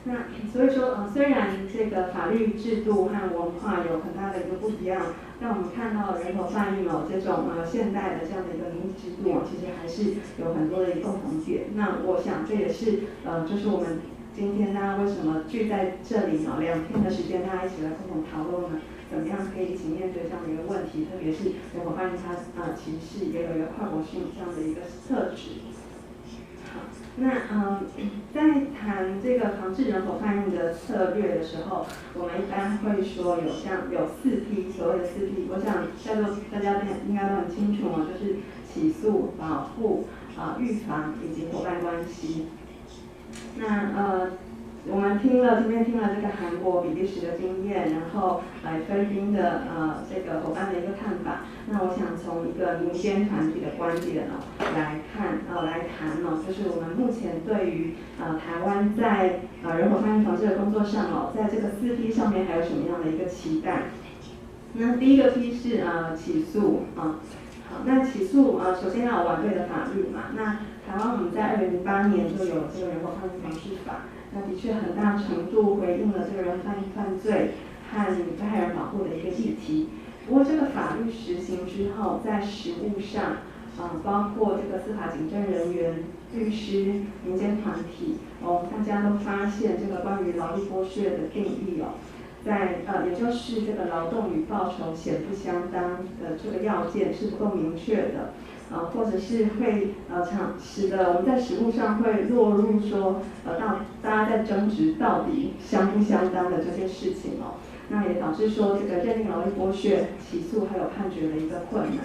那所以说虽然这个法律制度和文化有很大的一个不一样，但我们看到人口贩运这种现代的这样的一个民主制度其实还是有很多的一个共同点。那我想这也是就是我们今天大家为什么聚在这里2天的时间，大家一起来共同讨论呢？怎么样可以一起面对这样的一个问题？特别是人口贩运它其实也有一个跨国性这样的一个特质。好，那在谈这个防治人口贩运的策略的时候，我们一般会说有4批，所谓的4批，我想大家应该都很清楚就是起诉、保护、预防以及伙伴关系。那我们今天听了这个韩国、比利时的经验，然后菲律宾的这个伙伴的一个看法。那我想从一个民间团体的观点来谈就是我们目前对于台湾在人口贩运防治的工作上在这个4P 上面还有什么样的一个期待？那第一个 P 是起诉好，那起诉首先要有完备的法律嘛。那台湾我们在2008年就有这个人口贩运防治法，那的确很大程度回应了这个人贩运犯罪和被害人保护的一个议题。不过这个法律实行之后，在实务上，包括这个司法警政人员、律师、民间团体，大家都发现这个关于劳力剥削的定义在也就是这个劳动与报酬显不相当的这个要件是不够明确的，或者是会使得我们在实务上会落入说大家在争执到底相不相当的这件事情那也导致说这个认定劳力剥削、起诉还有判决的一个困难。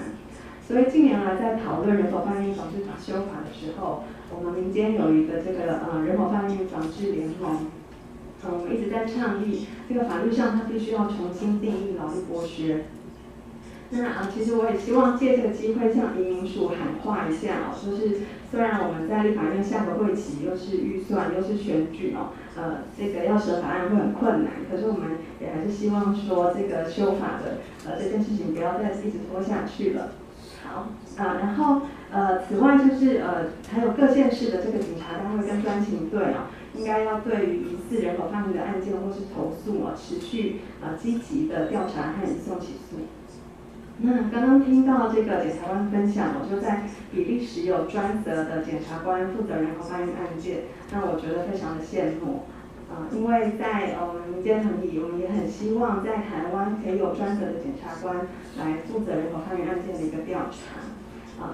所以近年来在讨论人口贩运防治法修法的时候，我们民间有一个这个人口贩运防治联盟。我们一直在倡议，这个法律上它必须要重新定义劳力剥削。那其实我也希望借这个机会向移民署喊话一下就是虽然我们在立法院下个会期又是预算又是选举这个要审法案会很困难，可是我们也还是希望说这个修法的这件事情不要再一直拖下去了。好然后此外就是还有各县市的这个警察单位跟专勤队应该要对于疑似人口贩运的案件或是投诉持续积极的调查和移送起诉。那刚刚听到这个检察官分享就在比利时有专责的检察官负责人口贩运案件，那我觉得非常的羡慕。因为在我们民间团体，我们也很希望在台湾可以有专责的检察官来负责人口贩运案件的一个调查。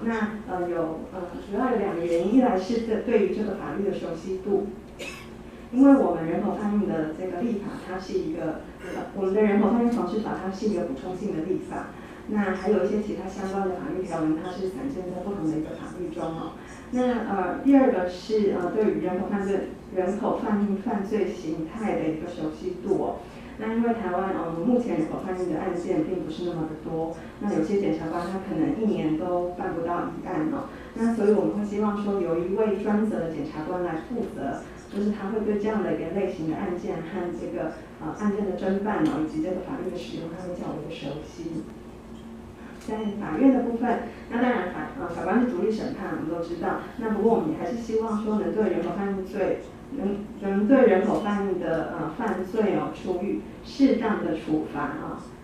那主要有2个原因，一来是对于这个法律的熟悉度。因为我们人口贩运的这个立法，它是一个我们的人口贩运防治法，它是一个补充性的立法。那还有一些其他相关的法律条文，它是散见在不同的一个法律中那第二个是对于人口贩运犯罪形态的一个熟悉度那因为台湾目前人口贩运的案件并不是那么的多，那有些检察官他可能1年都办不到1案那所以我们会希望说有一位专责的检察官来负责，就是他会对这样的一个类型的案件和这个案件的侦办以及这个法律的使用，他会较为的熟悉。在法院的部分，那当然法官是独立审判，我们都知道。那不过我们也还是希望说能对人口贩运罪，能对人口贩运的犯罪处以适当的处罚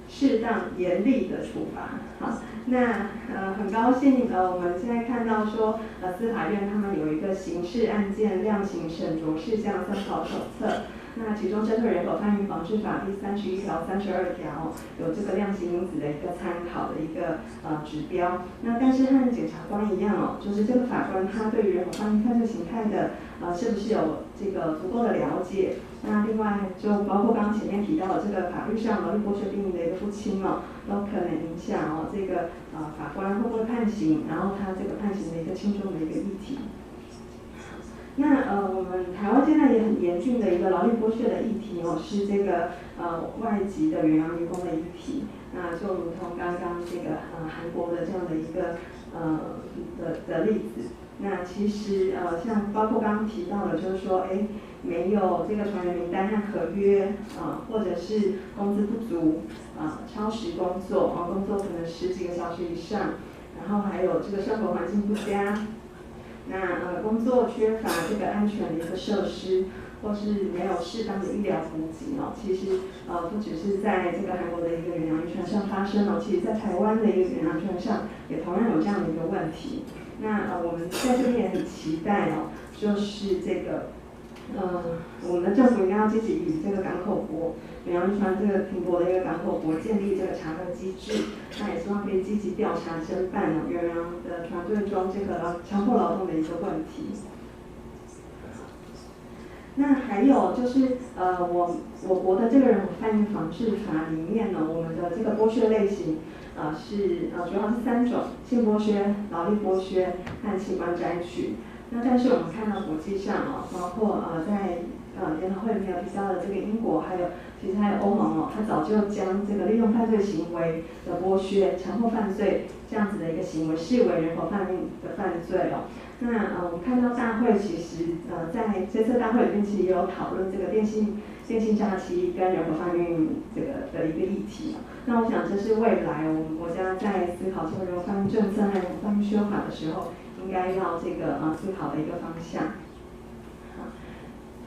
适当严厉的处罚。好，那很高兴我们现在看到说司法院他们有一个刑事案件量刑审酌事项参考手册。那其中针对人口贩运防治法第31条、32条有这个量刑因子的一个参考的一个指标。那但是和检察官一样就是这个法官他对于人口贩运犯罪形态的是不是有这个足够的了解？那另外就包括刚刚前面提到的这个法律上劳力剥削定义的一个不清都可能影响这个法官会不会判刑，然后他这个判刑的一个轻重的一个议题。那我们台湾现在也很严峻的一个劳力剥削的议题是这个外籍的远洋渔工的议题。那就如同刚刚这个韩国的这样的一个的例子。那其实像包括刚刚提到的，就是说没有这个船员名单和合约或者是工资不足超时工作工作可能10几个小时以上，然后还有这个生活环境不佳。那工作缺乏这个安全的一个设施，或是没有适当的医疗补给其实不只是在这个韩国的一个远洋渔船上发生其实在台湾的一个远洋渔船上也同样有这样的一个问题。那我们在这边也很期待就是这个我们的政府应该要积极与这个港口国远洋渔船这个停泊的一个港口国建立这个查核机制，那也希望可以积极调查侦办远洋的船队中这个强迫劳动的一个问题。那还有就是我国的这个人口贩运防治法里面我们的这个剥削类型是主要是3种：性剥削、劳力剥削和器官摘取。那但是我们看到国际上包括在研讨会里面有提到的这个英国，其实还有欧盟它早就将这个利用犯罪行为的剥削、强迫犯罪这样子的一个行为视为人口贩运的犯罪那我们看到大会其实在这次大会里面其实也有讨论这个电信诈欺跟人口贩运这个的一个议题那我想这是未来我们国家在思考这个人口贩运政策和人口贩运修法的时候，应该要这个思考的一个方向。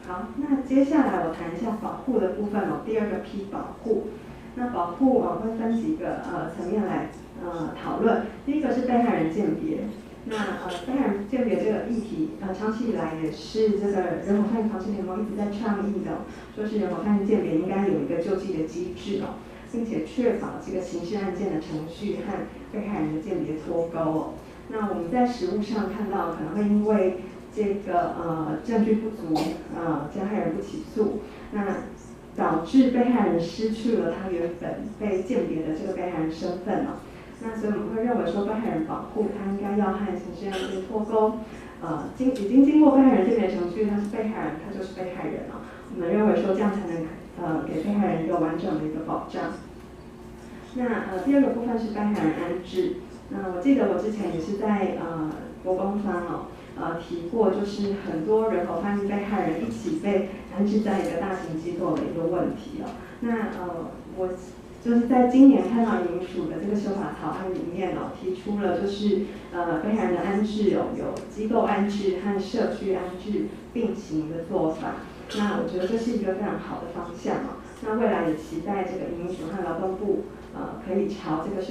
好，那接下来我谈一下保护的部分第二个 P 保护。那保护会分几个层面来讨论。第一个是被害人鉴别。那被害人鉴别这个议题长期以来也是这个人口贩运防治联盟一直在倡议的，说是人口贩运鉴别应该有一个救济的机制并且确保这个刑事案件的程序和被害人的鉴别脱钩那我们在实务上看到可能会因为这个证据不足加害人不起诉，那导致被害人失去了他原本被鉴别的这个被害人身份那所以我们会认为说被害人保护他应该要和刑事案件脱钩已经经过被害人鉴别程序，他是被害人，他就是被害人我们认为说这样才能给被害人一个完整的一个保障。那第二个部分是被害人安置。那我记得我之前也是在国工方提过，就是很多人口贩运被害人一起被安置在一个大型机构的一个问题那我就是在今年看到移民署的这个修法草案里面提出了就是被害人的安置有机构安置和社区安置并行的做法。那我觉得这是一个非常好的方向那未来也期待这个移民署和劳动部可以朝这个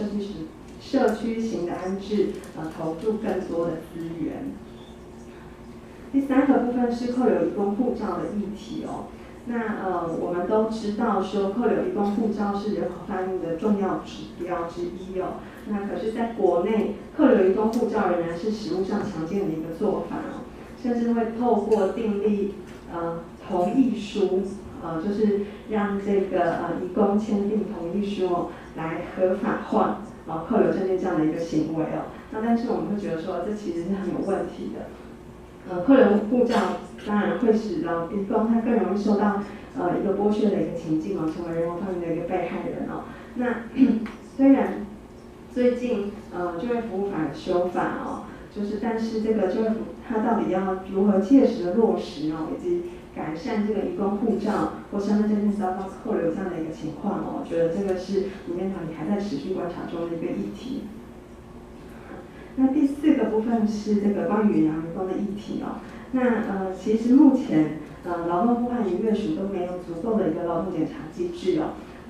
社区型的安置投注更多的资源。第三个部分是扣留移工护照的议题那我们都知道说扣留移工护照是人口贩运的重要指标之一那可是在国内扣留移工护照仍然是实务上常见的一个做法甚至会透过订立同意书就是让这个移工签订同意书来合法化扣留证件这样的一个行为那但是我们会觉得说这其实是很有问题的。扣留护照当然会使移工他更容易受到一个剥削的一个情境成为人口贩运的一个被害人那虽然最近就业服务法的修法但是这个就业服它到底要如何切实的落实以及改善这个移工护照或身份证件遭到扣留这样的一个情况我觉得这个是民间团体还在持续观察中的一个议题。那第四个部分是这个关于远洋移工的议题那其实目前劳动部和渔业署都没有足够的一个劳动检查机制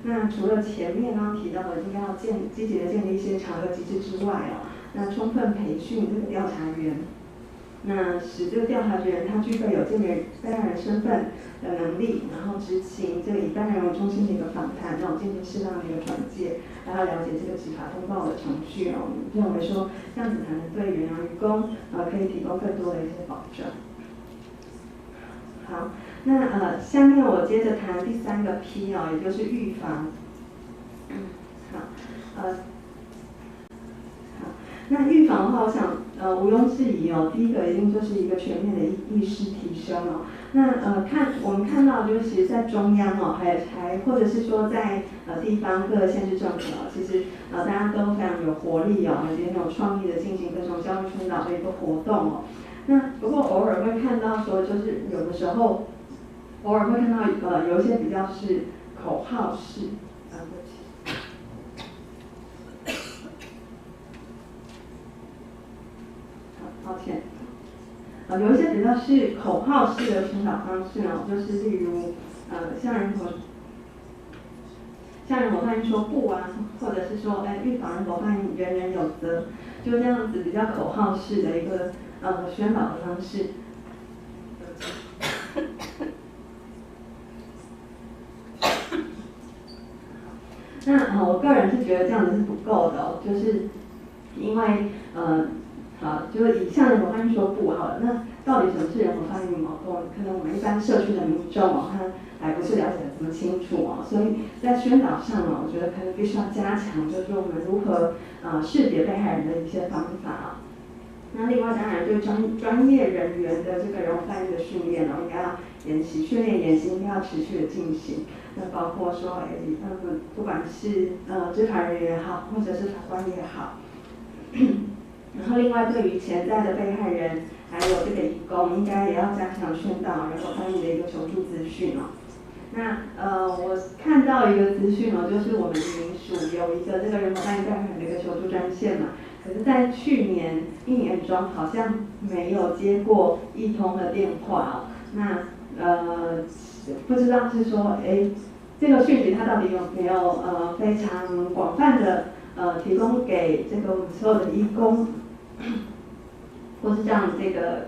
那除了前面刚刚提到的应该要积极的建立一些查核机制之外那充分培训这个调查员，那使这个调查员他具备有鉴别被害人身份的能力，然后执行这个以被害人为中心的一个访谈，然后进行适当的一个转介，让他了解这个执法通报的程序我们认为说这样子才能对远洋渔工可以提供更多的一些保障。好，那下面我接着谈第三个 P 也就是预防。好，那预防的话，我想毋庸置疑第一个一定就是一个全面的意识提升那我们看到就是其实在中央还或者是说在地方各县市政府其实大家都非常有活力也很有创意的进行各种教育宣导的一个活动那不过偶尔会看到说就是有的时候偶尔会看到有一些比较是口号式抱歉，有一些比较是口号式的宣导方式就是例如像人口贩运说不或者是说预防人口贩运人人有责，就这样子比较口号式的一个宣导的方式。那我个人是觉得这样子是不够的就是因为就是以像人口贩运说不好了，那到底什么是人口贩运可能我们一般社区的民众他还不是了解得这么清楚所以在宣导上我觉得可能必须要加强，就是说我们如何识别被害人的一些方法那另外当然对专业人员的这个人口贩运的训练呢，应该要训练研习应该要持续的进行。那包括说，不管是执法人员也好，或者是法官也好。然后另外对于潜在的被害人，还有这个移工，应该也要加强宣导人口贩运的一个求助资讯哦。那我看到一个资讯哦，就是我们移民署有一个这个人口贩运被害人的一个求助专线嘛。可是，在去年1年中，好像没有接过一通的电话哦。那不知道是说，这个讯息它到底有没有非常广泛的提供给这个我们所有的移工，或是让这个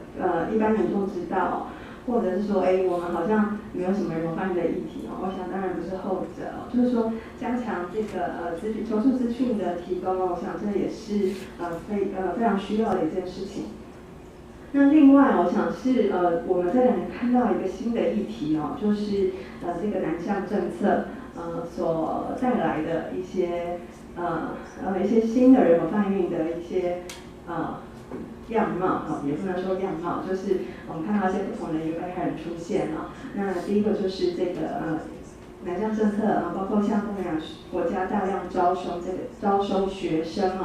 一般民众知道，或者是说，我们好像没有什么人口贩运的议题哦。我想当然不是后者哦，就是说加强这个求助资讯的提供哦，我想这也是非常需要的一件事情。那另外，我想是我们这2年看到一个新的议题哦，就是这个南向政策所带来的一些新的人口贩运的一些样貌也不能说样貌，就是我们看到一些不同的一个被害人出现那第一个就是这个南向政策包括像东南亚国家大量招收学生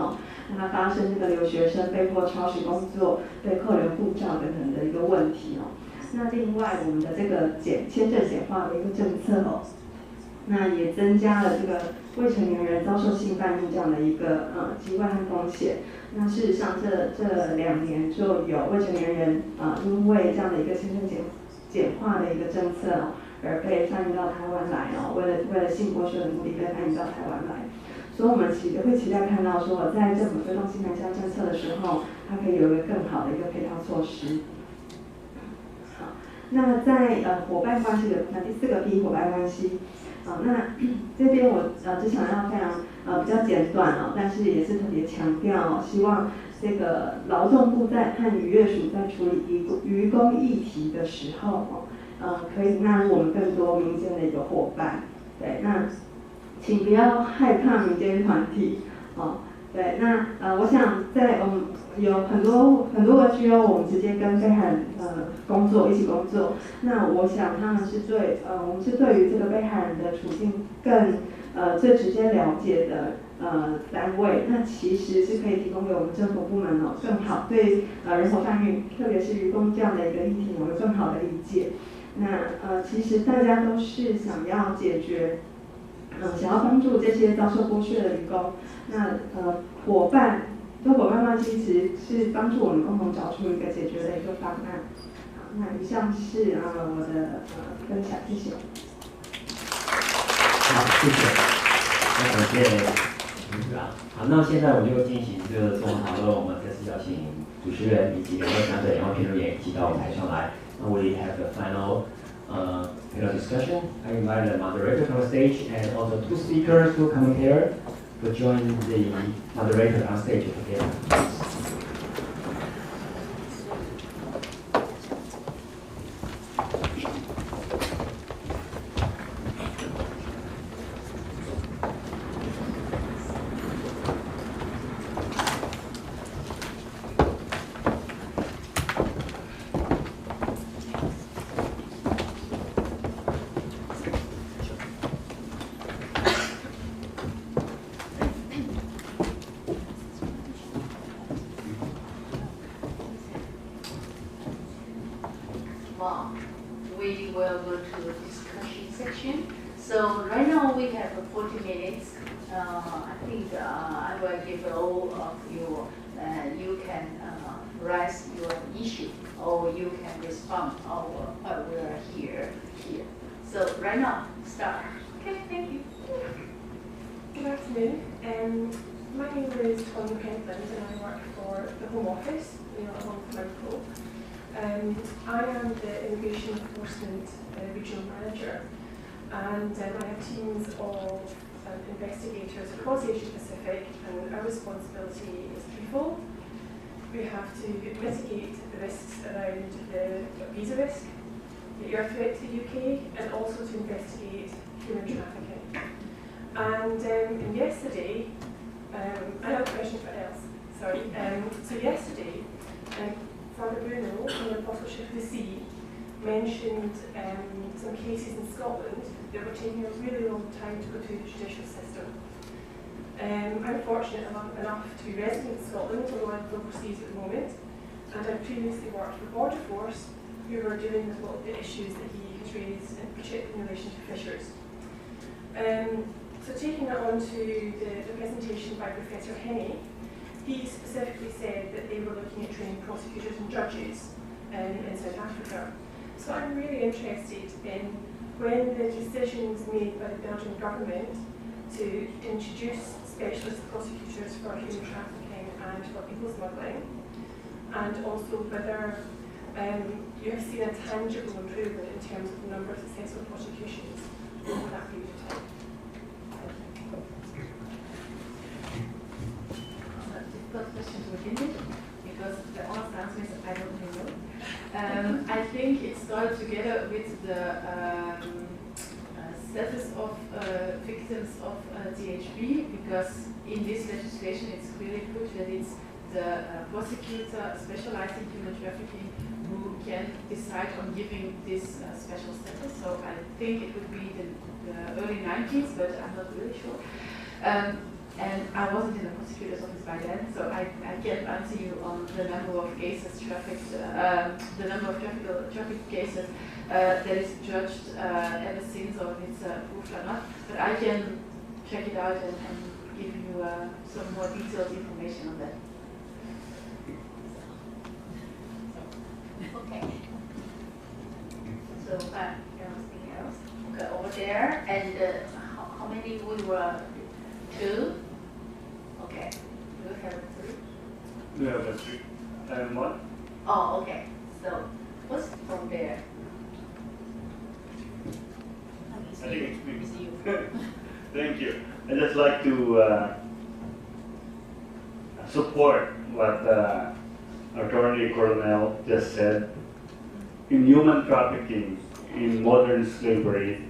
让它发生这个留学生被迫超时工作、被扣留护照等等的一个问题那另外我们的这个签证简化的一个政策那也增加了这个未成年人遭受性犯运这样的一个机会和风险。那事实上这2年就有未成年人因为这样的一个签证简化的一个政策而被贩运到台湾来为了性剥削的目的被贩运到台湾来。所以我们会期待看到说，在政府推动新南向政策的时候，它可以有一个更好的一个配套措施。好，那在伙伴关系的第4个 P 伙伴关系。那这边我只想要非常比较简短但是也是特别强调希望这个劳动部和渔业署在处理渔工议题的时候可以纳入我们更多民间的一个伙伴。对，那请不要害怕民间团体对，那我想在有很多个 NGO 我们直接跟被害人一起工作。那我想他们是我们是对于这个被害人的处境最直接了解的单位。那其实是可以提供给我们政府部门更好对人口贩运，特别是渔工这样的一个议题有更好的理解。那其实大家都是想要解决。想要帮助这些遭受剥削的渔工，那伙伴关系其实是帮助我们共同找出一个解决的一个方案。好，那以上是我的分享，谢谢。好，谢谢，感谢董事长。好，那现在我们就进行这个综合讨论，我们这次邀请主持人以及2位讲者、2位评论员一起到台上来。那we have the final panel discussion. I invite the moderator on stage and also 2 speakers who come here to join the moderator on stage together. We will go to the discussion section. So right now we have 40 minutes. I think I will give all of you, you can raise your issue or you can respond while we are here. So right now, start. Okay, thank you. Good afternoon. My name is Tony Pentland and I work for the Home Office, Home Medical. I am the Immigration Enforcement Regional Manager, and I have teams of investigators across Asia Pacific, and our responsibility is twofold. We have to mitigate the risks around the visa risk, the air threat to the UK, and also to investigate human trafficking. And yesterday, I have a question for Els, sorry. So yesterday, Father Bruno, from the Apostleship of the Sea, mentioned some cases in Scotland that were taking a really long time to go through the judicial system. I'm fortunate enough to be resident in Scotland, although I'm overseas at the moment, and I previously worked for Border Force, who were dealing with a lot of the issues that he has raised, in particular in relation to fishers. So taking that on to the presentation by Professor Henney, he specifically said that they were looking at training prosecutors and judges in South Africa. So I'm really interested in when the decisions made by the Belgian government to introduce specialist prosecutors for human trafficking and for people smuggling, and also whether you have seen a tangible improvement in terms of the number of successful prosecutions over that period of time. Difficult question to begin with, because the honest answer is I don't really know. I think it started together with the status of victims of DHB, because in this legislation it's clearly put that it's the prosecutor specialized in human trafficking who can decide on giving this special status. So I think it would be the early 90s, but I'm not really sure. And I wasn't in the prosecutor's office by then, so I can't answer you on the number of cases trafficked, the number of traffic cases that is judged ever since, or if it's approved or not. But I can check it out and give you some more detailed information on that. Okay. So, anything else? Okay, over there. And how many we were? 2? Okay. Do we have 3? We have a 3 and 1. Oh, okay. So, what's from there? I think it's me. Thank you. I'd just like to support what Attorney Coronel just said. In human trafficking, in modern slavery,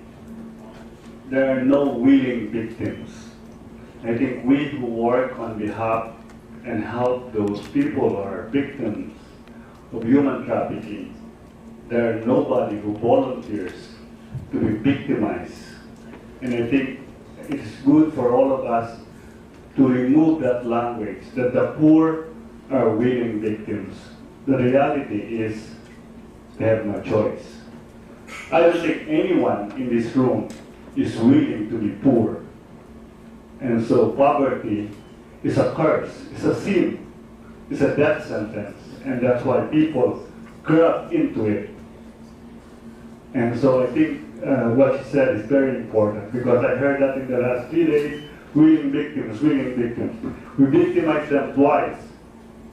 there are no willing victims. I think we who work on behalf and help those people who are victims of human trafficking, there are nobody who volunteers to be victimized. And I think it's good for all of us to remove that language, that the poor are willing victims. The reality is they have no choice. I don't think anyone in this room is willing to be poor. And so poverty is a curse, it's a sin, it's a death sentence, and that's why people grab into it. And so I think what she said is very important, because I heard that in the last 3 days, willing victims, willing victims. We victimize them twice.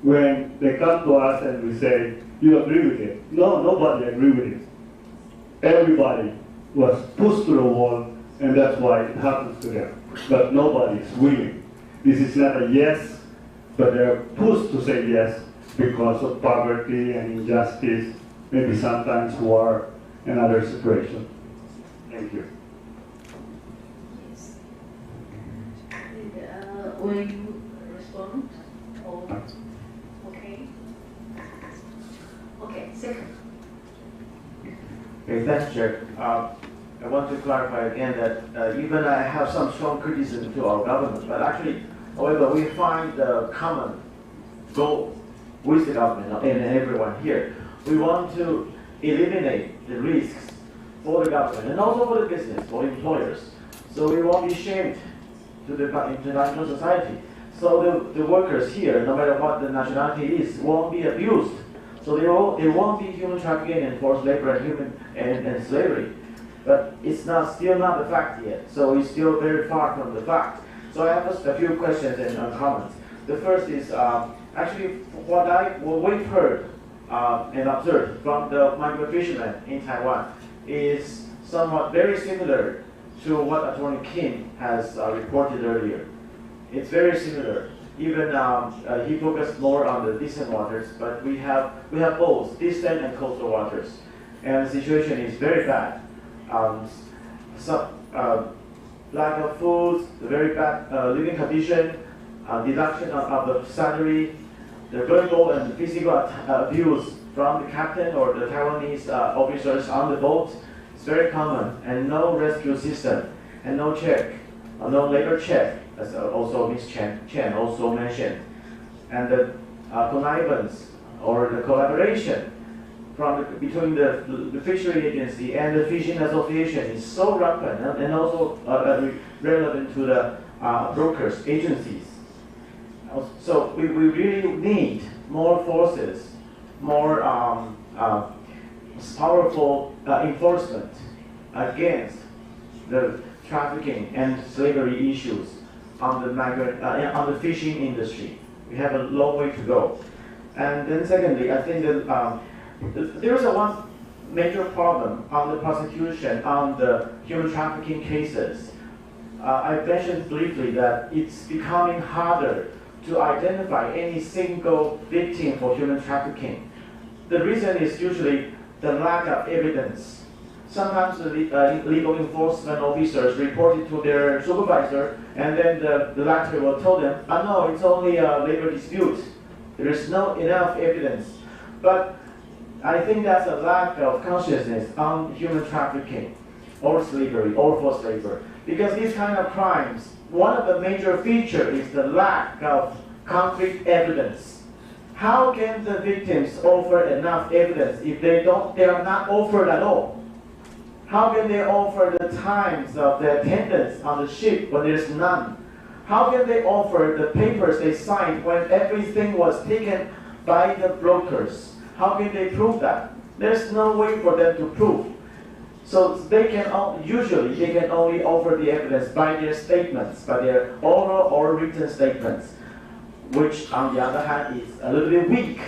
When they come to us and we say, you agree with it? No, nobody agreed with it. Everybody was pushed to the wall, and that's why it happens to them. But nobody is willing. This is not a yes, but they're pushed to say yes because of poverty and injustice, maybe sometimes war and other situations. Thank you. Yes. And, will you respond? Or, okay. Okay, second. Okay, thanks, Chair. I want to clarify again that even I have some strong criticism to our government, but actually, however, we find a common goal with the government and everyone here. We want to eliminate the risks for the government and also for the business, for employers. So we won't be shamed to the international society. So the workers here, no matter what the nationality is, won't be abused. So there won't be human trafficking and forced labor and slavery. But it's still not a fact yet. So it's still very far from the fact. So I have a few questions and comments. The first is actually what we've heard and observed from the migrant fishermen in Taiwan is somewhat very similar to what Attorney Kim has reported earlier. It's very similar. Even he focused more on the distant waters, but we have both distant and coastal waters, and the situation is very bad. Lack of food, the very bad living condition, deduction of the salary, the verbal and physical abuse from the captain or the Taiwanese officers on the boat is very common, and no rescue system, and no check, no labor check, as also Ms. Chen also mentioned, and the connivance or the collaboration between the fishery agency and the fishing association is so rampant, and also relevant to the brokers, agencies. So we really need more forces, more powerful enforcement against the trafficking and slavery issues on the fishing industry. We have a long way to go. And then secondly, I think that there is one major problem on the prosecution on the human trafficking cases. I mentioned briefly that it's becoming harder to identify any single victim for human trafficking. The reason is usually the lack of evidence. Sometimes the legal enforcement officers report it to their supervisor, and then the latter will tell them, "Oh no, it's only a labor dispute. There is not enough evidence." But I think that's a lack of consciousness on human trafficking or slavery or forced labor. Because these kind of crimes, one of the major features is the lack of concrete evidence. How can the victims offer enough evidence if they are not offered at all? How can they offer the times of the attendance on the ship when there's none? How can they offer the papers they signed when everything was taken by the brokers? How can they prove that? There's no way for them to prove. So they can only offer the evidence by their statements, by their oral or written statements, which on the other hand is a little bit weak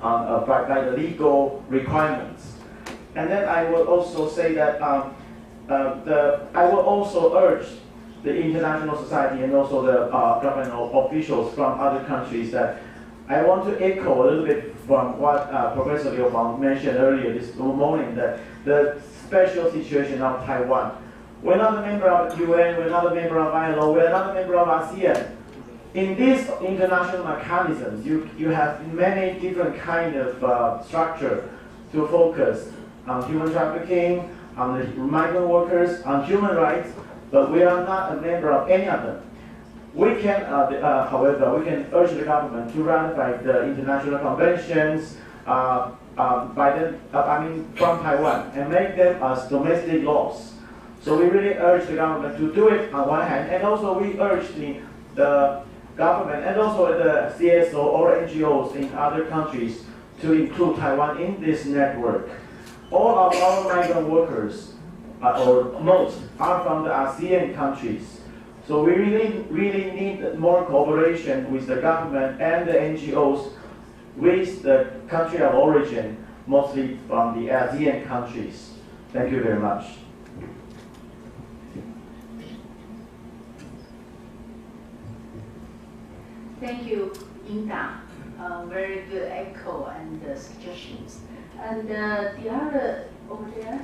by the legal requirements. And then I will also say that I will also urge the international society and also the government officials from other countries that I want to echo a little bit from what Professor Liu Huang mentioned earlier this morning, that the special situation of Taiwan. We're not a member of the UN, we're not a member of ILO, we're not a member of ASEAN. In these international mechanisms, you have many different kind of structure to focus on human trafficking, on the migrant workers, on human rights, but we are not a member of any of them. We can, however, we can urge the government to ratify the international conventions from Taiwan and make them as domestic laws. So we really urge the government to do it on one hand, and also we urge the government and also the CSO or NGOs in other countries to include Taiwan in this network. All of our migrant workers, or most, are from the ASEAN countries. So we really need more cooperation with the government and the NGOs with the country of origin, mostly from the ASEAN countries. Thank you very much. Thank you, Inda. Very good echo and suggestions. And the other over there?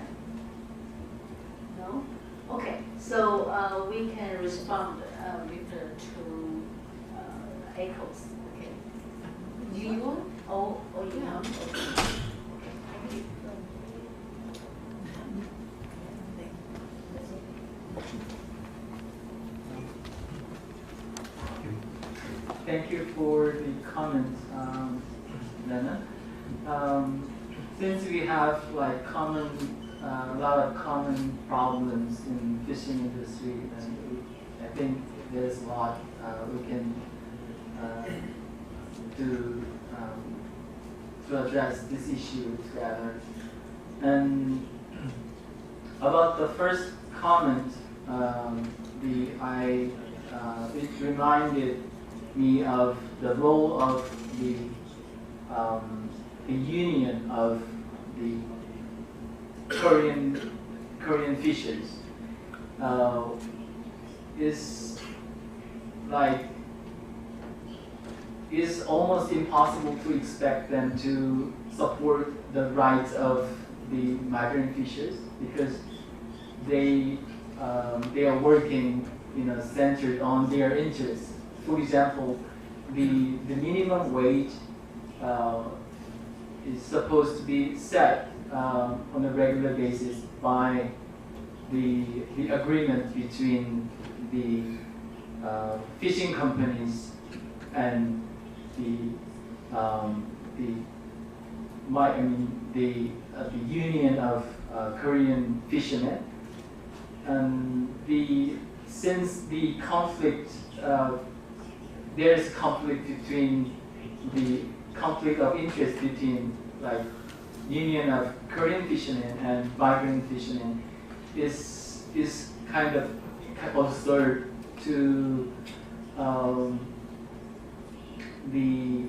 No? Okay, so we can respond with the two echoes. Okay. Do you want? Oh, you have? Okay. Thank you for the comments, Lena. Since we have like a lot of common problems in fishing industry, and I think there's a lot we can do to address this issue together. And about the first comment, it reminded me of the role of the union of the Korean fishers. It's almost impossible to expect them to support the rights of the migrant fishers because they are working, centered on their interests. For example, the minimum wage is supposed to be set on a regular basis by the agreement between the fishing companies and the union of Korean fishermen. And since the conflict, there's conflict between the conflict of interest between like union of Korean fishermen and migrant fishermen is kind of absurd to allow the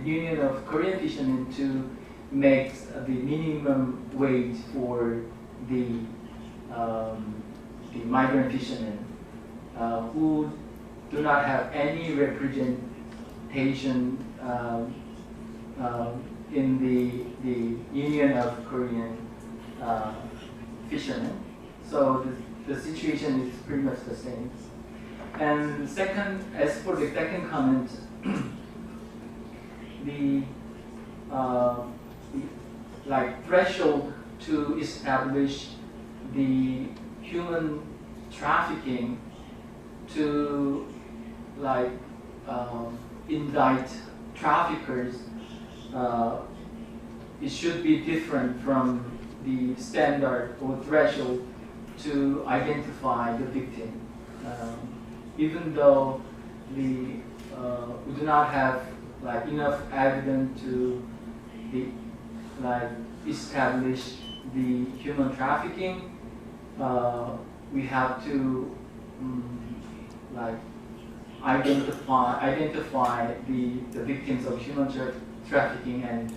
union of Korean fishermen to make the minimum wage for the migrant fishermen who do not have any representation in the union of Korean fishermen. So the situation is pretty much the same. And as for the second comment, the threshold to establish the human trafficking to indict traffickers, it should be different from the standard or threshold to identify the victim. Even though we do not have enough evidence to establish the human trafficking, we have to identify the victims of human trafficking and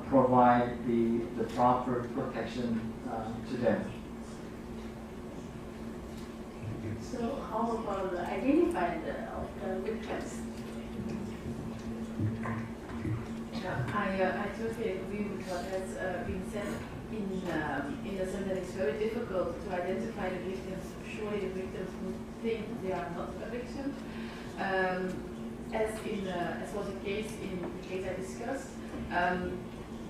provide the proper protection to them. So how about identifying the victims? I totally agree with what has been said in the sense that it's very difficult to identify the victims. Surely the victims would think they are not a victim. As was the case in the case I discussed,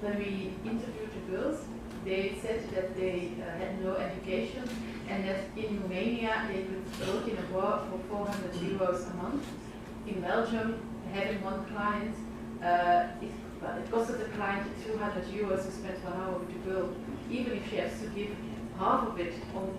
when we interviewed the girls, they said that they had no education and that in Romania they could work in a bar for 400 euros a month. In Belgium, having one client, it costed the client 200 euros to spend 1 hour with the girl. Even if she has to give half of it, or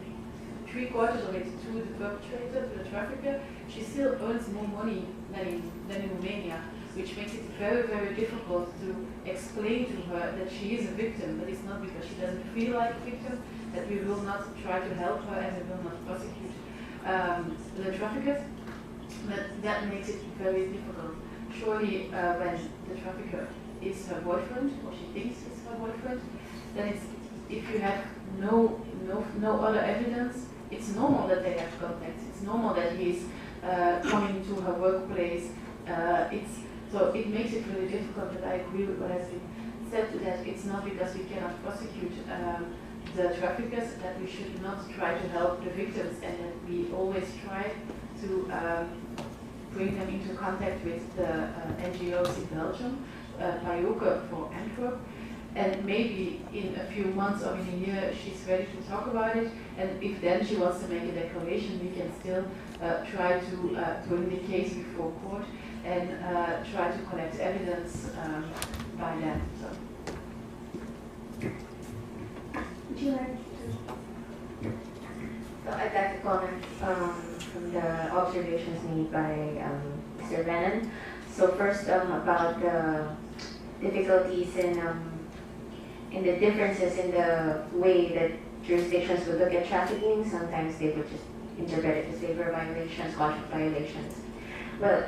3/4 of it to the perpetrator, to the trafficker, she still earns more money than in Romania, which makes it very, very difficult to explain to her that she is a victim, but it's not because she doesn't feel like a victim, that we will not try to help her and we will not prosecute the traffickers. But that makes it very difficult. Surely when the trafficker is her boyfriend, or she thinks it's her boyfriend, then if you have no other evidence, it's normal that they have contacts. It's normal that he's coming to her workplace. So it makes it really difficult, but I agree with what has been said, that it's not because we cannot prosecute the traffickers that we should not try to help the victims, and that we always try to bring them into contact with the NGOs in Belgium, Pajoke for Antwerp, and maybe in a few months or in a year she's ready to talk about it, and if then she wants to make a declaration, we can still try to bring the case before court and try to collect evidence by then. So. Would you like to? So I'd like to comment from the observations made by Mr. Brennan. So first about the difficulties in the differences in the way that jurisdictions would look at trafficking. Sometimes they would just interpret it as labor violations, contract violations. Well,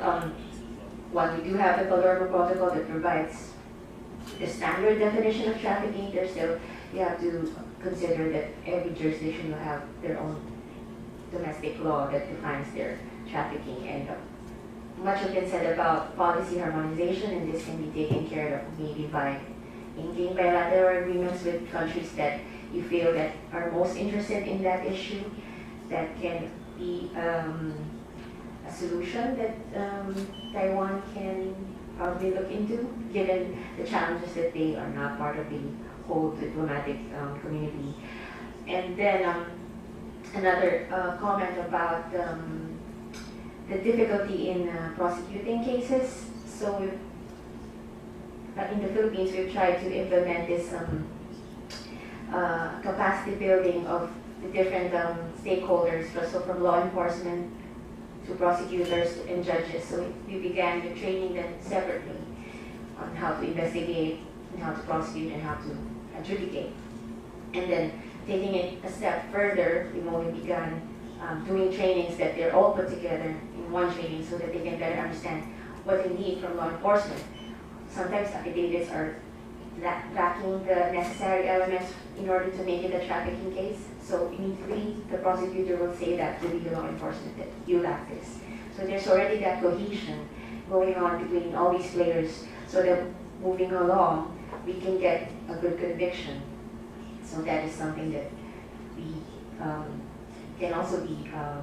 while we do have the Palermo Protocol that provides the standard definition of trafficking, there's still, you have to consider that every jurisdiction will have their own domestic law that defines their trafficking, and much has been said about policy harmonization, and this can be taken care of maybe by inking bilateral agreements with countries that you feel that are most interested in that issue, that can be a solution that Taiwan can probably look into, given the challenges that they are not part of the whole diplomatic community. And then another comment about the difficulty in prosecuting cases. So in the Philippines, we've tried to implement this capacity building of the different stakeholders, so from law enforcement to prosecutors and judges. So we began with training them separately on how to investigate and how to prosecute and how to adjudicate. And then taking it a step further, we've only begun doing trainings that they're all put together in one training so that they can better understand what they need from law enforcement. Sometimes affidavits are lacking the necessary elements in order to make it a trafficking case. So immediately the prosecutor will say that to the law enforcement that you lack this. So there's already that cohesion going on between all these players so that moving along, we can get a good conviction. So that is something that we can also be a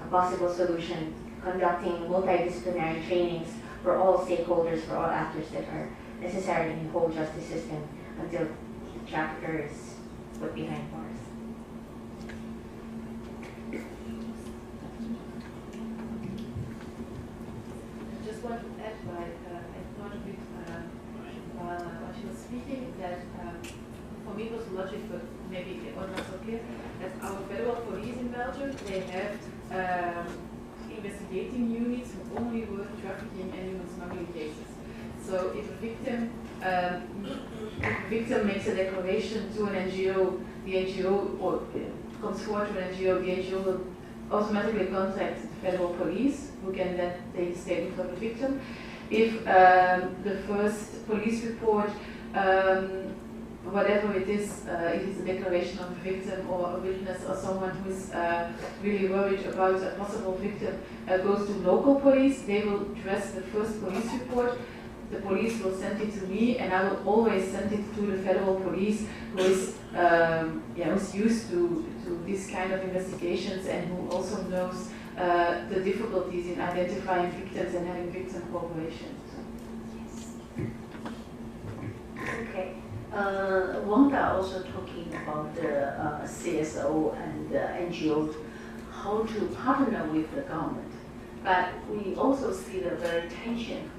possible solution, conducting multidisciplinary trainings for all stakeholders, for all actors that are necessary in the whole justice system until the trafficker is put behind bars. I just want to add, I thought of it while she was speaking, that for me it was logic, but maybe it was not so clear, that our federal police in Belgium, they have investigating units who only work trafficking and human smuggling cases. So if a victim makes a declaration to an NGO, the NGO, or comes forward to an NGO, the NGO will automatically contact the federal police, who can then take a statement from the victim. If the first police report, whatever it is a declaration of a victim or a witness or someone who is really worried about a possible victim, goes to local police, they will address the first police report. The police will send it to me, and I will always send it to the federal police, who is who's used to this kind of investigations and who also knows the difficulties in identifying victims and having victim cooperation. Okay. Wanda also talking about the CSO and the NGO, how to partner with the government. But we also see the very tension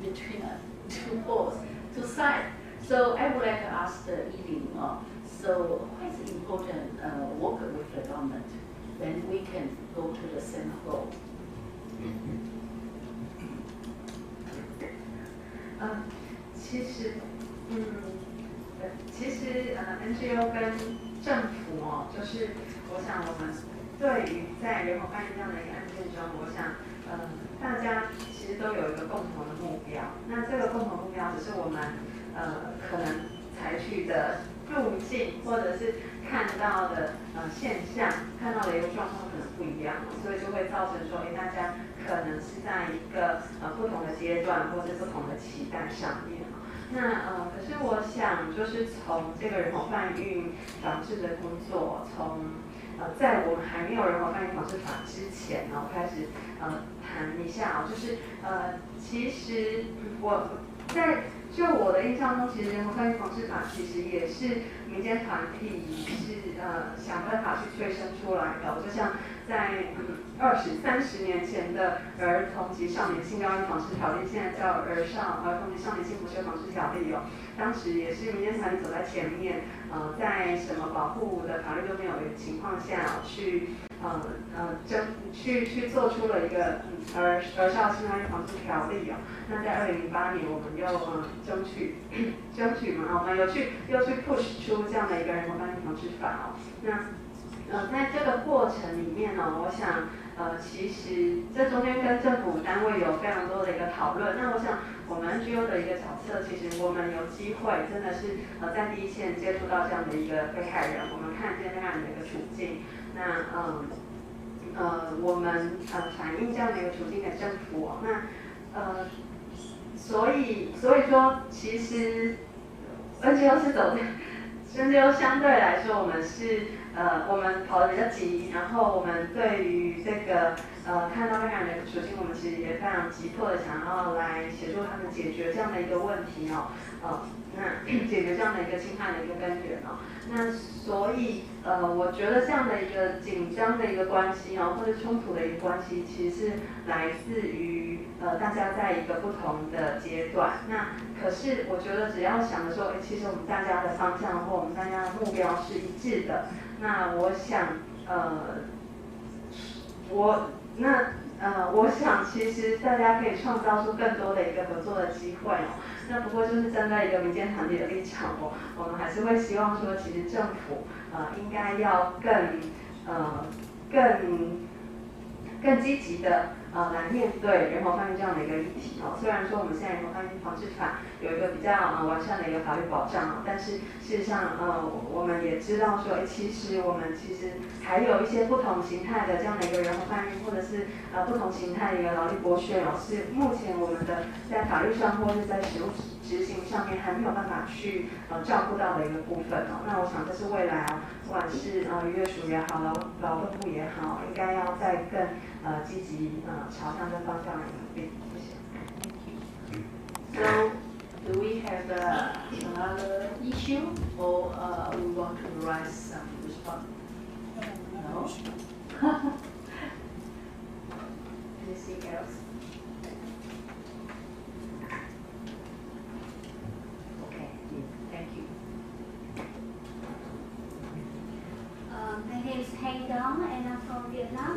between two sides. So I would like to ask the Edie, so why is it important working with the government when we can go to the same goal? NGO 跟政府就是我想我们对于在人口贩运这样的一个案件中，我想大家其实都有一个共同的目标。那这个共同目标只是我们可能采取的路径，或者是看到的现象，看到的一个状况可能不一样，所以就会造成说，大家可能是在一个不同的阶段或者不同的期待上面。那可是我想，就是从这个人口贩运防治的工作，从在我们还没有人口贩运防治法之前开始谈一下就是其实就我的印象中，其实人口贩运防治法其实也是民间团体是想办法去催生出来的。就像在20、30年前的儿童及少年性交易防治条例，现在叫儿童及少年性剥削防治条例当时也是民间团体走在前面，在什么保护的法律都没有的情况下去做出了一个儿少性交易防治条例那在2008年，我们又争取嘛，我们又去 push 出这样的一个人口贩运防治法那在这个过程里面我想其实这中间跟政府单位有非常多的一个讨论。那我想我们 NGO 的一个角色，其实我们有机会真的是在第一线接触到这样的一个被害人，我们看见被害人的一个处境。那我们反映这样的一个处境给政府所以说其实 NGO 是走的，NGO 相对来说我们是我们跑得比较急，然后我们对于这个看到被害人的处境，我们其实也非常急迫的想要来协助他们解决这样的一个问题哦，那解决这样的一个侵害的一个根源哦。那所以我觉得这样的一个紧张的一个关系哦，或者冲突的一个关系，其实是来自于大家在一个不同的阶段。那可是我觉得只要想着说，其实我们大家的方向或我们大家的目标是一致的。那我想，我想其实大家可以创造出更多的一个合作的机会哦。那不过就是站在一个民间团体的立场哦，我们还是会希望说，其实政府应该要更积极的来面对人口贩运这样的一个议题哦。虽然说我们现在人口贩运防治法有一个比较完善的一个法律保障哦，但是事实上我们也知道说，其实我们还有一些不同形态的这样的一个人口贩运，或者是不同形态的一个劳力剥削哦，是目前我们的在法律上或是在实务执行上面还没有办法去照顾到的一个部分哦。那我想这是未来不管是渔业署也好，劳动部也好，应该要再更积极朝向这方向来努力。谢谢。So, do we have another issue, or we want to raise some response? No. Anything else? Okay, thank you. My name is Hang Dong and I'm from Vietnam.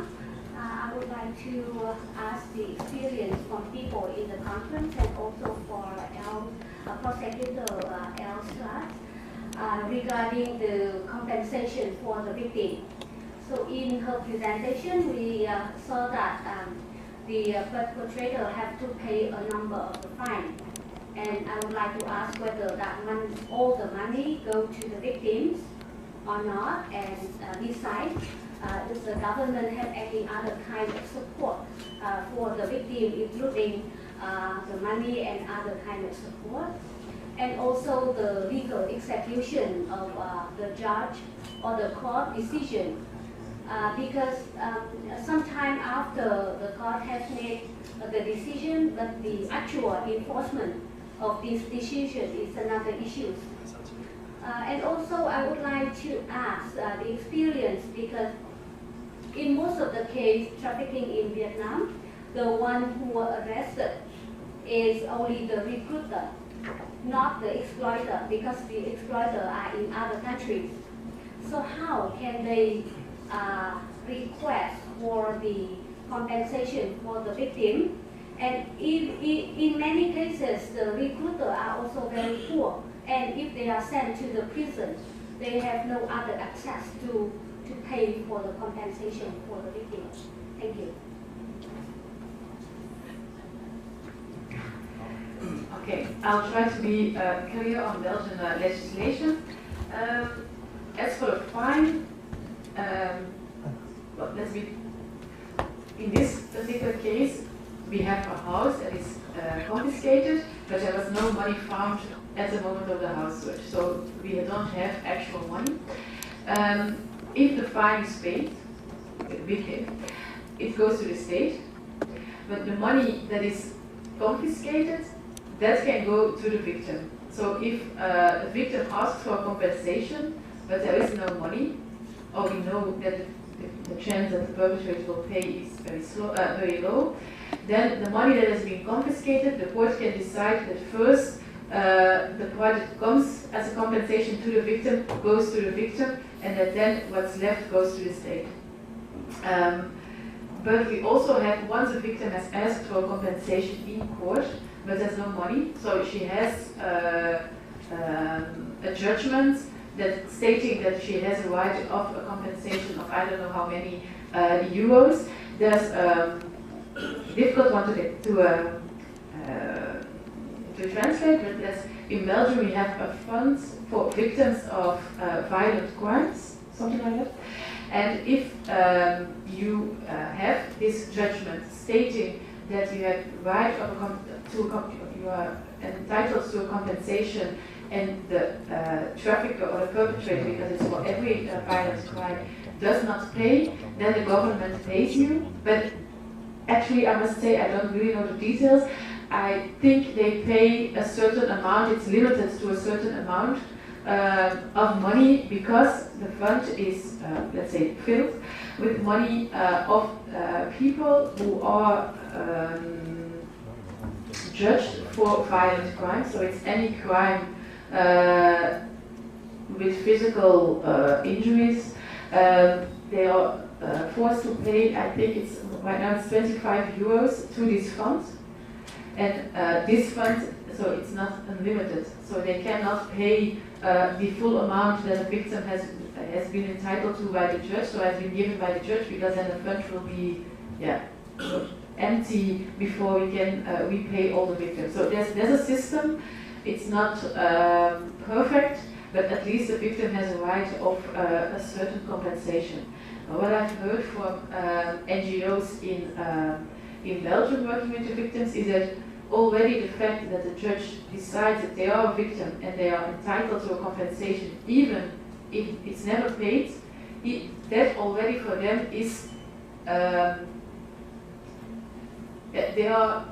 I would like to ask the experience from people in the conference and also for prosecutor L. Strat regarding the compensation for the victim. So in her presentation, we saw that the perpetrator have to pay a number of the fine. And I would like to ask whether that all the money go to the victims or not, and besides, does the government have any other kind of support for the victim, including the money and other kind of support? And also the legal execution of the judge or the court decision. Because sometime after the court has made the decision, but the actual enforcement of this decision is another issue. And also I would like to ask the experience, because in most of the case trafficking in Vietnam, the one who were arrested is only the recruiter, not the exploiter, because the exploiter are in other countries. So how can they request for the compensation for the victim? And in many cases, the recruiter are also very poor. And if they are sent to the prison, they have no other access to pay for the compensation for the victims. Thank you. Okay, I'll try to be clear on Belgian legislation. As for the fine, well, let's be. In this particular case, we have a house that is confiscated, but there was no money found at the moment of the house search, so we don't have actual money. If the fine is paid, it goes to the state, but the money that is confiscated, that can go to the victim. So if the victim asks for compensation, but there is no money, or we know that the chance that the perpetrator will pay is very low, then the money that has been confiscated, the court can decide that first the part that comes as a compensation to the victim goes to the victim, and that then what's left goes to the state. But we also have, once the victim has asked for compensation in court, but there's no money, so she has a judgment that stating that she has a right of a compensation of I don't know how many euros. There's difficult one to translate, but that's, in Belgium we have a fund for victims of violent crimes, something like that. And if you have this judgment stating that you have right of you are entitled to a compensation and the trafficker or the perpetrator, because it's for every violent crime, does not pay, then the government pays you. But actually, I must say, I don't really know the details. I think they pay a certain amount, it's limited to a certain amount of money, because the fund is, let's say, filled with money of people who are judged for violent crimes. So it's any crime with physical injuries. They are forced to pay, I think it's right now it's 25 euros to this fund. And this fund, so it's not unlimited, so they cannot pay the full amount that a victim has been entitled to by the judge, so has been given by the judge, because then the fund will be empty before we can repay all the victims. So there's a system. It's not perfect, but at least the victim has a right of a certain compensation. What I've heard from NGOs in Belgium working with the victims is that already the fact that the judge decides that they are a victim and they are entitled to a compensation, even if it's never paid, that already for them is, they are,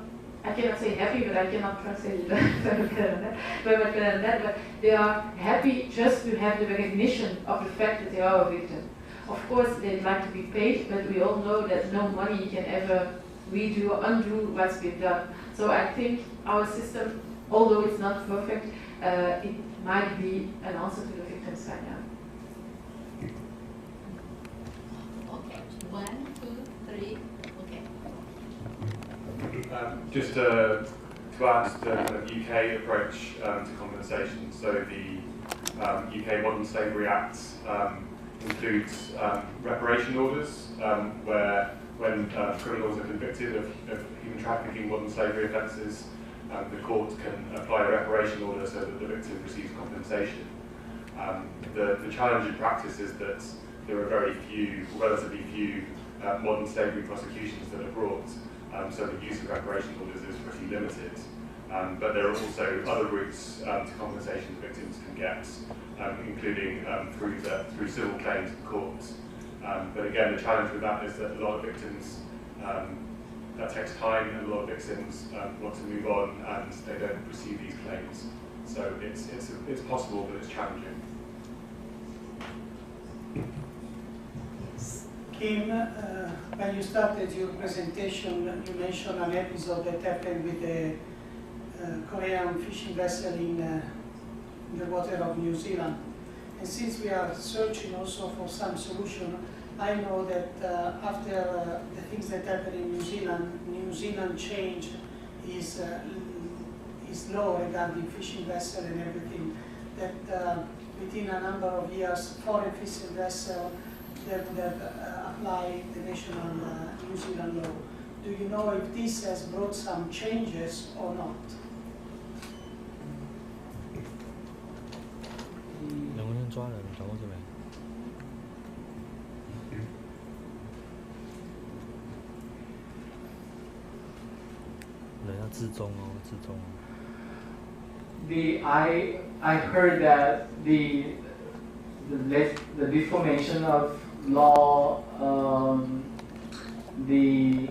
I cannot say happy, but I cannot translate it better than that, but they are happy just to have the recognition of the fact that they are a victim. Of course, they'd like to be paid, but we all know that no money can ever redo or undo what's been done. So I think our system, although it's not perfect, it might be an answer to the victims right now. Okay, 1, 2, 3, okay. Just to add the UK approach to compensation. So the UK Modern Slavery Act includes reparation orders, where when criminals are convicted of human trafficking, modern slavery offences, the court can apply a reparation order so that the victim receives compensation. The challenge in practice is that there are very few, relatively few, modern slavery prosecutions that are brought, so the use of reparation orders is pretty limited. But there are also other routes to compensation victims can get, including through civil claims in courts. But again, the challenge with that is that a lot of victims, that takes time, and a lot of victims want to move on and they don't receive these claims. So it's possible, but it's challenging. Kim, when you started your presentation, you mentioned an episode that happened with the Korean fishing vessel in the water of New Zealand. And since we are searching also for some solution, I know that after the things that happened in New Zealand change is law regarding fishing vessel and everything, that within a number of years, foreign fishing vessel that would have applied the national New Zealand law. Do you know if this has brought some changes or not? I heard that the deformation of law, the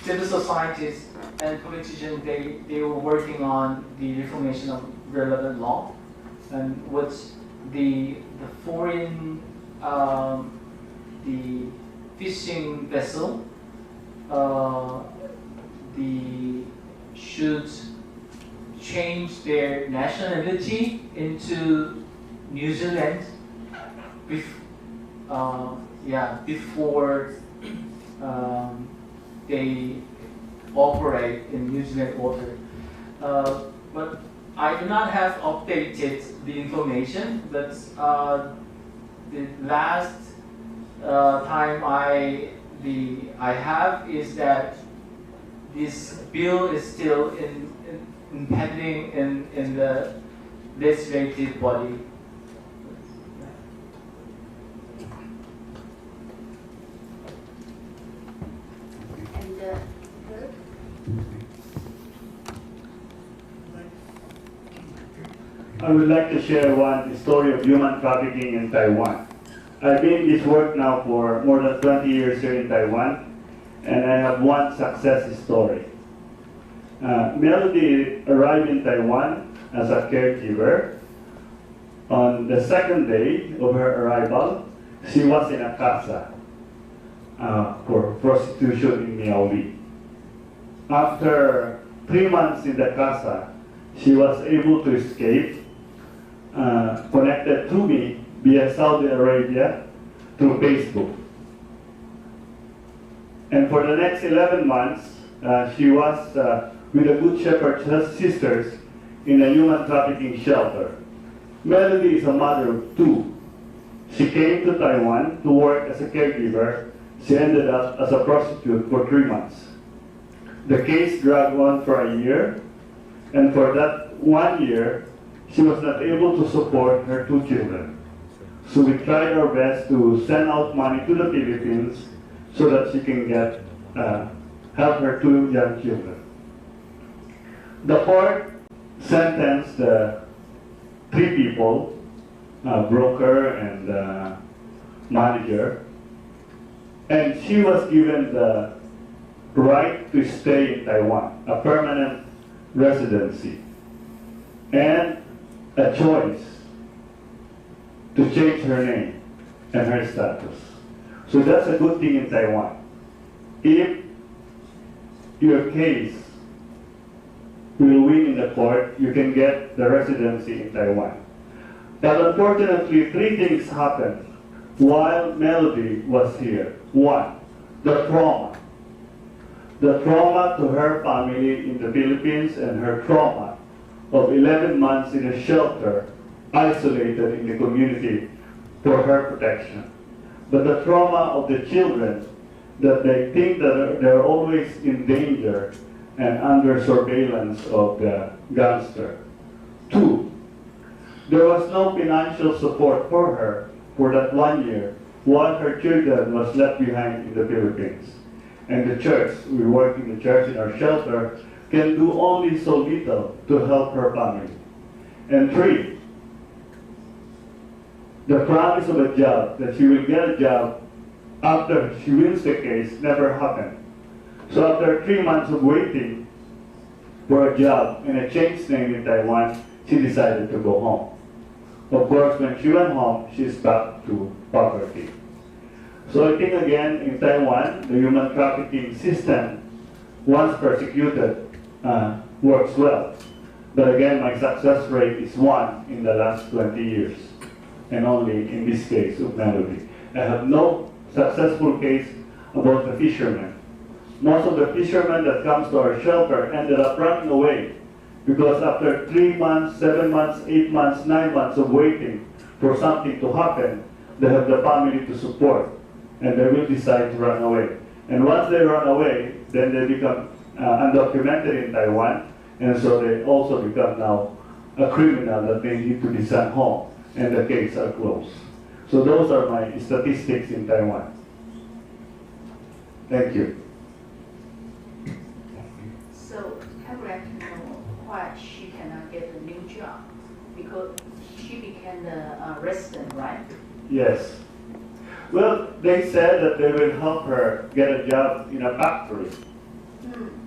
civil societies and politicians, they were working on the reformation of relevant law, and what's the foreign the fishing vessel should change their nationality into New Zealand before they operate in New Zealand water. But I do not have updated the information, but the last time I have is that this bill is still pending in the legislative body. And third? I would like to share one story of human trafficking in Taiwan. I've been in this work now for more than 20 years here in Taiwan, and I have one success story. Melody arrived in Taiwan as a caregiver. On the second day of her arrival, she was in a casa for prostitution in Miaoli. After 3 months in the casa, she was able to escape, connected to me via Saudi Arabia through Facebook. And for the next 11 months, she was with the Good Shepherd sisters in a human trafficking shelter. Melody is a mother of 2. She came to Taiwan to work as a caregiver. She ended up as a prostitute for 3 months. The case dragged on for a year, and for that 1 year, she was not able to support her 2 children. So we tried our best to send out money to the Philippines so that she can get help her 2 young children. The court sentenced 3 people, broker and manager, and she was given the right to stay in Taiwan, a permanent residency, and a choice to change her name and her status. So that's a good thing in Taiwan. If your case will win in the court, you can get the residency in Taiwan. But unfortunately, 3 things happened while Melody was here. 1, the trauma. The trauma to her family in the Philippines and her trauma of 11 months in a shelter, isolated in the community for her protection. But the trauma of the children, that they think that they're always in danger and under surveillance of the gangster. 2, there was no financial support for her for that 1 year while her children was left behind in the Philippines. And the church, we work in the church in our shelter, can do only so little to help her family. And 3, the promise of a job, that she will get a job after she wins the case, never happened. So after 3 months of waiting for a job and a changed name in Taiwan, she decided to go home. Of course, when she went home, she's back to poverty. So I think again, in Taiwan, the human trafficking system, once persecuted, works well. But again, my success rate is 1 in the last 20 years, and only in this case of Melody. I have no successful case about the fishermen. Most of the fishermen that comes to our shelter ended up running away because after 3 months, 7 months, 8 months, 9 months of waiting for something to happen, they have the family to support, and they will decide to run away. And once they run away, then they become undocumented in Taiwan, and so they also become now a criminal that they need to be sent home, and the case are closed. So those are my statistics in Taiwan. Thank you. So I would like to know why she cannot get a new job, because she became a resident, right? Yes. Well, they said that they will help her get a job in a factory.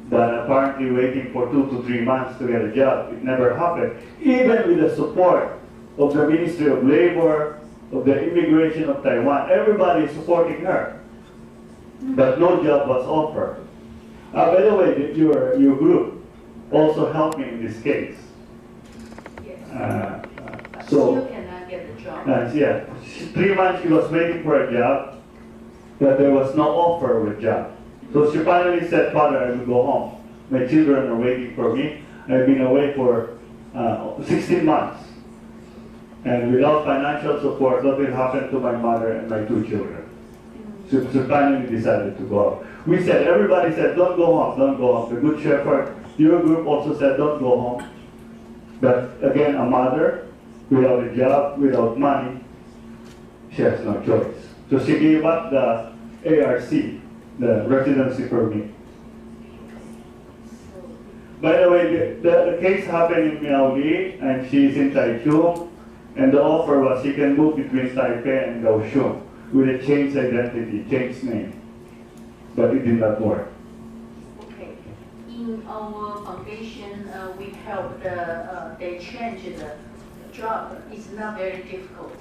But apparently waiting for 2 to 3 months to get a job, it never happened. Even with the support of the Ministry of Labor, of the Immigration of Taiwan, everybody is supporting her. But no job was offered. By the way, your group also helped me in this case. Yes. So still cannot get the job. Yeah, 3 months she was waiting for a job, but there was no offer of a job. So she finally said, "Father, I will go home. My children are waiting for me. I've been away for 16 months. And without financial support, what will happen to my mother and my 2 children?" So she finally decided to go out. We said, everybody said, "Don't go home, don't go home." The Good Shepherd, your group also said, "Don't go home." But again, a mother without a job, without money, she has no choice. So she gave up the ARC, the residency permit. By the way, the case happened in Miaoli, and she's in Taichung, and the offer was she can move between Taipei and Kaohsiung with a changed identity, changed name. But it did not work. Okay. In our foundation, we help they change the job. It's not very difficult.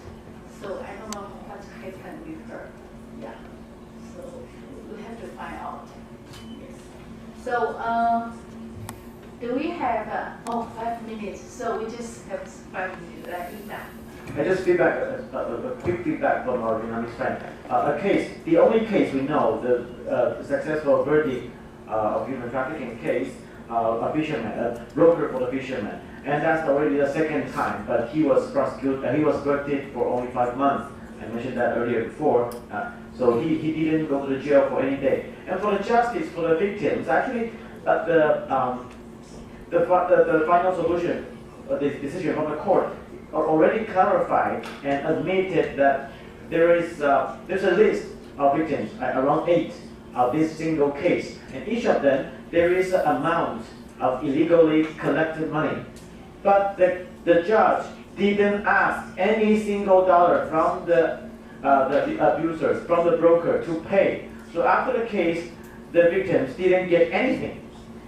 So I don't know what happened with her. Yeah. So we have to find out. Yes. So do we have 5 minutes? So we just have 5 minutes. I just feedback, a quick feedback from our Vietnamese friend. A case, the only case we know, the successful verdict of human trafficking case, a fisherman, a broker for the fisherman, and that's already the second time. But he was prosecuted. He was verdicted for only 5 months. I mentioned that earlier before. So he didn't go to the jail for any day. And for the justice for the victims, actually, the final solution, the decision from the court, already clarified and admitted that there's a list of victims, around 8 of this single case, and each of them there is an amount of illegally collected money, but the judge didn't ask any single dollar from the abusers, from the broker to pay. So after the case, the victims didn't get anything.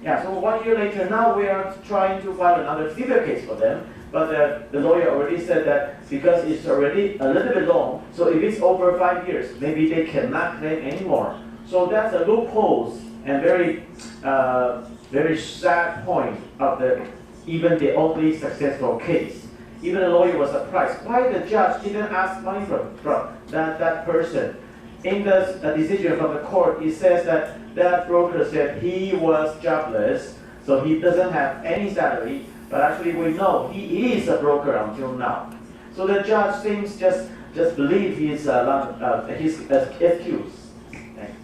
Yeah, so 1 year later, now we are trying to file another civil case for them. But the lawyer already said that because it's already a little bit long, so if it's over 5 years, maybe they cannot claim anymore. So that's a loophole and very sad point of even the only successful case. Even the lawyer was surprised why the judge didn't ask money from that person. In the decision from the court, it says that broker said he was jobless, so he doesn't have any salary. But actually, we know he is a broker until now. So the judge seems just believe his excuse. Thanks.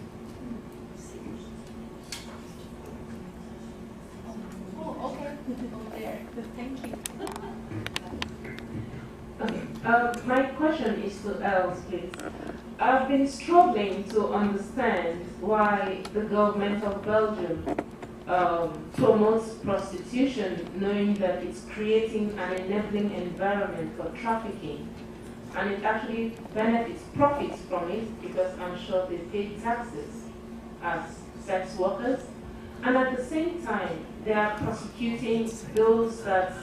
Oh, okay. Over there. Thank you. Okay. My question is to Els, please. I've been struggling to understand why the government of Belgium promotes prostitution, knowing that it's creating an enabling environment for trafficking, and it actually profits from it because I'm sure they pay taxes as sex workers, and at the same time they are prosecuting those that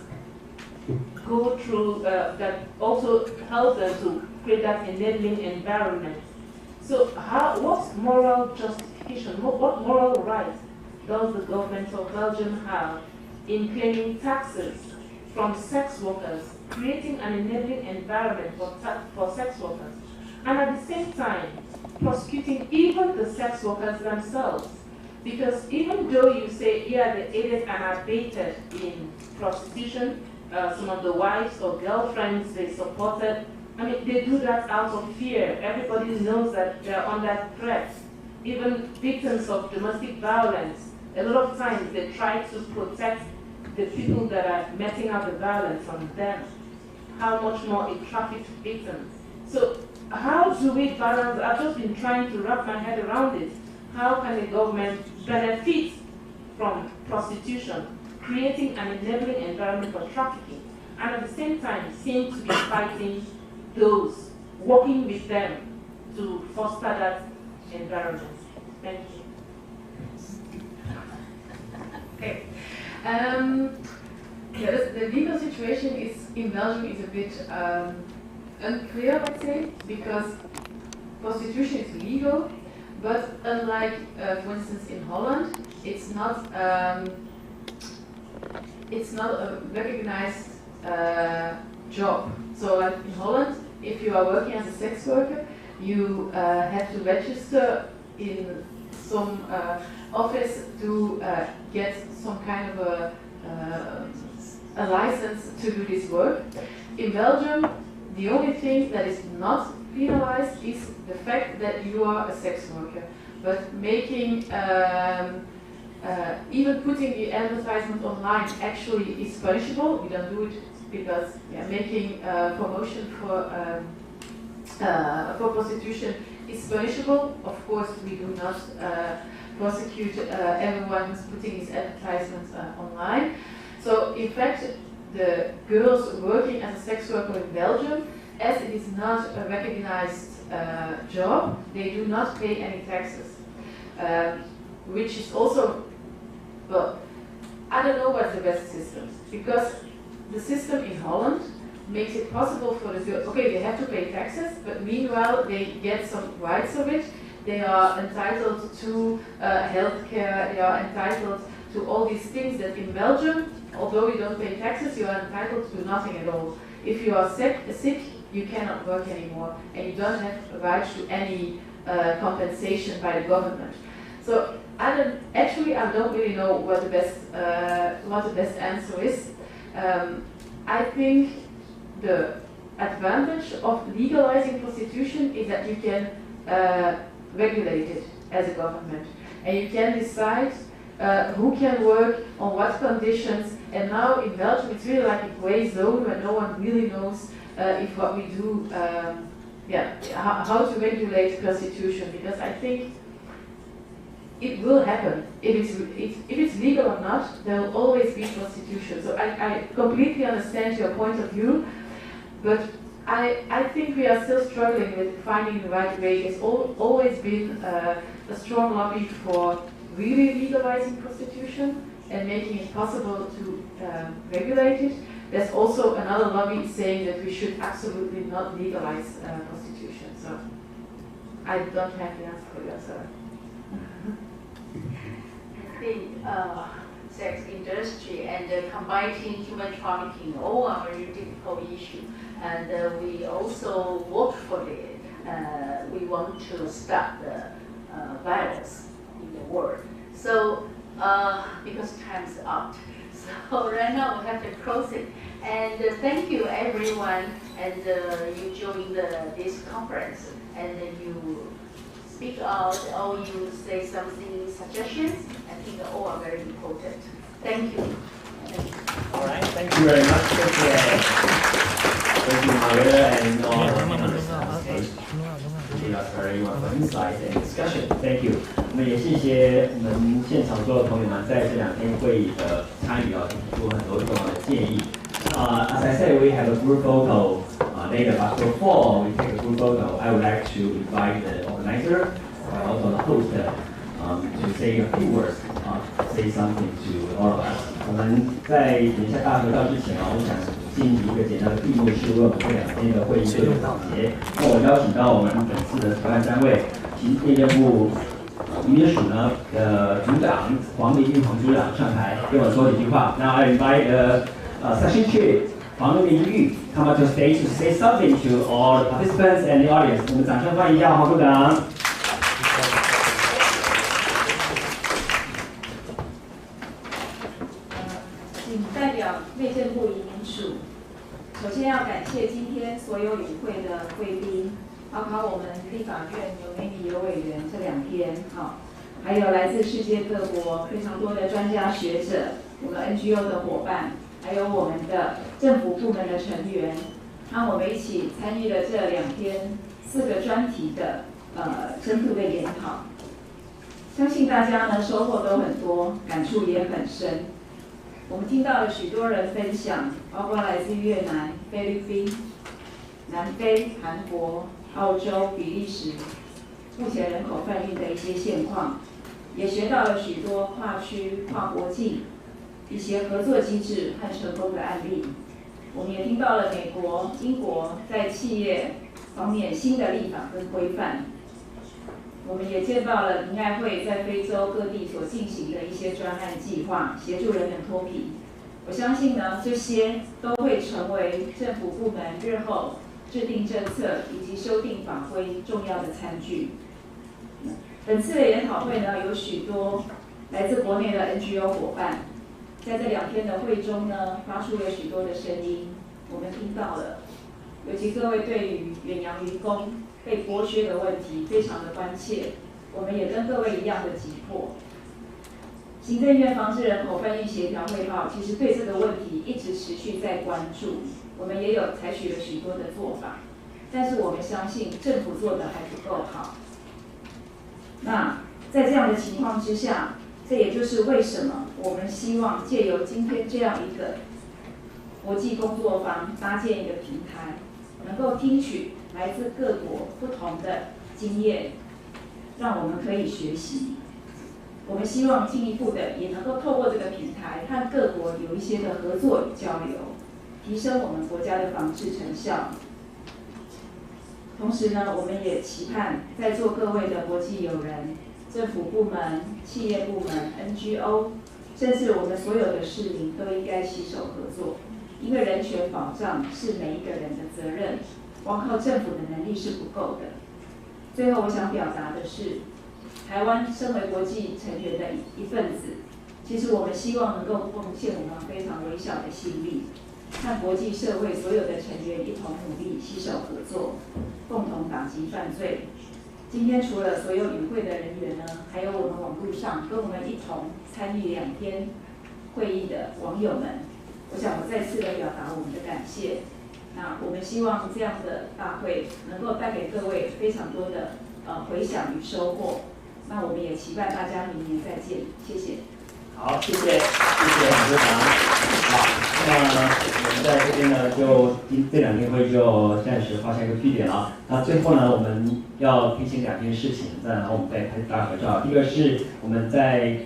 go through that also help them to create that enabling environment. So what moral justification, what moral right does the government of Belgium have in claiming taxes from sex workers, creating an enabling environment for sex workers, and at the same time prosecuting even the sex workers themselves? Because even though you say, yeah, they aided and abetted in prostitution, some of the wives or girlfriends they supported, I mean, they do that out of fear. Everybody knows that they're under threat. Even victims of domestic violence, a lot of times they try to protect the people that are meting out the violence on them. How much more a trafficked victim? So how do we balance? I've just been trying to wrap my head around it. How can the government benefit from prostitution, creating an enabling environment for trafficking, and at the same time seem to be fighting those, working with them to foster that environment? Thank you. Okay. The legal situation in Belgium is a bit unclear, let's say, because prostitution is legal, but unlike, for instance, in Holland, it's not a recognized job. So, like in Holland, if you are working as a sex worker, you have to register in some office to get some kind of a license to do this work. In Belgium, the only thing that is not penalized is the fact that you are a sex worker. But making, even putting the advertisement online actually is punishable. We don't do it because making promotion for for prostitution is punishable. Of course, we do not prosecute everyone who's putting his advertisements online. So, in fact, the girls working as a sex worker in Belgium, as it is not a recognized job, they do not pay any taxes, which is also, well, I don't know what's the best system, because the system in Holland makes it possible for the girls, okay, they have to pay taxes, but meanwhile they get some rights of it. They are entitled to healthcare, they are entitled to all these things that in Belgium, although you don't pay taxes, you are entitled to nothing at all. If you are sick, you cannot work anymore, and you don't have a right to any compensation by the government. So I don't really know what the best answer is. I think the advantage of legalizing prostitution is that you can regulate it as a government, and you can decide who can work on what conditions. And now in Belgium, it's really like a gray zone where no one really knows if what we do, how to regulate prostitution. Because I think it will happen. If it's legal or not, there will always be prostitution. So I completely understand your point of view, but I think we are still struggling with finding the right way. There's always been a strong lobby for really legalizing prostitution and making it possible to regulate it. There's also another lobby saying that we should absolutely not legalize prostitution. So I don't have the answer for that, sir. I think sex industry and combating human trafficking all are very difficult issue, and we also work for it. We want to stop the violence in the world. So because time's up, so right now we have to close it. And thank you everyone, and you joined this conference, and you speak out or you say something, suggestions. I think all are very important. Thank you. All right, thank you very much. Thank you, Maria, and all the stage. Give us very much insight and discussion. Thank you. 我们也谢谢我们现场所有朋友们在这2天会议的参与提出很多重要的建议。As I said, we have a group photo later, but before we take a group photo, I would like to invite the organizer and also the host to say a few words, say something to all of us. 我们在等一下大合照之前我想进行一个简单的闭幕式，为我们这2天的会议做一个总结。那我邀请到我们本次的主办单位，行内政部移民署呢组长黄丽玉黄组长上台跟我说几句话。Now I invite the Section Chief 黄丽玉 come up to stage to say something to all the participants and the audience. 我们掌声欢迎一下黄组长。仅代表内政部移民署，首先要感谢今天所有与会的贵宾，包括我们立法院有美女有委员这2天，还有来自世界各国非常多的专家学者，我们 NGO 的伙伴，还有我们的政府部门的成员，让我们一起参与了这2天4个专题的深度的研讨。相信大家呢收获都很多，感触也很深。我们听到了许多人分享，包括来自越南、菲律宾、南非、韩国、澳洲、比利时目前人口贩运的一些现况，也学到了许多跨区、跨国境一些合作机制和成功的案例。我们也听到了美国、英国在企业方面新的立法跟规范。我们也见到了民爱会在非洲各地所进行的一些专案计划，协助人们脱贫。我相信呢，这些都会成为政府部门日后制定政策以及修订法规重要的参据。本次的研讨会呢，有许多来自国内的 NGO 伙伴，在这2天的会中呢，发出了许多的声音，我们听到了，尤其各位对于远洋渔工被剥削的问题非常的关切，我们也跟各位一样的急迫。行政院防治人口贩运协调会号其实对这个问题一直持续在关注，我们也有采取了许多的做法。但是我们相信政府做的还不够好。那在这样的情况之下，这也就是为什么我们希望借由今天这样一个国际工作坊搭建一个平台，能够听取来自各国不同的经验，让我们可以学习。我们希望进一步的也能够透过这个平台，和各国有一些的合作与交流，提升我们国家的防治成效。同时呢，我们也期盼在座各位的国际友人、政府部门、企业部门、NGO， 甚至我们所有的市民都应该携手合作，因为人权保障是每一个人的责任，光靠政府的能力是不够的。最后，我想表达的是，台湾身为国际成员的一份子，其实我们希望能够贡献我们非常微小的心力，和国际社会所有的成员一同努力，携手合作，共同打击犯罪。今天除了所有与会的人员呢，还有我们网络上跟我们一同参与2天会议的网友们，我想我再次的表达我们的感谢。那我们希望这样的大会能够带给各位非常多的回响与收获。那我们也期盼大家明年再见，谢谢。好，谢谢黄队长。好，那我们在这边呢，就这2天会就暂时画下一个句点了。那最后呢，我们要提醒2件事情，然后我们再拍大合照。第一个是我们在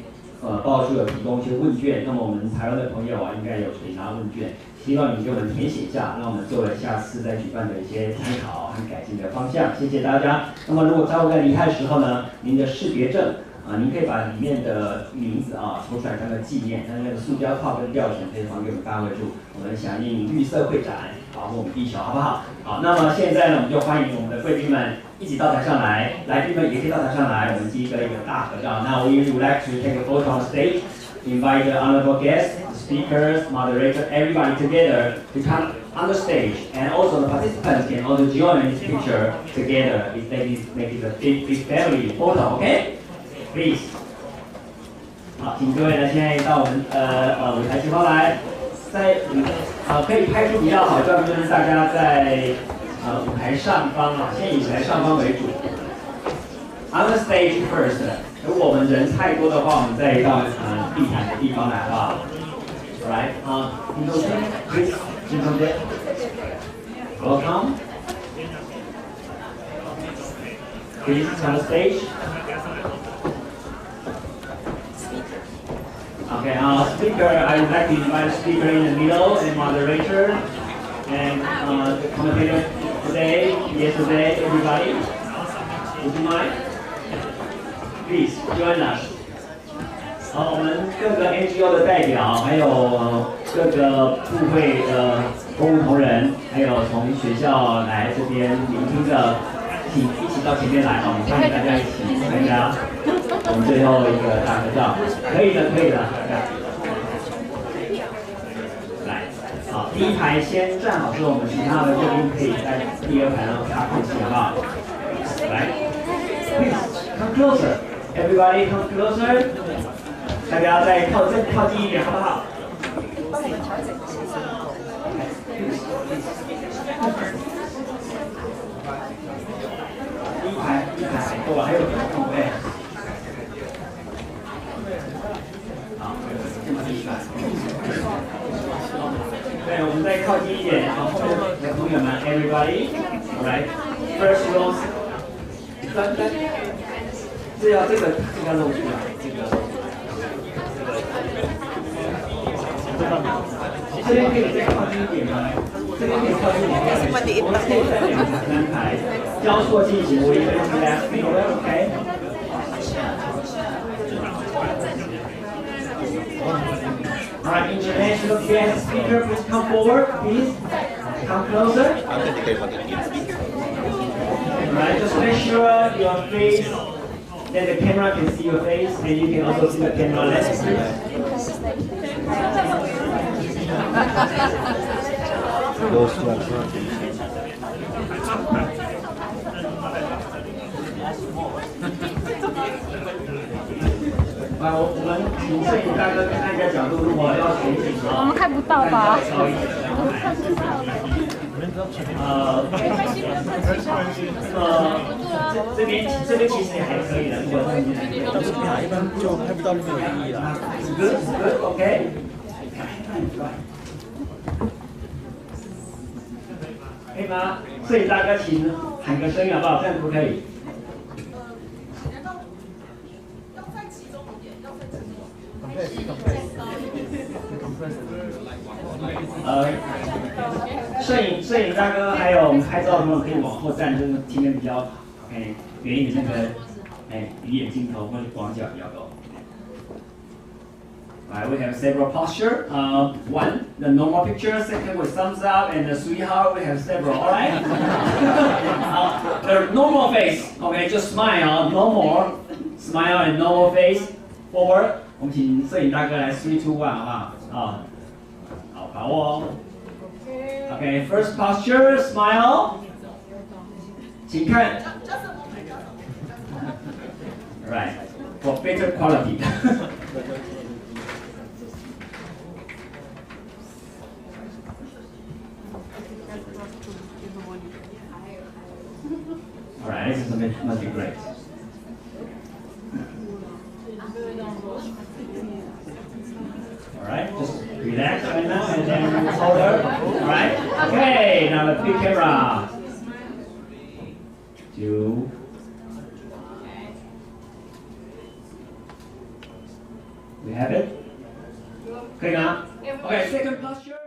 报告处有提供一些问卷，那么我们台湾的朋友啊，应该有可以拿问卷，希望你给我们填写一下，让我们作为下次再举办的一些参考和改进的方向。谢谢大家。那么如果在离开的时候呢，您的识别证。您可以把里面的名字抽出来当个纪念，那个塑胶套跟吊绳可以还给我们大会处，我们响应绿色会展，保护我们地球，好不好？好，那么现在呢，我们就欢迎我们的贵宾们一起到台上来，来宾们也可以到台上来，我们第一个大合照。Now we would like to take a photo on stage, invite the honorable guests, the speakers, moderator, everybody together to come on the stage, and also the participants can also join in this picture together. If they make it a big family photo, okay? Please， 好，请各位呢现在到我们舞台前方来，在可以拍出比较好的照片，就是大家在舞台上方先以舞台上方为主。On the stage first， 如果我们人太多的话，我们再到地毯的地方来，好不好 ？Right， 听众间 ，please， 听众间 ，Welcome， please on the stage。Okay, speaker, I would like to invite the speaker in the middle and moderator and the commentator today, yesterday, everybody. Would you mind? Please join us. 好，我们各个 NGO 的代表，还有各个部会的公务同仁，还有从学校来这边聆听的，请一起到前面来，我们欢迎大家一起参加。我们最后一个大合照，可以的，可以的。来，好，第一排先站好之后，我们其他的贵宾可以在第2排让他空隙，好不好？来 ，please come closer, everybody come closer。大家再靠近一点，好不好？第一排够了，还有空位。对，我们再靠近一点，然后后面的朋友们 ，everybody， alright， first row， 这要露出来，这边可以再靠近一点吗？这边可以靠近一点，我们可以在2排、3排交错进行，我一个人来 ，OK。Alright, international guest speaker, please come forward, please. Come closer. Alright, just make sure your face, that the camera can see your face, and you can also see the camera lens.我们请摄影大哥看一下角度，如果要全景的话，我们看不到吧？高一点，然后这边其实也还可以的，如果到这边一般就拍不到那么有意义了。Good, OK。可以吗？摄影大哥，请喊个声音好不好？这样可不可以？摄影大哥还有拍照的朋友可以往后站，就是前面比较 OK 远一点那个，鱼眼镜头或者广角比较高。Alright, we have several posture. One, the normal picture. Second, with thumbs up, and the sweetheart. We have several. Alright. The normal face. Okay, just smile. No more. Smile and normal face. Forward. 我们请摄影大哥来 3, 2, 1，好不好？好，把握。Okay, first posture, smile. 请看。Right, for better quality. Alright, this must be great. Alright, just relax right now and then hold her. Alright, okay, now the big camera. 2. We have it? 可以吗？ Okay, second posture.